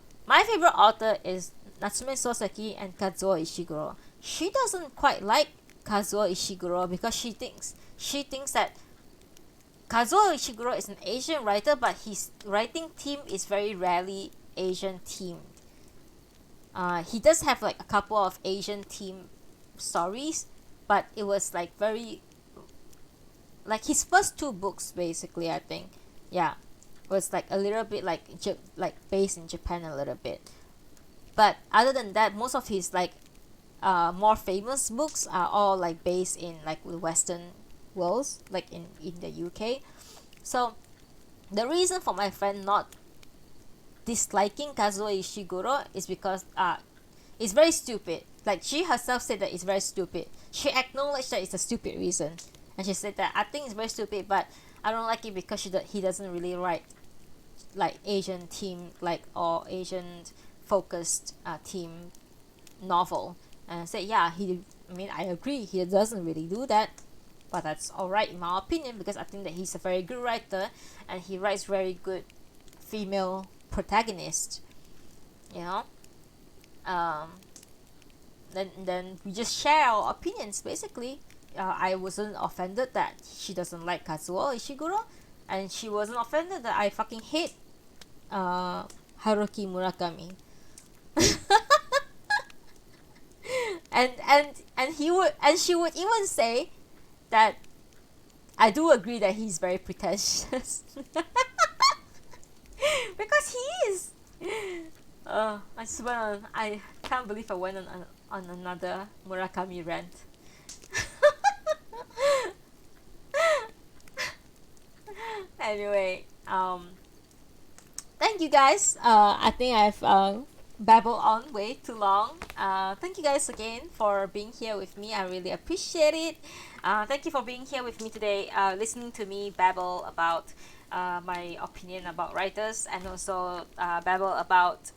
favorite author is Natsume Sōseki and Kazuo Ishiguro. She doesn't quite like Kazuo Ishiguro because she thinks that Kazuo Ishiguro is an Asian writer, but his writing theme is very rarely Asian themed. He does have like a couple of Asian themed stories, but it was like very, like his first two books basically, I think, yeah, was like a little bit like based in Japan a little bit. But other than that, most of his like more famous books are all like based in like the Western worlds, like in the UK. So the reason for my friend not disliking Kazuo Ishiguro is because it's very stupid. Like she herself said that it's very stupid. She acknowledged that it's a stupid reason, and she said that I think it's very stupid, but I don't like it because he doesn't really write like Asian theme, like, or Asian focused theme novel. And I said, yeah, I agree, he doesn't really do that, but that's alright in my opinion, because I think that he's a very good writer and he writes very good female protagonist, you know. Then we just share our opinions basically. I wasn't offended that she doesn't like Kazuo Ishiguro, and she wasn't offended that I fucking hate Haruki Murakami. and she would even say that I do agree that he's very pretentious. Because he is. I swear I can't believe I went on another Murakami rant. Anyway, thank you guys. I think I've babbled on way too long. Thank you guys again for being here with me. I really appreciate it. Thank you for being here with me today, listening to me babble about my opinion about writers, and also babble about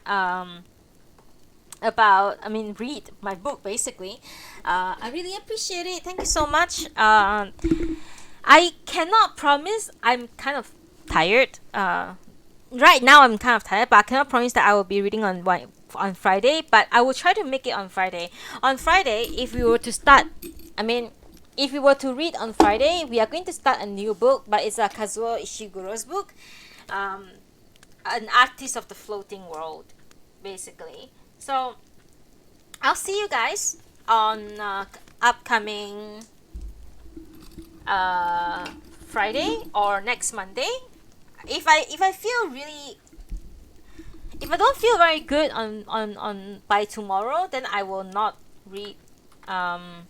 read my book basically. I really appreciate it. Thank you so much. I cannot promise. I'm kind of tired. Right now I'm kind of tired, but I cannot promise that I will be reading on Friday. But I will try to make it on Friday. On Friday, if we were to start, if we were to read on Friday, we are going to start a new book, but it's a Kazuo Ishiguro's book, an artist of the floating world, basically. So I'll see you guys on upcoming Friday or next Monday. If I don't feel very good on by tomorrow, then I will not read on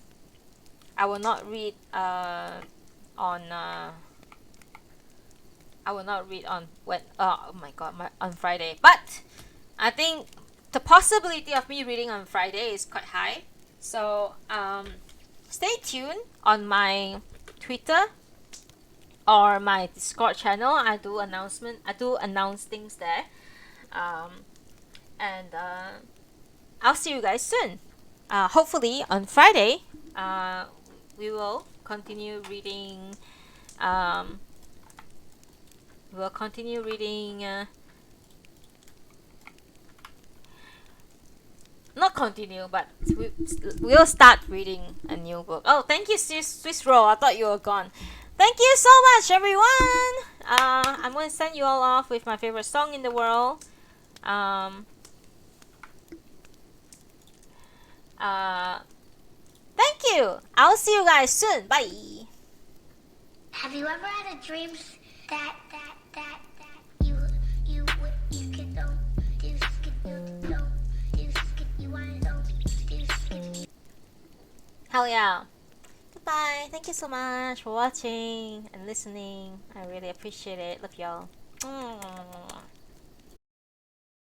I I will not read on when. Oh my god, on Friday. But I think the possibility of me reading on Friday is quite high. So stay tuned on my Twitter or my Discord channel. I do announce things there. And I'll see you guys soon. Hopefully on Friday, we will continue reading. We'll continue reading. Not continue, but we'll start reading a new book. Oh, thank you, Swiss Roll. I thought you were gone. Thank you so much, everyone. I'm going to send you all off with my favorite song in the world. Thank you. I'll see you guys soon. Bye. Have you ever had a dream that you could do you want to do. Hell yeah. Goodbye. Thank you so much for watching and listening. I really appreciate it. Love y'all.